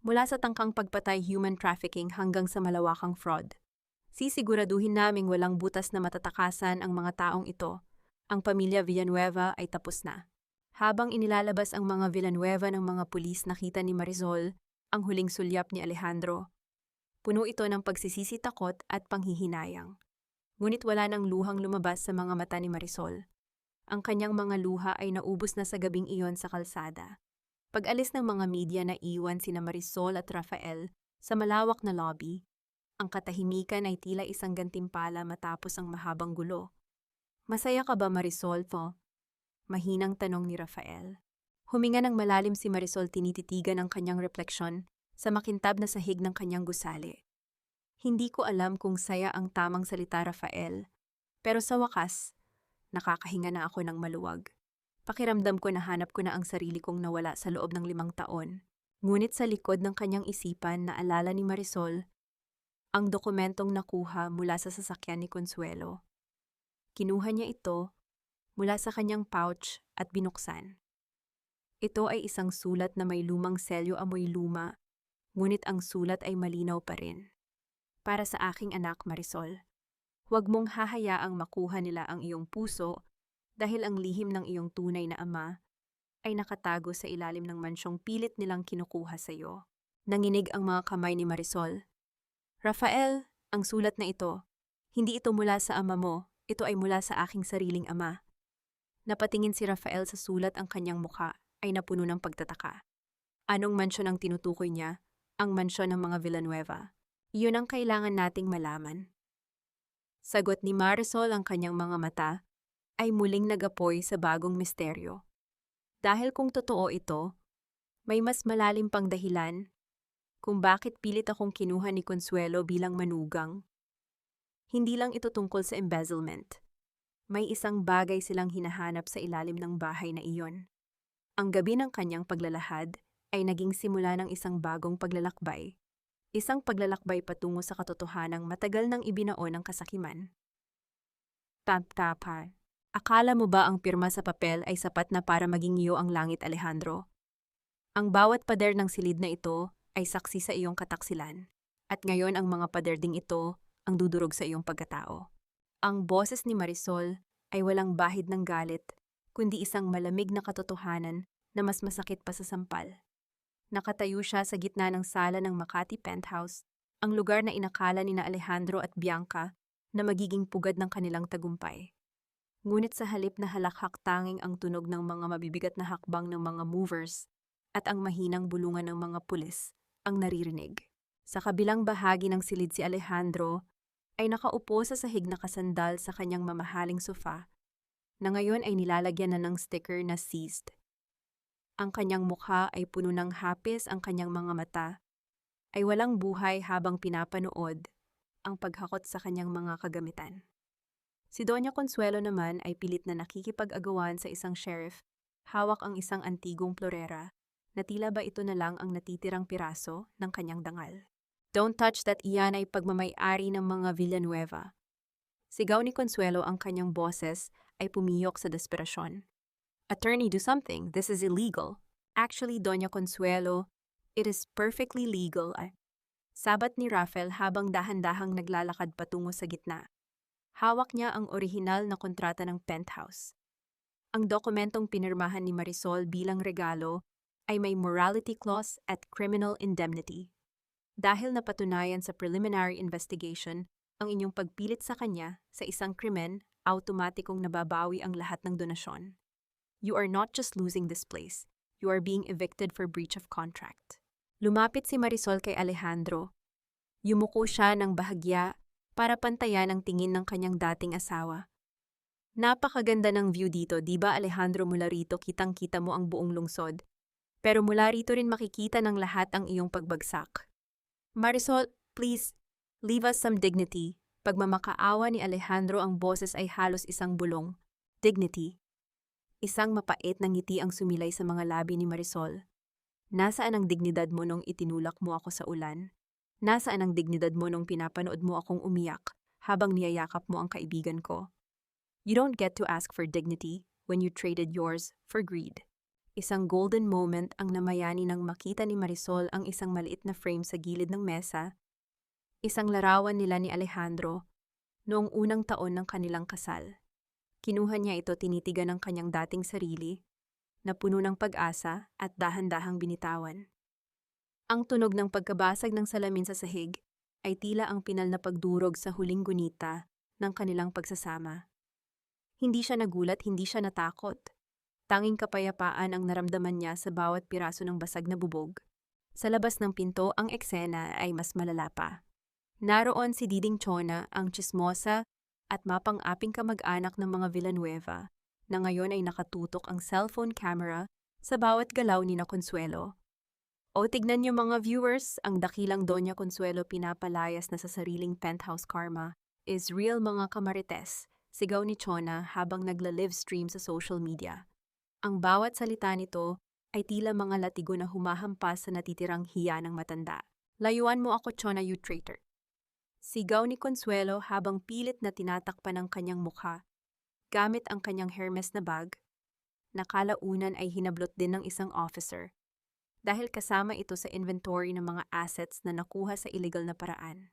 Speaker 1: Mula sa tangkang pagpatay human trafficking hanggang sa malawakang fraud. Sisiguraduhin naming walang butas na matatakasan ang mga taong ito. Ang pamilya Villanueva ay tapos na. Habang inilalabas ang mga Villanueva ng mga pulis, nakita ni Marisol ang huling sulyap ni Alejandro. Puno ito ng pagsisisi, takot at panghihinayang. Ngunit wala nang luhang lumabas sa mga mata ni Marisol. Ang kanyang mga luha ay naubos na sa gabing iyon sa kalsada. Pag-alis ng mga media, na iwan sina Marisol at Rafael sa malawak na lobby. Ang katahimikan ay tila isang gantimpala matapos ang mahabang gulo. "Masaya ka ba, Marisol, po?" Mahinang tanong ni Rafael. Huminga ng malalim si Marisol, tinititigan ang kanyang refleksyon sa makintab na sahig ng kanyang gusali. "Hindi ko alam kung saya ang tamang salita, Rafael. Pero sa wakas, nakakahinga na ako ng maluwag. Pakiramdam ko, nahanap ko na ang sarili kong nawala sa loob ng 5 taon. Ngunit sa likod ng kanyang isipan, naalala ni Marisol ang dokumentong nakuha mula sa sasakyan ni Consuelo. Kinuha niya ito mula sa kanyang pouch at binuksan. Ito ay isang sulat na may lumang selyo, amoy luma, ngunit ang sulat ay malinaw pa rin. "Para sa aking anak, Marisol. Huwag mong hahayaang makuha nila ang iyong puso dahil ang lihim ng iyong tunay na ama ay nakatago sa ilalim ng mansyong pilit nilang kinukuha sa iyo." Nanginig ang mga kamay ni Marisol. "Rafael, ang sulat na ito, hindi ito mula sa ama mo, ito ay mula sa aking sariling ama." Napatingin si Rafael sa sulat, ang kanyang mukha ay napuno ng pagtataka. Anong mansyon ang tinutukoy niya? Ang mansyon ng mga Villanueva. "Iyon ang kailangan nating malaman." Sagot ni Marisol, ang kanyang mga mata ay muling nagapoy sa bagong misteryo. Dahil kung totoo ito, may mas malalim pang dahilan kung bakit pilit akong kinuha ni Consuelo bilang manugang. Hindi lang ito tungkol sa embezzlement. May isang bagay silang hinahanap sa ilalim ng bahay na iyon. Ang gabi ng kanyang paglalahad ay naging simula ng isang bagong paglalakbay. Isang paglalakbay patungo sa katotohanang matagal nang ibinaon ng kasakiman. Tap-tapa. Akala mo ba ang pirma sa papel ay sapat na para maging iyo ang langit, Alejandro? Ang bawat pader ng silid na ito ay saksi sa iyong kataksilan. At ngayon ang mga pader ding ito ang dudurog sa iyong pagkatao. Ang boses ni Marisol ay walang bahid ng galit, kundi isang malamig na katotohanan na mas masakit pa sa sampal. Nakatayo siya sa gitna ng sala ng Makati Penthouse, ang lugar na inakala ni na Alejandro at Bianca na magiging pugad ng kanilang tagumpay. Ngunit sa halip na halakhak, tanging ang tunog ng mga mabibigat na hakbang ng mga movers at ang mahinang bulungan ng mga pulis ang naririnig. Sa kabilang bahagi ng silid, si Alejandro ay nakaupo sa sahig na kasandal sa kanyang mamahaling sofa, na ngayon ay nilalagyan na ng sticker na seized. Ang kanyang mukha ay puno ng hapis, ang kanyang mga mata ay walang buhay habang pinapanood ang paghakot sa kanyang mga kagamitan. Si Doña Consuelo naman ay pilit na nakikipag-agawan sa isang sheriff, hawak ang isang antigong florera, na tila ba ito na lang ang natitirang piraso ng kanyang dangal. "Don't touch that," iyan ay pagmamay-ari ng mga Villanueva. Sigaw ni Consuelo, ang kanyang boses ay pumiyok sa desperasyon. "Attorney, do something. This is illegal." "Actually, Doña Consuelo, it is perfectly legal." Sabat ni Rafael habang dahan-dahang naglalakad patungo sa gitna. Hawak niya ang orihinal na kontrata ng Penthouse. Ang dokumentong pinirmahan ni Marisol bilang regalo ay may morality clause at criminal indemnity. Dahil napatunayan sa preliminary investigation ang inyong pagpilit sa kanya sa isang krimen, automatikong nababawi ang lahat ng donasyon. You are not just losing this place, you are being evicted for breach of contract. Lumapit si Marisol kay Alejandro. Yumuko siya ng bahagya para pantayan ang tingin ng kanyang dating asawa. "Napakaganda ng view dito, di ba, Alejandro? Mula rito kitang-kita mo ang buong lungsod. Pero mula rito rin makikita ng lahat ang iyong pagbagsak." "Marisol, please, leave us some dignity." Pagmamakaawa ni Alejandro, ang boses ay halos isang bulong. "Dignity?" Isang mapait na ngiti ang sumilay sa mga labi ni Marisol. "Nasaan ang dignidad mo nung itinulak mo ako sa ulan? Nasaan ang dignidad mo nung pinapanood mo akong umiyak habang niyayakap mo ang kaibigan ko? You don't get to ask for dignity when you traded yours for greed." Isang golden moment ang namayani nang makita ni Marisol ang isang maliit na frame sa gilid ng mesa, isang larawan nila ni Alejandro noong unang taon ng kanilang kasal. Kinuha niya ito tinitigan ng kanyang dating sarili, na puno ng pag-asa at dahan-dahang binitawan. Ang tunog ng pagkabasag ng salamin sa sahig ay tila ang pinal na pagdurog sa huling gunita ng kanilang pagsasama. Hindi siya nagulat, hindi siya natakot. Tanging kapayapaan ang naramdaman niya sa bawat piraso ng basag na bubog. Sa labas ng pinto, ang eksena ay mas malala pa. Naroon si Diding Chona, ang tsismosa at mapang-aping kamag-anak ng mga Villanueva, na ngayon ay nakatutok ang cellphone camera sa bawat galaw ni na Consuelo. O tignan niyo mga viewers, ang dakilang Doña Consuelo pinapalayas na sa sariling penthouse karma is real mga kamarites, sigaw ni Chona habang nagla-livestream sa social media. Ang bawat salita nito ay tila mga latigo na humahampas sa natitirang hiya ng matanda. Layuan mo ako, Chona, you traitor. Sigaw ni Consuelo habang pilit na tinatakpan ng kanyang mukha. Gamit ang kanyang Hermes na bag, nakalaunan ay hinablot din ng isang officer. Dahil kasama ito sa inventory ng mga assets na nakuha sa illegal na paraan.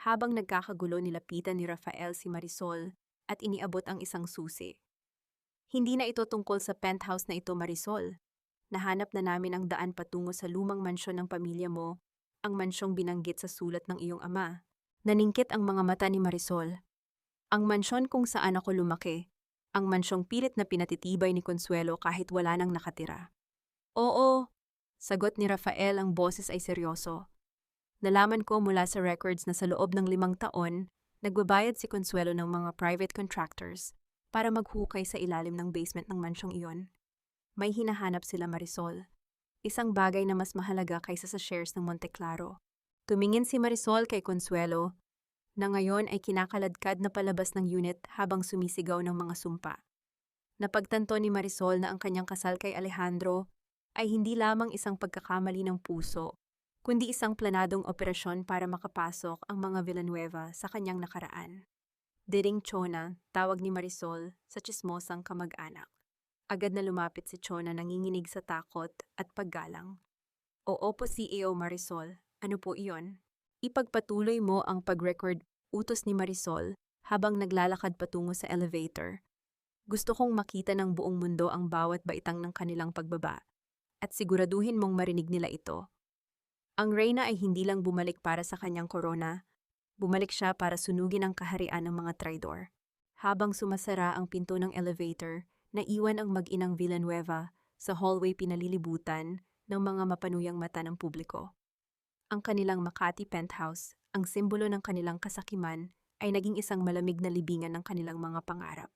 Speaker 1: Habang nagkakagulo, nilapitan ni Rafael si Marisol at iniabot ang isang susi. Hindi na ito tungkol sa penthouse na ito, Marisol. Nahanap na namin ang daan patungo sa lumang mansyon ng pamilya mo, ang mansyong binanggit sa sulat ng iyong ama. Naningkit ang mga mata ni Marisol. Ang mansyon kung saan ako lumaki, ang mansyong pilit na pinatitibay ni Consuelo kahit wala nang nakatira. Oo, sagot ni Rafael, ang boses ay seryoso. Nalaman ko mula sa records na sa loob ng 5 taon, nagbabayad si Consuelo ng mga private contractors para maghukay sa ilalim ng basement ng mansyong iyon. May hinahanap sila, Marisol. Isang bagay na mas mahalaga kaysa sa shares ng Monte Claro. Tumingin si Marisol kay Consuelo, na ngayon ay kinakaladkad na palabas ng unit habang sumisigaw ng mga sumpa. Napagtanto ni Marisol na ang kanyang kasal kay Alejandro ay hindi lamang isang pagkakamali ng puso, kundi isang planadong operasyon para makapasok ang mga Villanueva sa kanyang nakaraan. Diding Chona, tawag ni Marisol sa tsismosang kamag-anak. Agad na lumapit si Chona, nanginginig sa takot at paggalang. Oo po, CEO Marisol, ano po iyon? Ipagpatuloy mo ang pag-record, utos ni Marisol habang naglalakad patungo sa elevator. Gusto kong makita ng buong mundo ang bawat baitang ng kanilang pagbaba at siguraduhin mong marinig nila ito. Ang reyna ay hindi lang bumalik para sa kanyang korona, bumalik siya para sunugin ang kaharian ng mga traidor. Habang sumasara ang pinto ng elevator, naiwan ang mag-inang Villanueva sa hallway, pinalilibutan ng mga mapanuyang mata ng publiko. Ang kanilang Makati penthouse, ang simbolo ng kanilang kasakiman, ay naging isang malamig na libingan ng kanilang mga pangarap.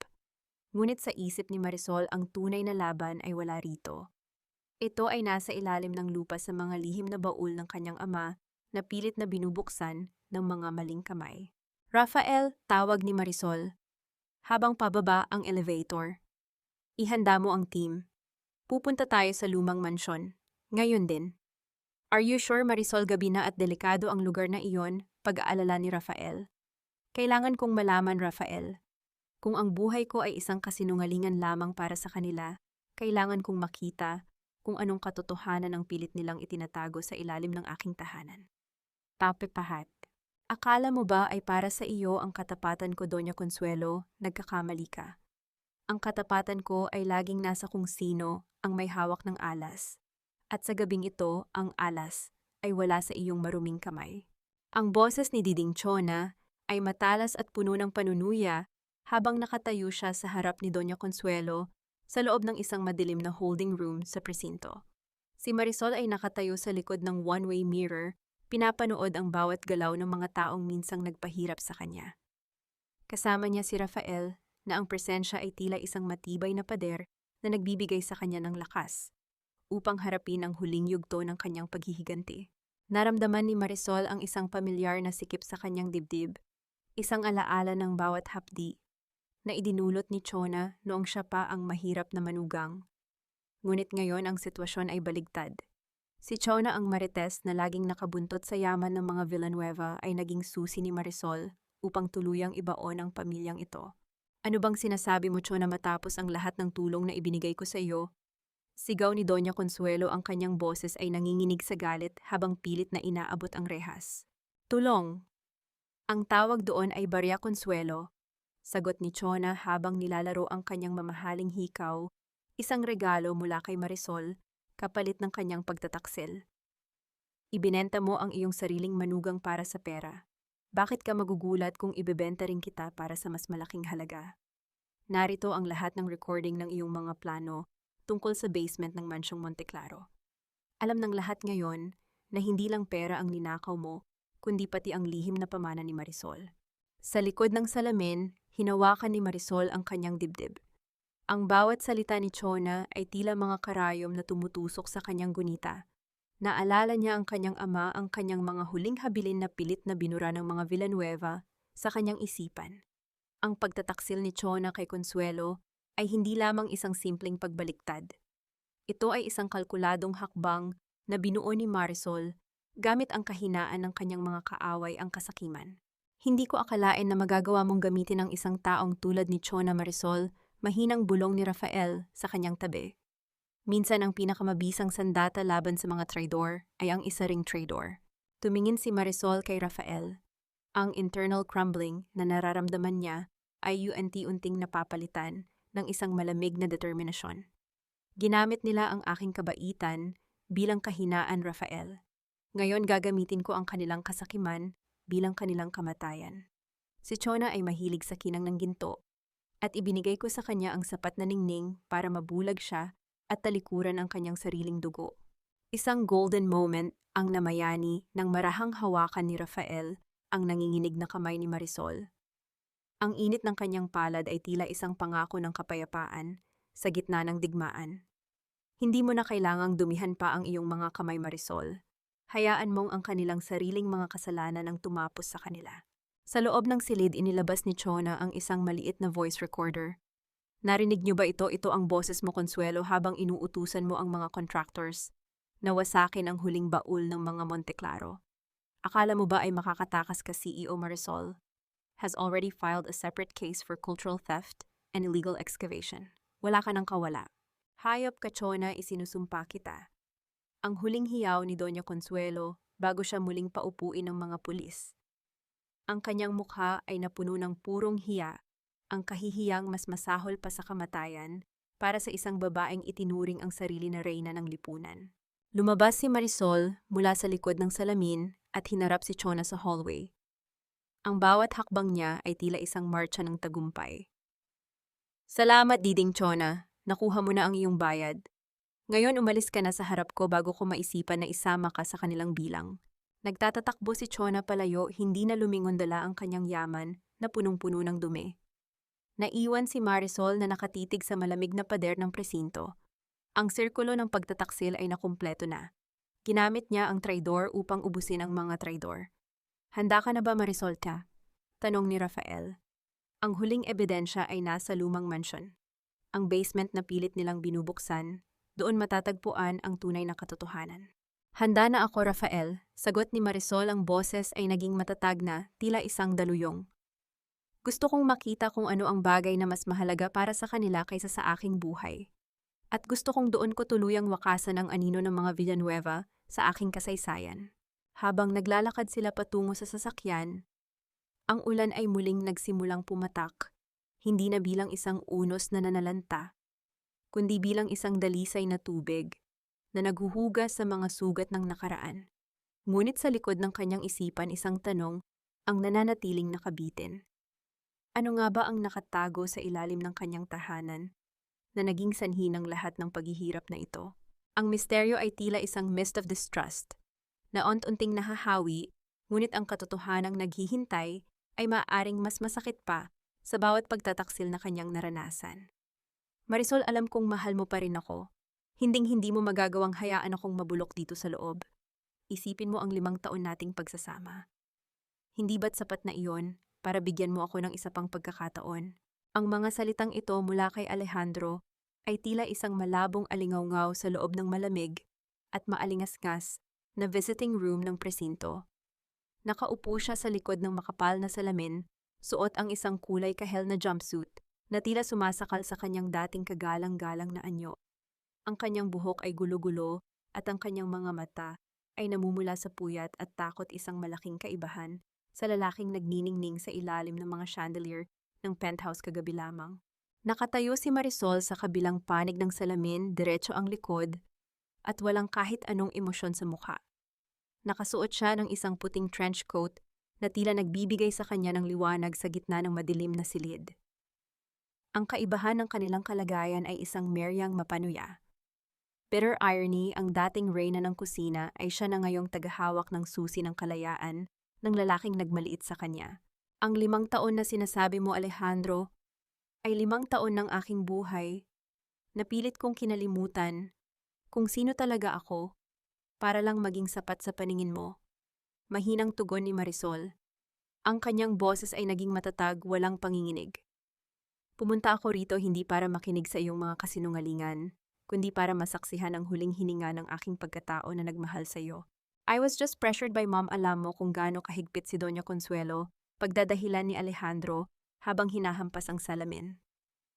Speaker 1: Ngunit sa isip ni Marisol, ang tunay na laban ay wala rito. Ito ay nasa ilalim ng lupa sa mga lihim na baul ng kanyang ama na pilit na binubuksan ng mga maling kamay. Rafael, tawag ni Marisol. Habang pababa ang elevator. Ihanda mo ang team. Pupunta tayo sa lumang mansyon. Ngayon din. Are you sure, Marisol? Gabi na at delikado ang lugar na iyon, pag-aalala ni Rafael. Kailangan kong malaman, Rafael. Kung ang buhay ko ay isang kasinungalingan lamang para sa kanila, kailangan kong makita kung anong katotohanan ang pilit nilang itinatago sa ilalim ng aking tahanan. Pahat. Akala mo ba ay para sa iyo ang katapatan ko, Doña Consuelo? Nagkakamali ka. Ang katapatan ko ay laging nasa kung sino ang may hawak ng alas. At sa gabing ito, ang alas ay wala sa iyong maruming kamay. Ang boses ni Diding Chona ay matalas at puno ng panunuya habang nakatayo siya sa harap ni Doña Consuelo sa loob ng isang madilim na holding room sa presinto. Si Marisol ay nakatayo sa likod ng one-way mirror, pinapanood ang bawat galaw ng mga taong minsang nagpahirap sa kanya. Kasama niya si Rafael, na ang presensya ay tila isang matibay na pader na nagbibigay sa kanya ng lakas upang harapin ang huling yugto ng kanyang paghihiganti. Naramdaman ni Marisol ang isang pamilyar na sikip sa kanyang dibdib, isang alaala ng bawat hapdi na idinulot ni Chona noong siya pa ang mahirap na manugang. Ngunit ngayon ang sitwasyon ay baligtad. Si Chona, ang marites na laging nakabuntot sa yaman ng mga Villanueva, ay naging susi ni Marisol upang tuluyang ibaon ang pamilyang ito. Ano bang sinasabi mo, Chona, matapos ang lahat ng tulong na ibinigay ko sa iyo? Sigaw ni Doña Consuelo, ang kanyang boses ay nanginginig sa galit habang pilit na inaabot ang rehas. Tulong! Ang tawag doon ay Barya Consuelo, sagot ni Chona habang nilalaro ang kanyang mamahaling hikaw, isang regalo mula kay Marisol, kapalit ng kanyang pagtataksil. Ibinenta mo ang iyong sariling manugang para sa pera. Bakit ka magugulat kung ibebenta rin kita para sa mas malaking halaga? Narito ang lahat ng recording ng iyong mga plano tungkol sa basement ng Mansyong Monteclaro. Alam ng lahat ngayon na hindi lang pera ang ninakaw mo, kundi pati ang lihim na pamana ni Marisol. Sa likod ng salamin, hinawakan ni Marisol ang kanyang dibdib. Ang bawat salita ni Chona ay tila mga karayom na tumutusok sa kanyang gunita. Naalala niya ang kanyang ama, ang kanyang mga huling habilin na pilit na binura ng mga Villanueva sa kanyang isipan. Ang pagtataksil ni Chona kay Consuelo ay hindi lamang isang simpleng pagbaliktad. Ito ay isang kalkuladong hakbang na binuo ni Marisol gamit ang kahinaan ng kanyang mga kaaway, ang kasakiman. Hindi ko akalain na magagawa mong gamitin ang isang taong tulad ni Chona, Marisol, mahinang bulong ni Rafael sa kanyang tabi. Minsan ang pinakamabisang sandata laban sa mga traidor ay ang isa ring traidor. Tumingin si Marisol kay Rafael. Ang internal crumbling na nararamdaman niya ay unti-unting napapalitan ng isang malamig na determinasyon. Ginamit nila ang aking kabaitan bilang kahinaan, Rafael. Ngayon gagamitin ko ang kanilang kasakiman bilang kanilang kamatayan. Si Chona ay mahilig sa kinang ng ginto at ibinigay ko sa kanya ang sapat na ningning para mabulag siya at talikuran ang kanyang sariling dugo. Isang golden moment ang namayani nang marahang hawakan ni Rafael ang nanginginig na kamay ni Marisol. Ang init ng kanyang palad ay tila isang pangako ng kapayapaan sa gitna ng digmaan. Hindi mo na kailangang dumihan pa ang iyong mga kamay, Marisol. Hayaan mong ang kanilang sariling mga kasalanan ang tumapos sa kanila. Sa loob ng silid, inilabas ni Chona ang isang maliit na voice recorder. Narinig niyo ba ito? Ito ang boses mo, Consuelo, habang inuutusan mo ang mga contractors. Nawasakin ang huling baul ng mga Monteclaro. Akala mo ba ay makakatakas ka, CEO Marisol? Has already filed a separate case for cultural theft and illegal excavation. Wala ka nang kawala. Hayop ka, Chona, isinusumpa kita. Ang huling hiyaw ni Doña Consuelo bago siya muling paupuin ng mga pulis. Ang kanyang mukha ay napuno ng purong hiya, ang kahihiyang mas masahol pa sa kamatayan para sa isang babaeng itinuring ang sarili na reyna ng lipunan. Lumabas si Marisol mula sa likod ng salamin at hinarap si Chona sa hallway. Ang bawat hakbang niya ay tila isang marcha ng tagumpay. Salamat, Diding Chona. Nakuha mo na ang iyong bayad. Ngayon umalis ka na sa harap ko bago ko maisipan na isama ka sa kanilang bilang. Nagtatatakbo si Chona palayo, hindi na lumingon dala ang kanyang yaman na punong-puno ng dumi. Naiwan si Marisol na nakatitig sa malamig na pader ng presinto. Ang sirkulo ng pagtataksil ay nakumpleto na. Ginamit niya ang traidor upang ubusin ang mga traidor. Handa ka na ba, Marisol? Tanong ni Rafael. Ang huling ebidensya ay nasa lumang mansyon. Ang basement na pilit nilang binubuksan, doon matatagpuan ang tunay na katotohanan. Handa na ako, Rafael, sagot ni Marisol. Ang boses ay naging matatag na, tila isang daluyong. Gusto kong makita kung ano ang bagay na mas mahalaga para sa kanila kaysa sa aking buhay. At gusto kong doon ko tuluyang wakasan ang anino ng mga Villanueva sa aking kasaysayan. Habang naglalakad sila patungo sa sasakyan, ang ulan ay muling nagsimulang pumatak, hindi na bilang isang unos na nanalanta, kundi bilang isang dalisay na tubig na naghuhugas sa mga sugat ng nakaraan. Ngunit sa likod ng kanyang isipan, isang tanong ang nananatiling nakabitin. Ano nga ba ang nakatago sa ilalim ng kanyang tahanan na naging sanhi ng lahat ng paghihirap na ito? Ang misteryo ay tila isang mist of distrust na unti-unting nahahawi, ngunit ang katotohanang naghihintay ay maaaring mas masakit pa sa bawat pagtataksil na kanyang naranasan. Marisol, alam kong mahal mo pa rin ako. Hinding-hindi mo magagawang hayaan akong mabulok dito sa loob. Isipin mo ang 5 taon nating pagsasama. Hindi ba't sapat na iyon para bigyan mo ako ng isa pang pagkakataon? Ang mga salitang ito mula kay Alejandro ay tila isang malabong alingawngaw sa loob ng malamig at maalingasngas na visiting room ng presinto. Nakaupo siya sa likod ng makapal na salamin, suot ang isang kulay kahel na jumpsuit na tila sumasakal sa kanyang dating kagalang-galang na anyo. Ang kanyang buhok ay gulo-gulo at ang kanyang mga mata ay namumula sa puyat at takot, isang malaking kaibahan sa lalaking nagniningning sa ilalim ng mga chandelier ng penthouse kagabi lamang. Nakatayo si Marisol sa kabilang panig ng salamin, diretso ang likod at walang kahit anong emosyon sa mukha. Nakasuot siya ng isang puting trench coat na tila nagbibigay sa kanya ng liwanag sa gitna ng madilim na silid. Ang kaibahan ng kanilang kalagayan ay isang meryang mapanuya. Bitter irony, ang dating reyna ng kusina ay siya na ngayong tagahawak ng susi ng kalayaan ng lalaking nagmaliit sa kanya. Ang 5 taon na sinasabi mo, Alejandro, ay 5 taon ng aking buhay. Napilit kong kinalimutan kung sino talaga ako para lang maging sapat sa paningin mo. Mahinang tugon ni Marisol. Ang kanyang boses ay naging matatag, walang panginginig. Pumunta ako rito hindi para makinig sa iyong mga kasinungalingan, kundi para masaksihan ang huling hininga ng aking pagkatao na nagmahal sa iyo. I was just pressured by Mom. Alam mo kung gaano kahigpit si Doña Consuelo, pagdadahilan ni Alejandro habang hinahampas ang salamin.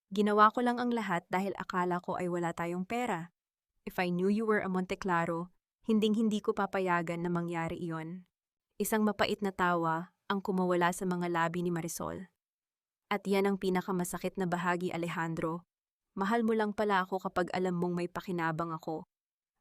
Speaker 1: Ginawa ko lang ang lahat dahil akala ko ay wala tayong pera. If I knew you were a Monteclaro, hinding-hindi ko papayagan na mangyari iyon. Isang mapait na tawa ang kumawala sa mga labi ni Marisol. At yan ang pinakamasakit na bahagi, Alejandro. Mahal mo lang pala ako kapag alam mong may pakinabang ako.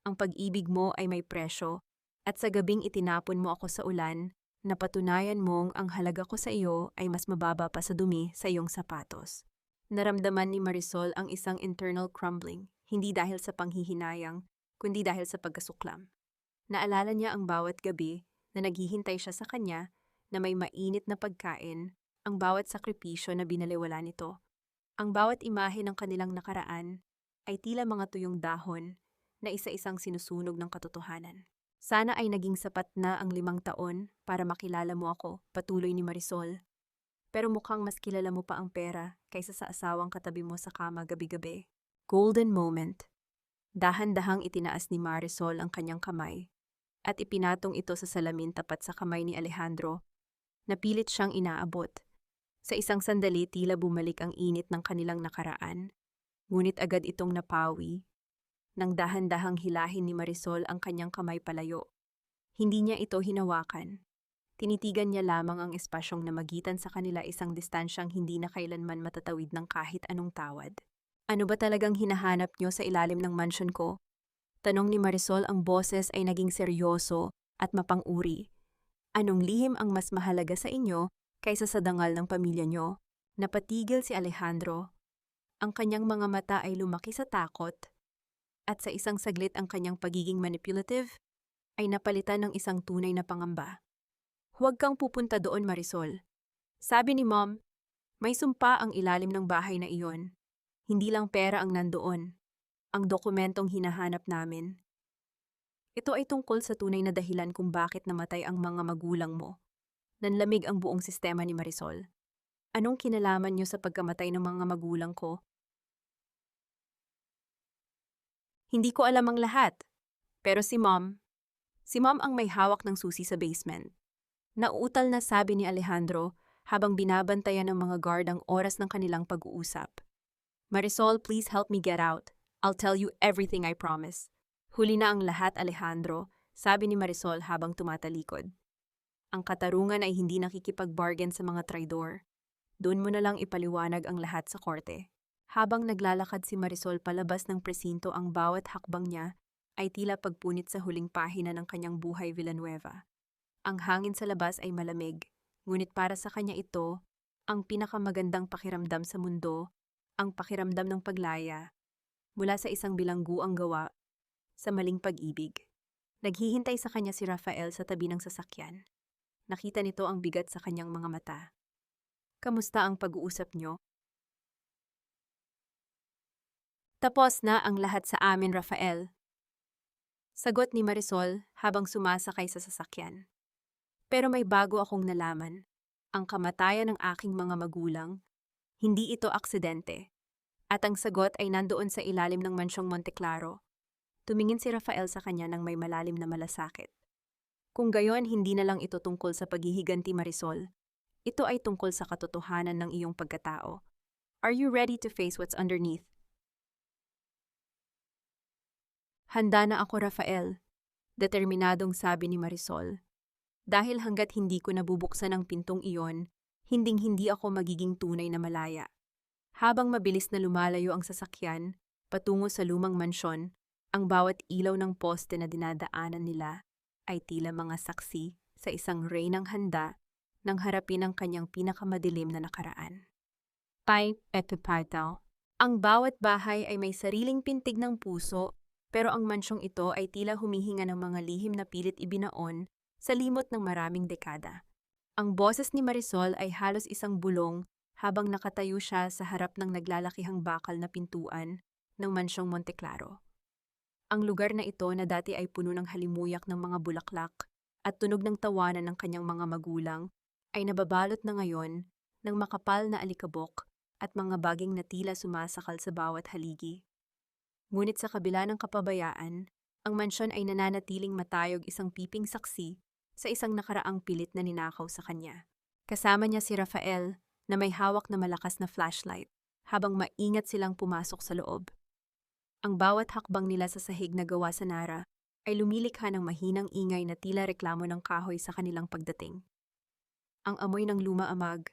Speaker 1: Ang pag-ibig mo ay may presyo, at sa gabing itinapon mo ako sa ulan, napatunayan mong ang halaga ko sa iyo ay mas mababa pa sa dumi sa iyong sapatos. Naramdaman ni Marisol ang isang internal crumbling, hindi dahil sa panghihinayang, kundi dahil sa pagkasuklam. Naalala niya ang bawat gabi na naghihintay siya sa kanya na may mainit na pagkain, ang bawat sakripisyo na binaliwala nito. Ang bawat imahe ng kanilang nakaraan ay tila mga tuyong dahon na isa-isang sinusunog ng katotohanan. Sana ay naging sapat na ang 5 taon para makilala mo ako, patuloy ni Marisol. Pero mukhang mas kilala mo pa ang pera kaysa sa asawang katabi mo sa kama gabi-gabi. Golden moment. Dahan-dahang itinaas ni Marisol ang kanyang kamay at ipinatong ito sa salamin tapat sa kamay ni Alejandro. Napilit siyang inaabot. Sa isang sandali tila bumalik ang init ng kanilang nakaraan, ngunit agad itong napawi. Nang dahan-dahang hilahin ni Marisol ang kanyang kamay palayo. Hindi niya ito hinawakan. Tinitigan niya lamang ang espasyong namagitan sa kanila, isang distansyang hindi na kailanman matatawid ng kahit anong tawad. Ano ba talagang hinahanap niyo sa ilalim ng mansyon ko? Tanong ni Marisol, ang boses ay naging seryoso at mapang-uri. Anong lihim ang mas mahalaga sa inyo kaysa sa dangal ng pamilya niyo? Napatigil si Alejandro. Ang kanyang mga mata ay lumaki sa takot at sa isang saglit ang kanyang pagiging manipulative ay napalitan ng isang tunay na pangamba. Huwag kang pupunta doon, Marisol. Sabi ni Mom, may sumpa ang ilalim ng bahay na iyon. Hindi lang pera ang nandoon. Ang dokumentong hinahanap namin. Ito ay tungkol sa tunay na dahilan kung bakit namatay ang mga magulang mo. Nanlamig ang buong sistema ni Marisol. Anong kinalaman niyo sa pagkamatay ng mga magulang ko? Hindi ko alam ang lahat. Pero si Mom ang may hawak ng susi sa basement. Nauutal na, sabi ni Alejandro habang binabantayan ng mga guard ang oras ng kanilang pag-uusap. Marisol, please help me get out. I'll tell you everything, I promise. Huli na ang lahat, Alejandro, sabi ni Marisol habang tumatalikod. Ang katarungan ay hindi nakikipag-bargain sa mga traidor. Doon mo na lang ipaliwanag ang lahat sa korte. Habang naglalakad si Marisol palabas ng presinto, ang bawat hakbang niya ay tila pagpunit sa huling pahina ng kanyang buhay Villanueva. Ang hangin sa labas ay malamig, ngunit para sa kanya ito, ang pinakamagandang pakiramdam sa mundo, ang pakiramdam ng paglaya, mula sa isang bilangguang gawa, sa maling pag-ibig. Naghihintay sa kanya si Rafael sa tabi ng sasakyan. Nakita nito ang bigat sa kanyang mga mata. Kamusta ang pag-uusap niyo? Tapos na ang lahat sa amin, Rafael. Sagot ni Marisol habang sumasakay sa sasakyan. Pero may bago akong nalaman. Ang kamatayan ng aking mga magulang, hindi ito aksidente. At ang sagot ay nandoon sa ilalim ng mansyong Monteclaro. Tumingin si Rafael sa kanya ng may malalim na malasakit. Kung gayon, hindi na lang ito tungkol sa paghihiganti, Marisol. Ito ay tungkol sa katotohanan ng iyong pagkatao. Are you ready to face what's underneath? Handa na ako, Rafael. Determinadong sabi ni Marisol. Dahil hanggat hindi ko nabubuksan ang pintong iyon, hinding-hindi ako magiging tunay na malaya. Habang mabilis na lumalayo ang sasakyan, patungo sa lumang mansyon, ang bawat ilaw ng poste na dinadaanan nila ay tila mga saksi sa isang reynang handa nang harapin ang kanyang pinakamadilim na nakaraan. Pai Epipataw. Ang bawat bahay ay may sariling pintig ng puso, pero ang mansyong ito ay tila humihinga ng mga lihim na pilit ibinaon sa limot ng maraming dekada. Ang boses ni Marisol ay halos isang bulong habang nakatayo siya sa harap ng naglalakihang bakal na pintuan ng mansyong Monteclaro. Ang lugar na ito na dati ay puno ng halimuyak ng mga bulaklak at tunog ng tawanan ng kanyang mga magulang ay nababalot na ngayon ng makapal na alikabok at mga baging na tila sumasakal sa bawat haligi. Ngunit sa kabila ng kapabayaan, ang mansyon ay nananatiling matayog isang piping saksi sa isang nakaraang pilit na ninakaw sa kanya. Kasama niya si Rafael na may hawak na malakas na flashlight habang maingat silang pumasok sa loob. Ang bawat hakbang nila sa sahig na gawa sa Nara ay lumilikha ng mahinang ingay na tila reklamo ng kahoy sa kanilang pagdating. Ang amoy ng luma-amag,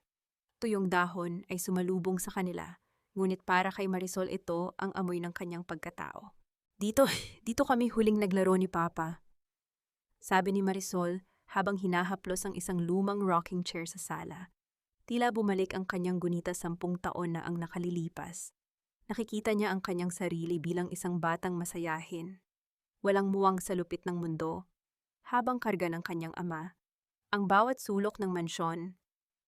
Speaker 1: tuyong dahon ay sumalubong sa kanila, ngunit para kay Marisol ito ang amoy ng kanyang pagkatao. Dito kami huling naglaro ni Papa, sabi ni Marisol habang hinahaplos ang isang lumang rocking chair sa sala. Tila bumalik ang kanyang gunita 10 taon na ang nakalilipas. Nakikita niya ang kanyang sarili bilang isang batang masayahin, walang muwang sa lupit ng mundo, habang karga ng kanyang ama. Ang bawat sulok ng mansyon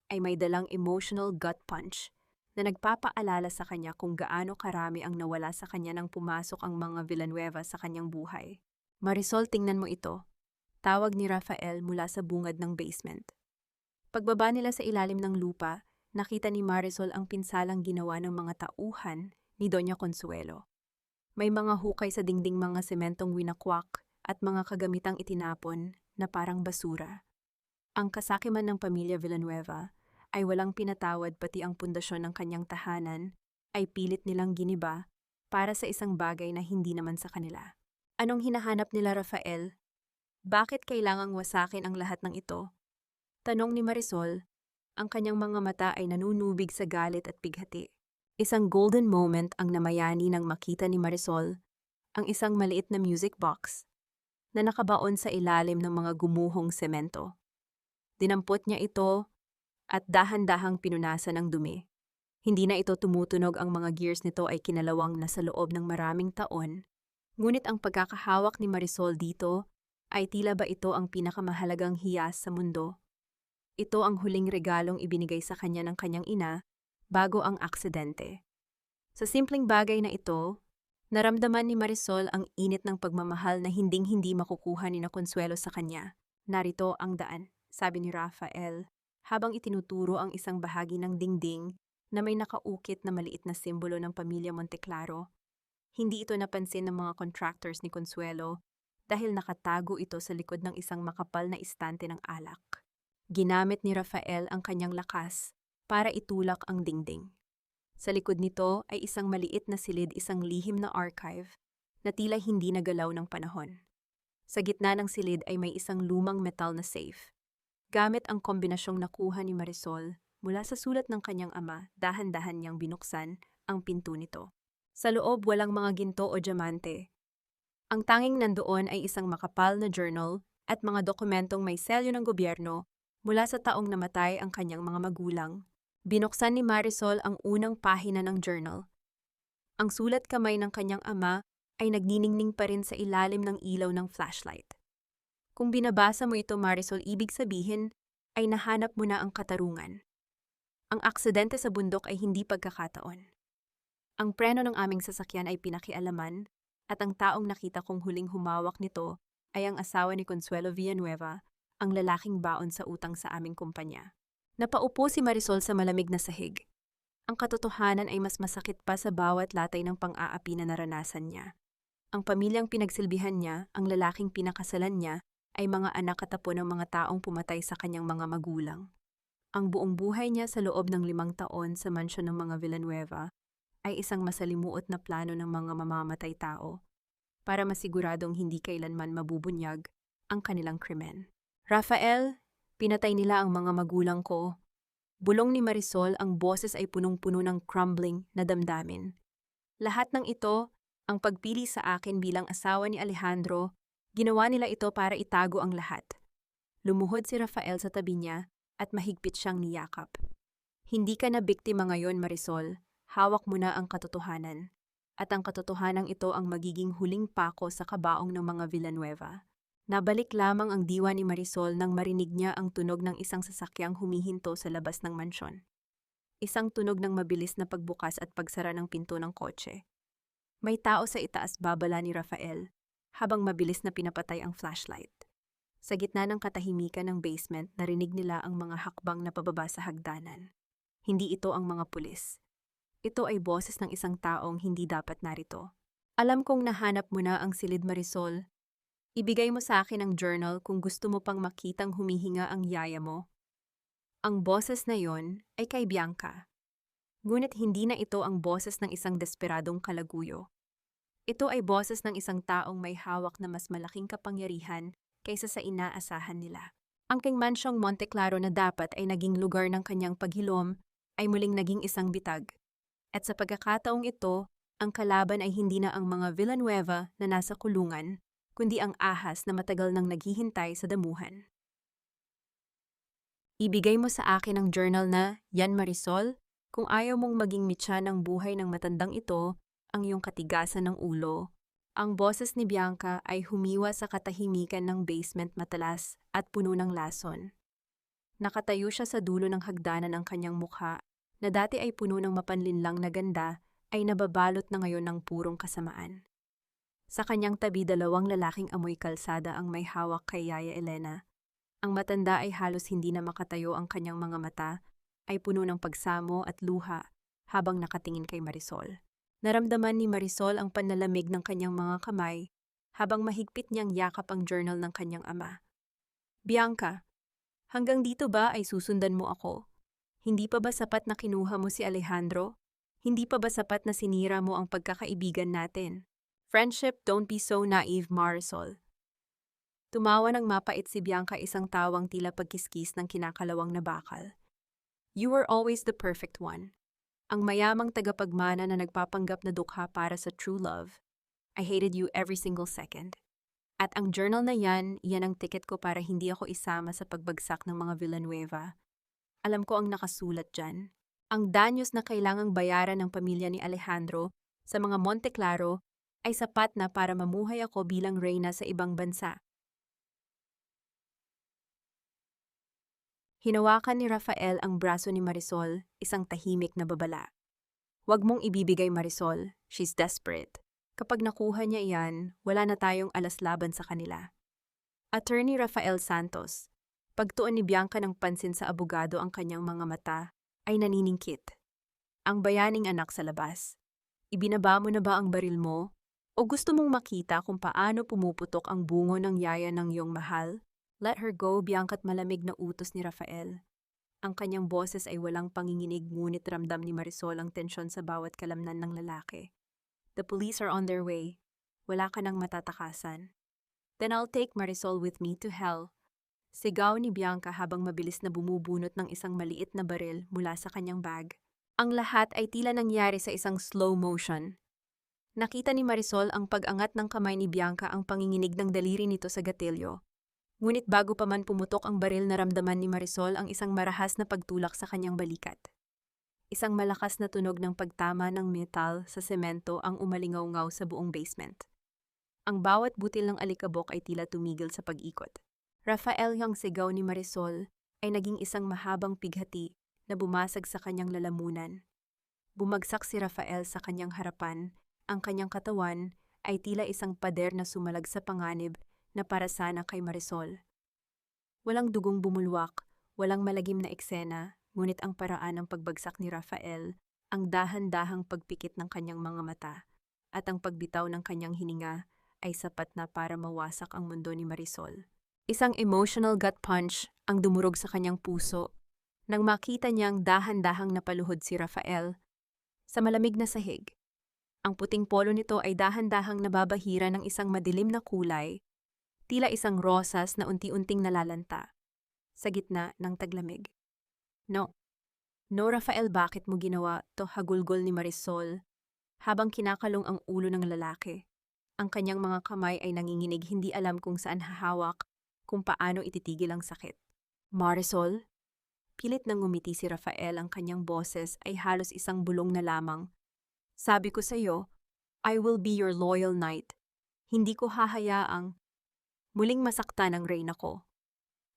Speaker 1: ay may dalang emotional gut punch na nagpapaalala sa kanya kung gaano karami ang nawala sa kanya nang pumasok ang mga Villanueva sa kanyang buhay. Marisol, tingnan mo ito. Tawag ni Rafael mula sa bungad ng basement. Pagbaba nila sa ilalim ng lupa, nakita ni Marisol ang pinsalang ginawa ng mga tauhan ni Doña Consuelo. May mga hukay sa dingding, mga sementong winakwak at mga kagamitang itinapon na parang basura. Ang kasakiman ng pamilya Villanueva ay walang pinatawad, pati ang pundasyon ng kanyang tahanan ay pilit nilang giniba para sa isang bagay na hindi naman sa kanila. Anong hinahanap nila, Rafael? Bakit kailangang wasakin ang lahat ng ito? Tanong ni Marisol, ang kanyang mga mata ay nanunubig sa galit at bighati. Isang golden moment ang namayani nang makita ni Marisol ang isang maliit na music box na nakabaon sa ilalim ng mga gumuhong semento. Dinampot niya ito at dahan-dahang pinunasan ng dumi. Hindi na ito tumutunog, ang mga gears nito ay kinalawang na sa loob ng maraming taon. Ngunit ang pagkakahawak ni Marisol dito ay tila ba ito ang pinakamahalagang hiyas sa mundo. Ito ang huling regalong ibinigay sa kanya ng kanyang ina bago ang aksidente. Sa simpleng bagay na ito, naramdaman ni Marisol ang init ng pagmamahal na hinding-hindi makukuha ni Consuelo sa kanya. Narito ang daan, sabi ni Rafael, habang itinuturo ang isang bahagi ng dingding na may nakaukit na maliit na simbolo ng pamilya Monteclaro. Hindi ito napansin ng mga contractors ni Consuelo dahil nakatago ito sa likod ng isang makapal na istante ng alak. Ginamit ni Rafael ang kanyang lakas para itulak ang dingding. Sa likod nito ay isang maliit na silid, isang lihim na archive na tila hindi nagalaw ng panahon. Sa gitna ng silid ay may isang lumang metal na safe. Gamit ang kombinasyong nakuha ni Marisol mula sa sulat ng kanyang ama, dahan-dahan niyang binuksan ang pinto nito. Sa loob walang mga ginto o diamante. Ang tanging nandoon ay isang makapal na journal at mga dokumentong may selyo ng gobyerno mula sa taong namatay ang kanyang mga magulang. Binuksan ni Marisol ang unang pahina ng journal. Ang sulat kamay ng kanyang ama ay nagniningning pa rin sa ilalim ng ilaw ng flashlight. Kung binabasa mo ito, Marisol, ibig sabihin ay nahanap mo na ang katarungan. Ang aksidente sa bundok ay hindi pagkakataon. Ang preno ng aming sasakyan ay pinakialaman at ang taong nakita kong huling humawak nito ay ang asawa ni Consuelo Villanueva, ang lalaking baon sa utang sa aming kumpanya. Napaupo si Marisol sa malamig na sahig. Ang katotohanan ay mas masakit pa sa bawat latay ng pang-aapi na naranasan niya. Ang pamilyang pinagsilbihan niya, ang lalaking pinakasalan niya, ay mga anak at apo ng mga taong pumatay sa kanyang mga magulang. Ang buong buhay niya sa loob ng 5 taon sa mansyon ng mga Villanueva ay isang masalimuot na plano ng mga mamamatay tao para masiguradong hindi kailanman mabubunyag ang kanilang krimen. Rafael, pinatay nila ang mga magulang ko. Bulong ni Marisol, ang boses ay punong-puno ng crumbling na damdamin. Lahat ng ito, ang pagpili sa akin bilang asawa ni Alejandro, ginawa nila ito para itago ang lahat. Lumuhod si Rafael sa tabi niya at mahigpit siyang niyakap. Hindi ka na biktima ngayon, Marisol. Hawak mo na ang katotohanan. At ang katotohanang ito ang magiging huling pako sa kabaong ng mga Villanueva. Nabalik lamang ang diwa ni Marisol nang marinig niya ang tunog ng isang sasakyang humihinto sa labas ng mansyon. Isang tunog ng mabilis na pagbukas at pagsara ng pinto ng kotse. May tao sa itaas babala ni Rafael, habang mabilis na pinapatay ang flashlight. Sa gitna ng katahimikan ng basement, narinig nila ang mga hakbang na pababa sa hagdanan. Hindi ito ang mga pulis. Ito ay boses ng isang taong hindi dapat narito. Alam kong nahanap mo na ang silid, Marisol. Ibigay mo sa akin ang journal kung gusto mo pang makitang humihinga ang yaya mo. Ang boses na yon ay kay Bianca. Ngunit hindi na ito ang boses ng isang desperadong kalaguyo. Ito ay boses ng isang taong may hawak na mas malaking kapangyarihan kaysa sa inaasahan nila. Ang king mansyong Monte Claro na dapat ay naging lugar ng kanyang paghilom ay muling naging isang bitag. At sa pagkakataong ito, ang kalaban ay hindi na ang mga Villanueva na nasa kulungan, kundi ang ahas na matagal nang naghihintay sa damuhan. Ibigay mo sa akin ang journal na, yan Marisol, kung ayaw mong maging mitya ng buhay ng matandang ito, ang iyong katigasan ng ulo. Ang boses ni Bianca ay humiwa sa katahimikan ng basement, matalas at puno ng lason. Nakatayo siya sa dulo ng hagdanan, ang kanyang mukha, na dati ay puno ng mapanlinlang na ganda, ay nababalot na ngayon ng purong kasamaan. Sa kanyang tabi, dalawang lalaking amoy kalsada ang may hawak kay Yaya Elena. Ang matanda ay halos hindi na makatayo, ang kanyang mga mata ay puno ng pagsamo at luha habang nakatingin kay Marisol. Naramdaman ni Marisol ang panlalamig ng kanyang mga kamay habang mahigpit niyang yakap ang journal ng kanyang ama. Bianca, hanggang dito ba ay susundan mo ako? Hindi pa ba sapat na kinuha mo si Alejandro? Hindi pa ba sapat na sinira mo ang pagkakaibigan natin? Friendship, don't be so naive, Marisol. Tumawa ng mapait si Bianca, isang tawang tila pagkiskis ng kinakalawang na bakal. You were always the perfect one. Ang mayamang tagapagmana na nagpapanggap na dukha para sa true love. I hated you every single second. At ang journal na yan ang tiket ko para hindi ako isama sa pagbagsak ng mga Villanueva. Alam ko ang nakasulat dyan. Ang danyos na kailangang bayaran ng pamilya ni Alejandro sa mga Monte Claro ay sapat na para mamuhay ako bilang reyna sa ibang bansa. Hinawakan ni Rafael ang braso ni Marisol, isang tahimik na babala. Huwag mong ibibigay, Marisol. She's desperate. Kapag nakuha niya iyan, wala na tayong alas laban sa kanila. Attorney Rafael Santos. Pagtuon ni Bianca ng pansin sa abogado, ang kanyang mga mata ay naniningkit. Ang bayaning anak sa labas. Ibinaba mo na ba ang baril mo? O gusto mong makita kung paano pumuputok ang bungo ng yaya ng iyong mahal? Let her go, Bianca't malamig na utos ni Rafael. Ang kanyang boses ay walang panginginig, ngunit ramdam ni Marisol ang tensyon sa bawat kalamnan ng lalaki. The police are on their way. Wala ka nang matatakasan. Then I'll take Marisol with me to hell. Sigaw ni Bianca habang mabilis na bumubunot ng isang maliit na baril mula sa kanyang bag. Ang lahat ay tila nangyari sa isang slow motion. Nakita ni Marisol ang pag-angat ng kamay ni Bianca, ang panginginig ng daliri nito sa gatilyo. Ngunit bago pa man pumutok ang baril, naramdaman ni Marisol ang isang marahas na pagtulak sa kanyang balikat. Isang malakas na tunog ng pagtama ng metal sa semento ang umalingaw-ngaw sa buong basement. Ang bawat butil ng alikabok ay tila tumigil sa pag-ikot. Rafael, ang sigaw ni Marisol ay naging isang mahabang pighati na bumasag sa kanyang lalamunan. Bumagsak si Rafael sa kanyang harapan, ang kanyang katawan ay tila isang pader na sumalag sa panganib na para sana kay Marisol. Walang dugong bumulwak, walang malagim na eksena, ngunit ang paraan ng pagbagsak ni Rafael, ang dahan-dahang pagpikit ng kanyang mga mata, at ang pagbitaw ng kanyang hininga ay sapat na para mawasak ang mundo ni Marisol. Isang emotional gut punch ang dumurog sa kanyang puso nang makita niyang dahan-dahang napaluhod si Rafael sa malamig na sahig. Ang puting polo nito ay dahan-dahang nababahira ng isang madilim na kulay, tila isang rosas na unti-unting nalalanta sa gitna ng taglamig. No. No, Rafael, bakit mo ginawa to? Hagulgol ni Marisol habang kinakalong ang ulo ng lalaki. Ang kanyang mga kamay ay nanginginig, hindi alam kung saan hahawak, kung paano ititigil ang sakit. Marisol? Pilit nang ngumiti si Rafael, ang kanyang boses ay halos isang bulong na lamang. Sabi ko sa iyo, I will be your loyal knight. Hindi ko hahayaang muling masaktan ang reyna ko.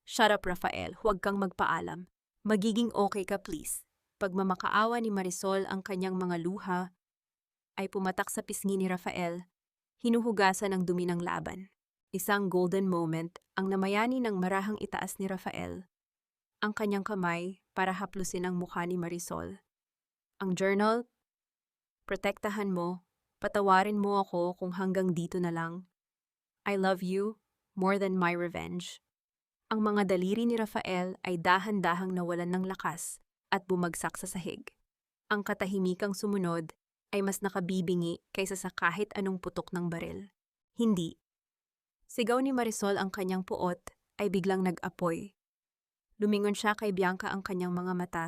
Speaker 1: Shut up, Rafael, huwag kang magpaalam. Magiging okay ka, please. Pagmamakaawa ni Marisol, ang kanyang mga luha ay pumatak sa pisngi ni Rafael, hinuhugasan ng dumi ng laban. Isang golden moment ang namayani ng marahang itaas ni Rafael. Ang kanyang kamay para haplusin ang mukha ni Marisol. Ang journal, protektahan mo, patawarin mo ako kung hanggang dito na lang. I love you more than my revenge. Ang mga daliri ni Rafael ay dahan-dahang nawalan ng lakas at bumagsak sa sahig. Ang katahimikang sumunod ay mas nakabibingi kaysa sa kahit anong putok ng baril. Hindi. Sigaw ni Marisol, ang kanyang puot ay biglang nag-apoy. Lumingon siya kay Bianca, ang kanyang mga mata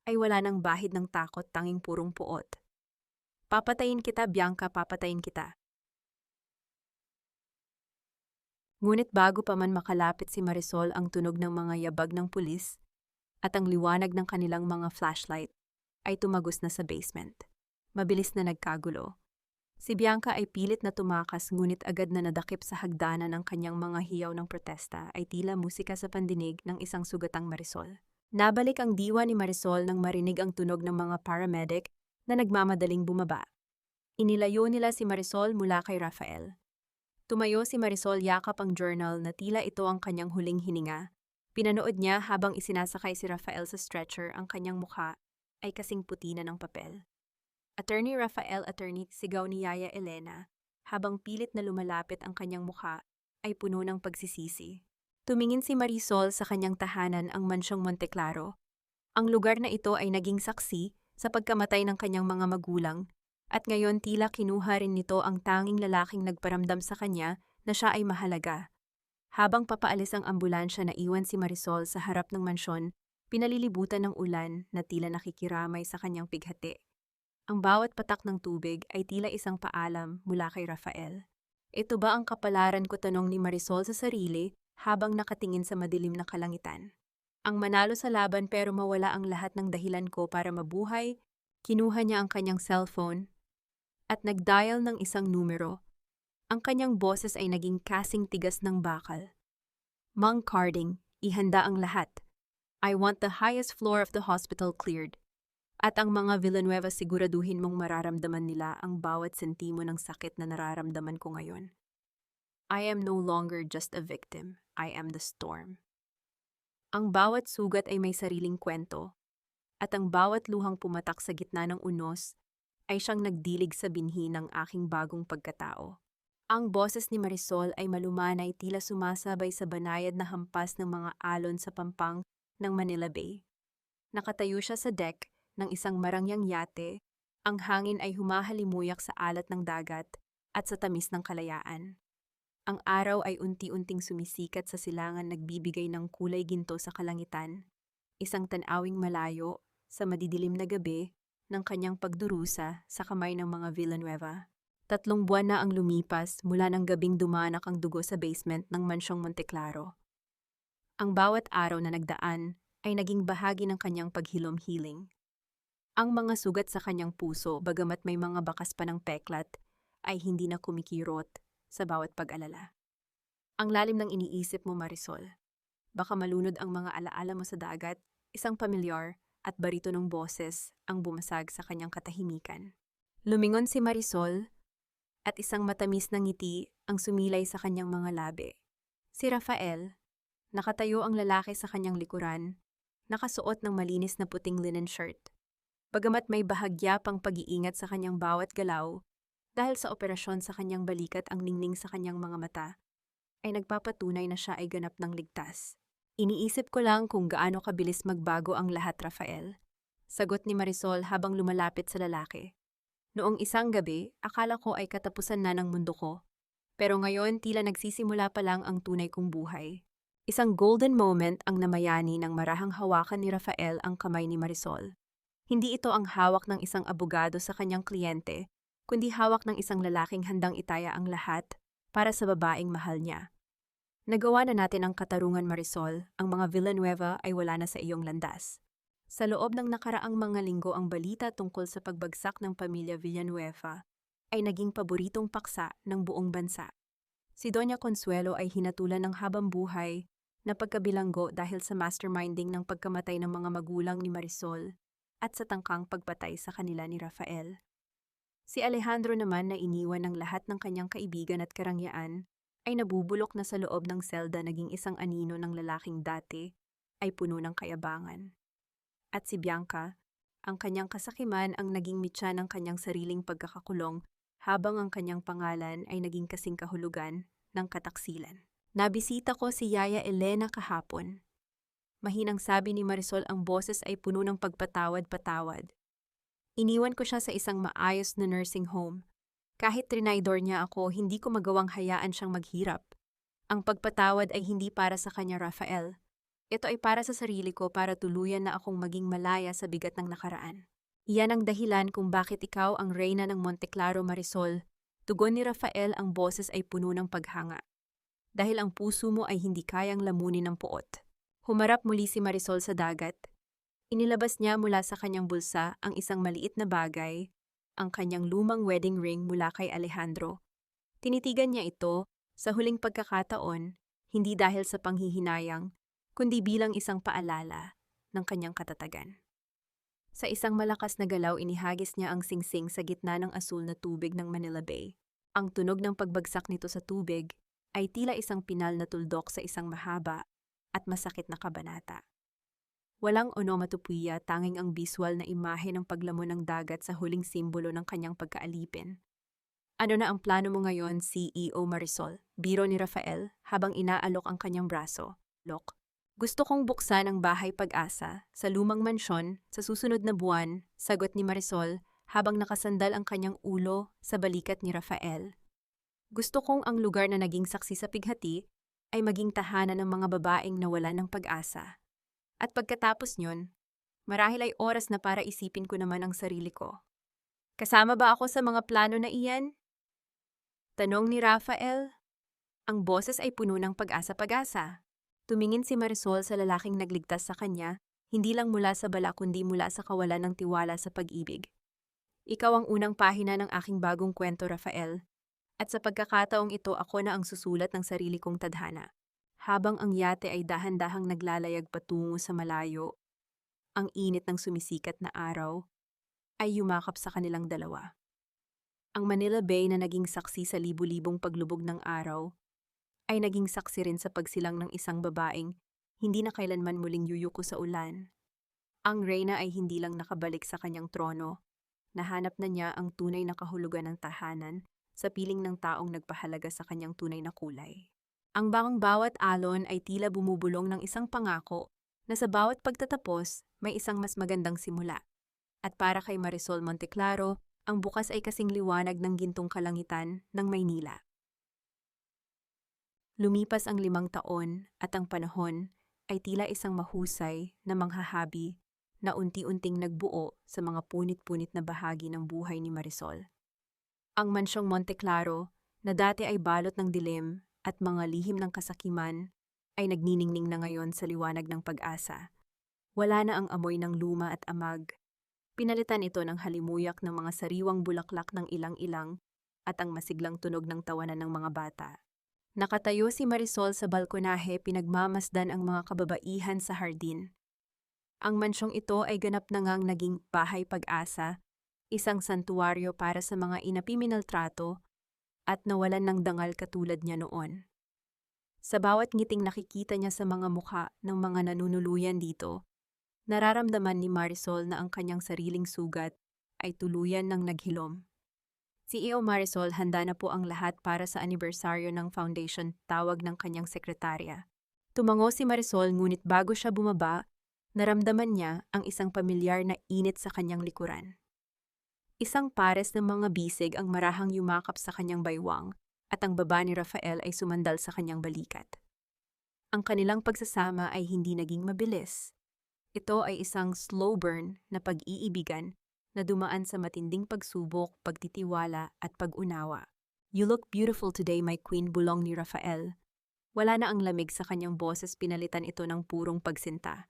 Speaker 1: ay wala ng bahid ng takot, tanging purong puot. Papatayin kita, Bianca, papatayin kita. Ngunit bago pa man makalapit si Marisol, ang tunog ng mga yabag ng pulis at ang liwanag ng kanilang mga flashlight ay tumagos na sa basement. Mabilis na nagkagulo. Si Bianca ay pilit na tumakas, ngunit agad na nadakip sa hagdanan ng kanyang mga hiyaw ng protesta ay tila musika sa pandinig ng isang sugatang Marisol. Nabalik ang diwa ni Marisol nang marinig ang tunog ng mga paramedic na nagmamadaling bumaba. Inilayo nila si Marisol mula kay Rafael. Tumayo si Marisol, yakap ang journal na tila ito ang kanyang huling hininga. Pinanood niya habang isinasakay si Rafael sa stretcher, ang kanyang mukha ay kasing puti na ng papel. Attorney Rafael, attorney, sigaw ni Yaya Elena, habang pilit na lumalapit, ang kanyang mukha ay puno ng pagsisisi. Tumingin si Marisol sa kanyang tahanan, ang mansyong Monteclaro. Ang lugar na ito ay naging saksi sa pagkamatay ng kanyang mga magulang, at ngayon tila kinuha rin nito ang tanging lalaking nagparamdam sa kanya na siya ay mahalaga. Habang papaalis ang ambulansya, naiwan si Marisol sa harap ng mansyon, pinalilibutan ng ulan na tila nakikiramay sa kanyang pighati. Ang bawat patak ng tubig ay tila isang paalam mula kay Rafael. Ito ba ang kapalaran ko, tanong ni Marisol sa sarili habang nakatingin sa madilim na kalangitan. Ang manalo sa laban pero mawala ang lahat ng dahilan ko para mabuhay. Kinuha niya ang kanyang cellphone at nag-dial ng isang numero. Ang kanyang boses ay naging kasing tigas ng bakal. Mang Carding, ihanda ang lahat. I want the highest floor of the hospital cleared. At ang mga Villanueva, siguraduhin mong mararamdaman nila ang bawat sentimo ng sakit na nararamdaman ko ngayon. I am no longer just a victim. I am the storm. Ang bawat sugat ay may sariling kwento, at ang bawat luhang pumatak sa gitna ng unos ay siyang nagdilig sa binhi ng aking bagong pagkatao. Ang boses ni Marisol ay malumanay, tila sumasabay sa banayad na hampas ng mga alon sa pampang ng Manila Bay. Nakatayo siya sa deck ng isang marangyang yate, ang hangin ay humahalimuyak sa alat ng dagat at sa tamis ng kalayaan. Ang araw ay unti-unting sumisikat sa silangan, nagbibigay ng kulay ginto sa kalangitan, isang tanawing malayo sa madidilim na gabi ng kanyang pagdurusa sa kamay ng mga Villanueva. 3 buwan na ang lumipas mula ng gabing dumanak ang dugo sa basement ng mansyong Monteclaro. Ang bawat araw na nagdaan ay naging bahagi ng kanyang paghilom-hiling. Ang mga sugat sa kanyang puso, bagamat may mga bakas pa ng peklat, ay hindi na kumikirot sa bawat pag-alala. Ang lalim ng iniisip mo, Marisol. Baka malunod ang mga alaala mo sa dagat, isang pamilyar at baritonong boses ang bumasag sa kanyang katahimikan. Lumingon si Marisol at isang matamis na ngiti ang sumilay sa kanyang mga labi. Si Rafael, nakatayo ang lalaki sa kanyang likuran, nakasuot ng malinis na puting linen shirt. Bagamat may bahagya pang pag-iingat sa kanyang bawat galaw, dahil sa operasyon sa kanyang balikat, ang ningning sa kanyang mga mata ay nagpapatunay na siya ay ganap ng ligtas. Iniisip ko lang kung gaano kabilis magbago ang lahat, Rafael. Sagot ni Marisol habang lumalapit sa lalaki. Noong isang gabi, akala ko ay katapusan na ng mundo ko. Pero ngayon tila nagsisimula pa lang ang tunay kong buhay. Isang golden moment ang namayani nang marahang hawakan ni Rafael ang kamay ni Marisol. Hindi ito ang hawak ng isang abogado sa kanyang kliyente, kundi hawak ng isang lalaking handang itaya ang lahat para sa babaeng mahal niya. Nagawa na natin ang katarungan, Marisol. Ang mga Villanueva ay wala na sa iyong landas. Sa loob ng nakaraang mga linggo, ang balita tungkol sa pagbagsak ng pamilya Villanueva ay naging paboritong paksa ng buong bansa. Si Doña Consuelo ay hinatulan ng habang buhay na pagkabilanggo dahil sa masterminding ng pagkamatay ng mga magulang ni Marisol at sa tangkang pagpatay sa kanila ni Rafael. Si Alejandro naman, na iniwan ng lahat ng kanyang kaibigan at karangyaan, ay nabubulok na sa loob ng selda. Naging isang anino ng lalaking dati ay puno ng kayabangan. At si Bianca, ang kanyang kasakiman, ang naging mitya ng kanyang sariling pagkakakulong, habang ang kanyang pangalan ay naging kasing kahulugan ng kataksilan. Nabisita ko si Yaya Elena kahapon. Mahinang sabi ni Marisol, ang boses ay puno ng pagpatawad-patawad. Iniwan ko siya sa isang maayos na nursing home. Kahit trinaydor niya ako, hindi ko magawang hayaan siyang maghirap. Ang pagpatawad ay hindi para sa kanya, Rafael. Ito ay para sa sarili ko, para tuluyan na akong maging malaya sa bigat ng nakaraan. Iyan ang dahilan kung bakit ikaw ang reyna ng Monteclaro, Marisol. Tugon ni Rafael, ang boses ay puno ng paghanga. Dahil ang puso mo ay hindi kayang lamunin ng puot. Humarap muli si Marisol sa dagat. Inilabas niya mula sa kanyang bulsa ang isang maliit na bagay, ang kanyang lumang wedding ring mula kay Alejandro. Tinitigan niya ito sa huling pagkakataon, hindi dahil sa panghihinayang, kundi bilang isang paalala ng kanyang katatagan. Sa isang malakas na galaw, inihagis niya ang singsing sa gitna ng asul na tubig ng Manila Bay. Ang tunog ng pagbagsak nito sa tubig ay tila isang pinal na tuldok sa isang mahaba at masakit na kabanata. Walang onomatopoeia, tanging ang visual na imahe ng paglamon ng dagat sa huling simbolo ng kanyang pagkaalipin. Ano na ang plano mo ngayon, CEO Marisol? Biro ni Rafael habang inaalok ang kanyang braso. Lok, gusto kong buksan ang bahay Pag-asa sa lumang mansyon sa susunod na buwan, sagot ni Marisol habang nakasandal ang kanyang ulo sa balikat ni Rafael. Gusto kong ang lugar na naging saksi sa pighati ay maging tahanan ng mga babaeng nawalan ng pag-asa. At pagkatapos nyon, marahil ay oras na para isipin ko naman ang sarili ko. Kasama ba ako sa mga plano na iyan? Tanong ni Rafael. Ang boses ay puno ng pag-asa. Tumingin si Marisol sa lalaking nagligtas sa kanya, hindi lang mula sa bala kundi mula sa kawalan ng tiwala sa pag-ibig. Ikaw ang unang pahina ng aking bagong kwento, Rafael. At sa pagkakataong ito, ako na ang susulat ng sarili kong tadhana. Habang ang yate ay dahan-dahang naglalayag patungo sa malayo, ang init ng sumisikat na araw ay yumakap sa kanilang dalawa. Ang Manila Bay na naging saksi sa libu-libong paglubog ng araw ay naging saksi rin sa pagsilang ng isang babaeng hindi na kailanman muling yuyuko sa ulan. Ang reyna ay hindi lang nakabalik sa kanyang trono, nahanap na niya ang tunay na kahulugan ng tahanan sa piling ng taong nagpahalaga sa kanyang tunay na kulay. Ang bawat alon ay tila bumubulong ng isang pangako na sa bawat pagtatapos may isang mas magandang simula. At para kay Marisol Monteclaro, ang bukas ay kasing liwanag ng gintong kalangitan ng Maynila. Lumipas ang 5 taon at ang panahon ay tila isang mahusay na manghahabi na unti-unting nagbuo sa mga punit-punit na bahagi ng buhay ni Marisol. Ang mansyong Monteclaro, na dati ay balot ng dilim at mga lihim ng kasakiman, ay nagniningning na ngayon sa liwanag ng pag-asa. Wala na ang amoy ng luma at amag. Pinalitan ito ng halimuyak ng mga sariwang bulaklak ng ilang-ilang at ang masiglang tunog ng tawanan ng mga bata. Nakatayo si Marisol sa balkonahe, pinagmamasdan ang mga kababaihan sa hardin. Ang mansyong ito ay ganap na ngang naging bahay Pag-asa, isang santuwaryo para sa mga inapiminaltrato at nawalan ng dangal katulad niya noon. Sa bawat ngiting nakikita niya sa mga mukha ng mga nanunuluyan dito, nararamdaman ni Marisol na ang kanyang sariling sugat ay tuluyan ng naghilom. CEO Marisol, handa na po ang lahat para sa anibersaryo ng foundation, tawag ng kanyang sekretarya. Tumango si Marisol, ngunit bago siya bumaba, naramdaman niya ang isang pamilyar na init sa kanyang likuran. Isang pares ng mga bisig ang marahang yumakap sa kanyang baywang at ang baba ni Rafael ay sumandal sa kanyang balikat. Ang kanilang pagsasama ay hindi naging mabilis. Ito ay isang slow burn na pag-iibigan na dumaan sa matinding pagsubok, pagtitiwala at pag-unawa. "You look beautiful today, my queen," bulong ni Rafael. Wala na ang lamig sa kanyang boses, pinalitan ito ng purong pagsinta.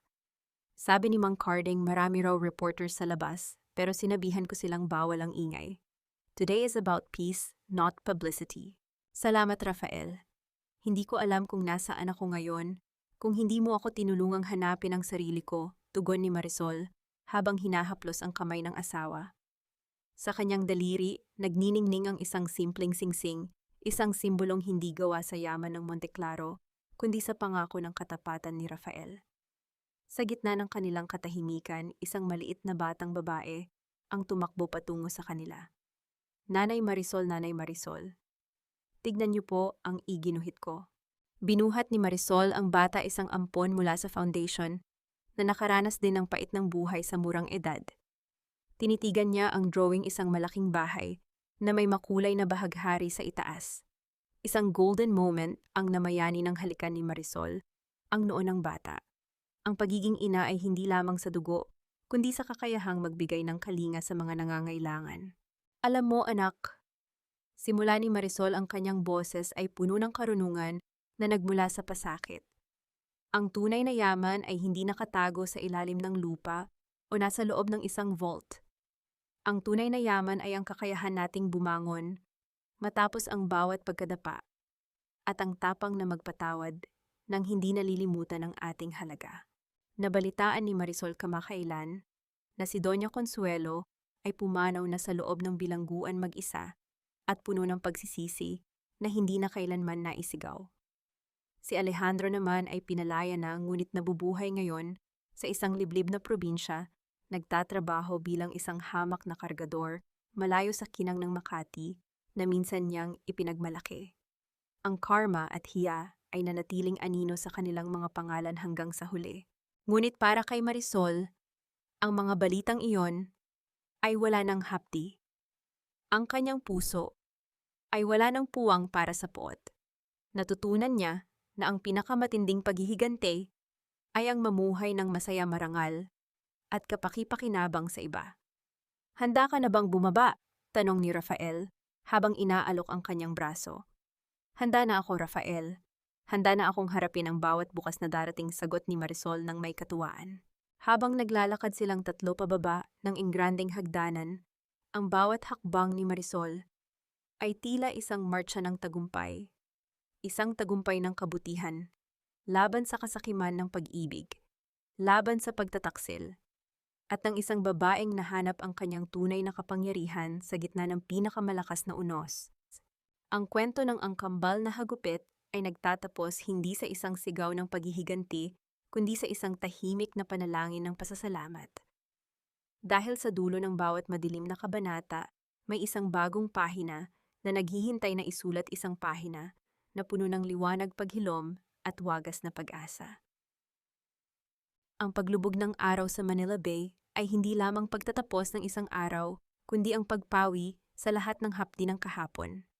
Speaker 1: Sabi ni Mang Carding, marami raw reporters sa labas, pero sinabihan ko silang bawal ang ingay. Today is about peace, not publicity. Salamat, Rafael. Hindi ko alam kung nasaan ako ngayon, kung hindi mo ako tinulungang hanapin ang sarili ko, tugon ni Marisol, habang hinahaplos ang kamay ng asawa. Sa kanyang daliri, nagniningning ang isang simpleng singsing, isang simbolong hindi gawa sa yaman ng Monteclaro, kundi sa pangako ng katapatan ni Rafael. Sa gitna ng kanilang katahimikan, isang maliit na batang babae ang tumakbo patungo sa kanila. Nanay Marisol, Nanay Marisol. Tignan niyo po ang iginuhit ko. Binuhat ni Marisol ang bata, isang ampon mula sa foundation na nakaranas din ng pait ng buhay sa murang edad. Tinitigan niya ang drawing, isang malaking bahay na may makulay na bahaghari sa itaas. Isang golden moment ang namayani ng halikan ni Marisol, ang noo ng bata. Ang pagiging ina ay hindi lamang sa dugo, kundi sa kakayahang magbigay ng kalinga sa mga nangangailangan. Alam mo, anak, simula ni Marisol, ang kanyang boses ay puno ng karunungan na nagmula sa pasakit. Ang tunay na yaman ay hindi nakatago sa ilalim ng lupa o nasa loob ng isang vault. Ang tunay na yaman ay ang kakayahan nating bumangon matapos ang bawat pagkadapa at ang tapang na magpatawad nang hindi nalilimutan ang ating halaga. Nabalitaan ni Marisol kamakailan na si Doña Consuelo ay pumanaw na sa loob ng bilangguan mag-isa at puno ng pagsisisi na hindi na kailanman naisigaw. Si Alejandro naman ay pinalaya na, ngunit nabubuhay ngayon sa isang liblib na probinsya, nagtatrabaho bilang isang hamak na kargador malayo sa kinang ng Makati na minsan niyang ipinagmalaki. Ang karma at hiya ay nanatiling anino sa kanilang mga pangalan hanggang sa huli. Ngunit para kay Marisol, ang mga balitang iyon ay wala ng hapdi. Ang kanyang puso ay wala ng puwang para sa puot. Natutunan niya na ang pinakamatinding paghihigante ay ang mamuhay ng masaya, marangal at kapaki-pakinabang sa iba. "Handa ka na bang bumaba?" tanong ni Rafael habang inaalok ang kanyang braso. "Handa na ako, Rafael. Handa na akong harapin ang bawat bukas na darating," sagot ni Marisol ng may katuwaan. Habang naglalakad silang tatlo pababa ng ingranding hagdanan, ang bawat hakbang ni Marisol ay tila isang marcha ng tagumpay. Isang tagumpay ng kabutihan, laban sa kasakiman ng pag-ibig, laban sa pagtataksil, at ng isang babaeng nahanap ang kanyang tunay na kapangyarihan sa gitna ng pinakamalakas na unos. Ang kwento ng angkambal na hagupit ay nagtatapos hindi sa isang sigaw ng paghihiganti, kundi sa isang tahimik na panalangin ng pasasalamat. Dahil sa dulo ng bawat madilim na kabanata, may isang bagong pahina na naghihintay na isulat, isang pahina na puno ng liwanag, paghilom at wagas na pag-asa. Ang paglubog ng araw sa Manila Bay ay hindi lamang pagtatapos ng isang araw, kundi ang pagpawi sa lahat ng hapdi ng kahapon.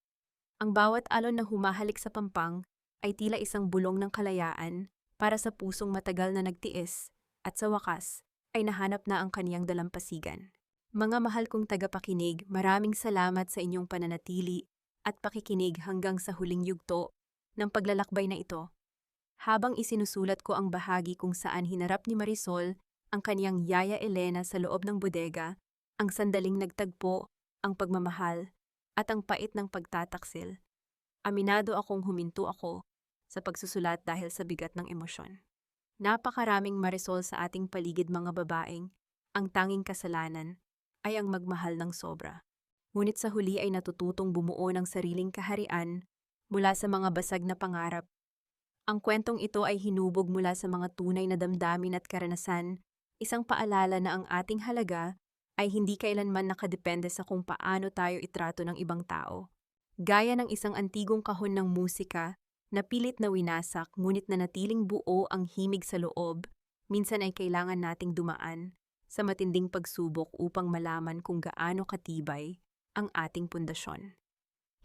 Speaker 1: Ang bawat alon na humahalik sa pampang ay tila isang bulong ng kalayaan para sa pusong matagal na nagtiis at sa wakas ay nahanap na ang kaniyang dalampasigan. Mga mahal kong tagapakinig, maraming salamat sa inyong pananatili at pakikinig hanggang sa huling yugto ng paglalakbay na ito. Habang isinusulat ko ang bahagi kung saan hinarap ni Marisol ang kaniyang yaya Elena sa loob ng bodega, ang sandaling nagtagpo, ang pagmamahal, at ang pait ng pagtataksil, aminado akong huminto ako sa pagsusulat dahil sa bigat ng emosyon. Napakaraming Marisol sa ating paligid, mga babaeng, ang tanging kasalanan ay ang magmahal ng sobra. Ngunit sa huli ay natututong bumuo ng sariling kaharian mula sa mga basag na pangarap. Ang kwentong ito ay hinubog mula sa mga tunay na damdamin at karanasan, isang paalala na ang ating halaga ay hindi kailanman nakadepende sa kung paano tayo itrato ng ibang tao. Gaya ng isang antigong kahon ng musika na pilit na winasak ngunit nanatiling buo ang himig sa loob, minsan ay kailangan nating dumaan sa matinding pagsubok upang malaman kung gaano katibay ang ating pundasyon.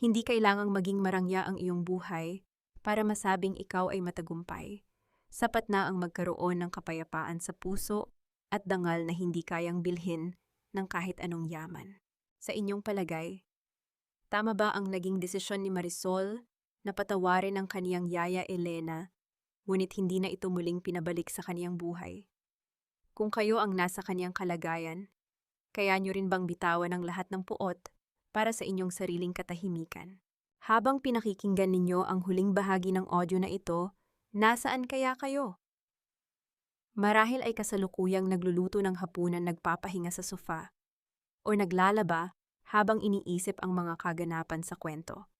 Speaker 1: Hindi kailangang maging marangya ang iyong buhay para masabing ikaw ay matagumpay. Sapat na ang magkaroon ng kapayapaan sa puso at dangal na hindi kayang bilhin ng kahit anong yaman. Sa inyong palagay, tama ba ang naging desisyon ni Marisol na patawarin ang kaniyang yaya Elena, ngunit hindi na ito muling pinabalik sa kaniyang buhay? Kung kayo ang nasa kaniyang kalagayan, kaya nyo rin bang bitawan ang lahat ng puot para sa inyong sariling katahimikan? Habang pinakikinggan ninyo ang huling bahagi ng audio na ito, nasaan kaya kayo? Marahil ay kasalukuyang nagluluto ng hapunan, nagpapahinga sa sofa, o naglalaba habang iniisip ang mga kaganapan sa kwento.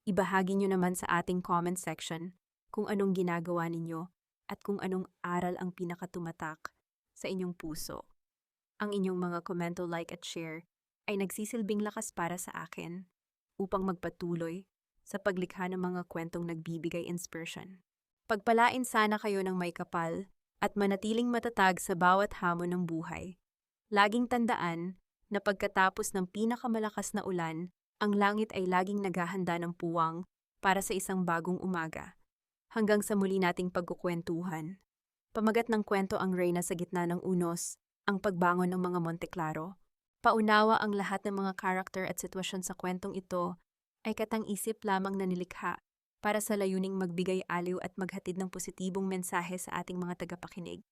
Speaker 1: Ibahagi nyo naman sa ating comment section kung anong ginagawa ninyo at kung anong aral ang pinakatumatak sa inyong puso. Ang inyong mga komento, like at share ay nagsisilbing lakas para sa akin upang magpatuloy sa paglikha ng mga kwentong nagbibigay inspiration. Pagpalain sana kayo ng may kapal at manatiling matatag sa bawat hamon ng buhay. Laging tandaan na pagkatapos ng pinakamalakas na ulan, ang langit ay laging naghahanda ng puwang para sa isang bagong umaga. Hanggang sa muli nating pagkukwentuhan. Pamagat ng kwento ang reyna sa gitna ng unos, ang pagbangon ng mga Monteclaro. Paunawa ang lahat ng mga karakter at sitwasyon sa kwentong ito ay katang-isip lamang na nilikha para sa layuning magbigay aliw at maghatid ng positibong mensahe sa ating mga tagapakinig.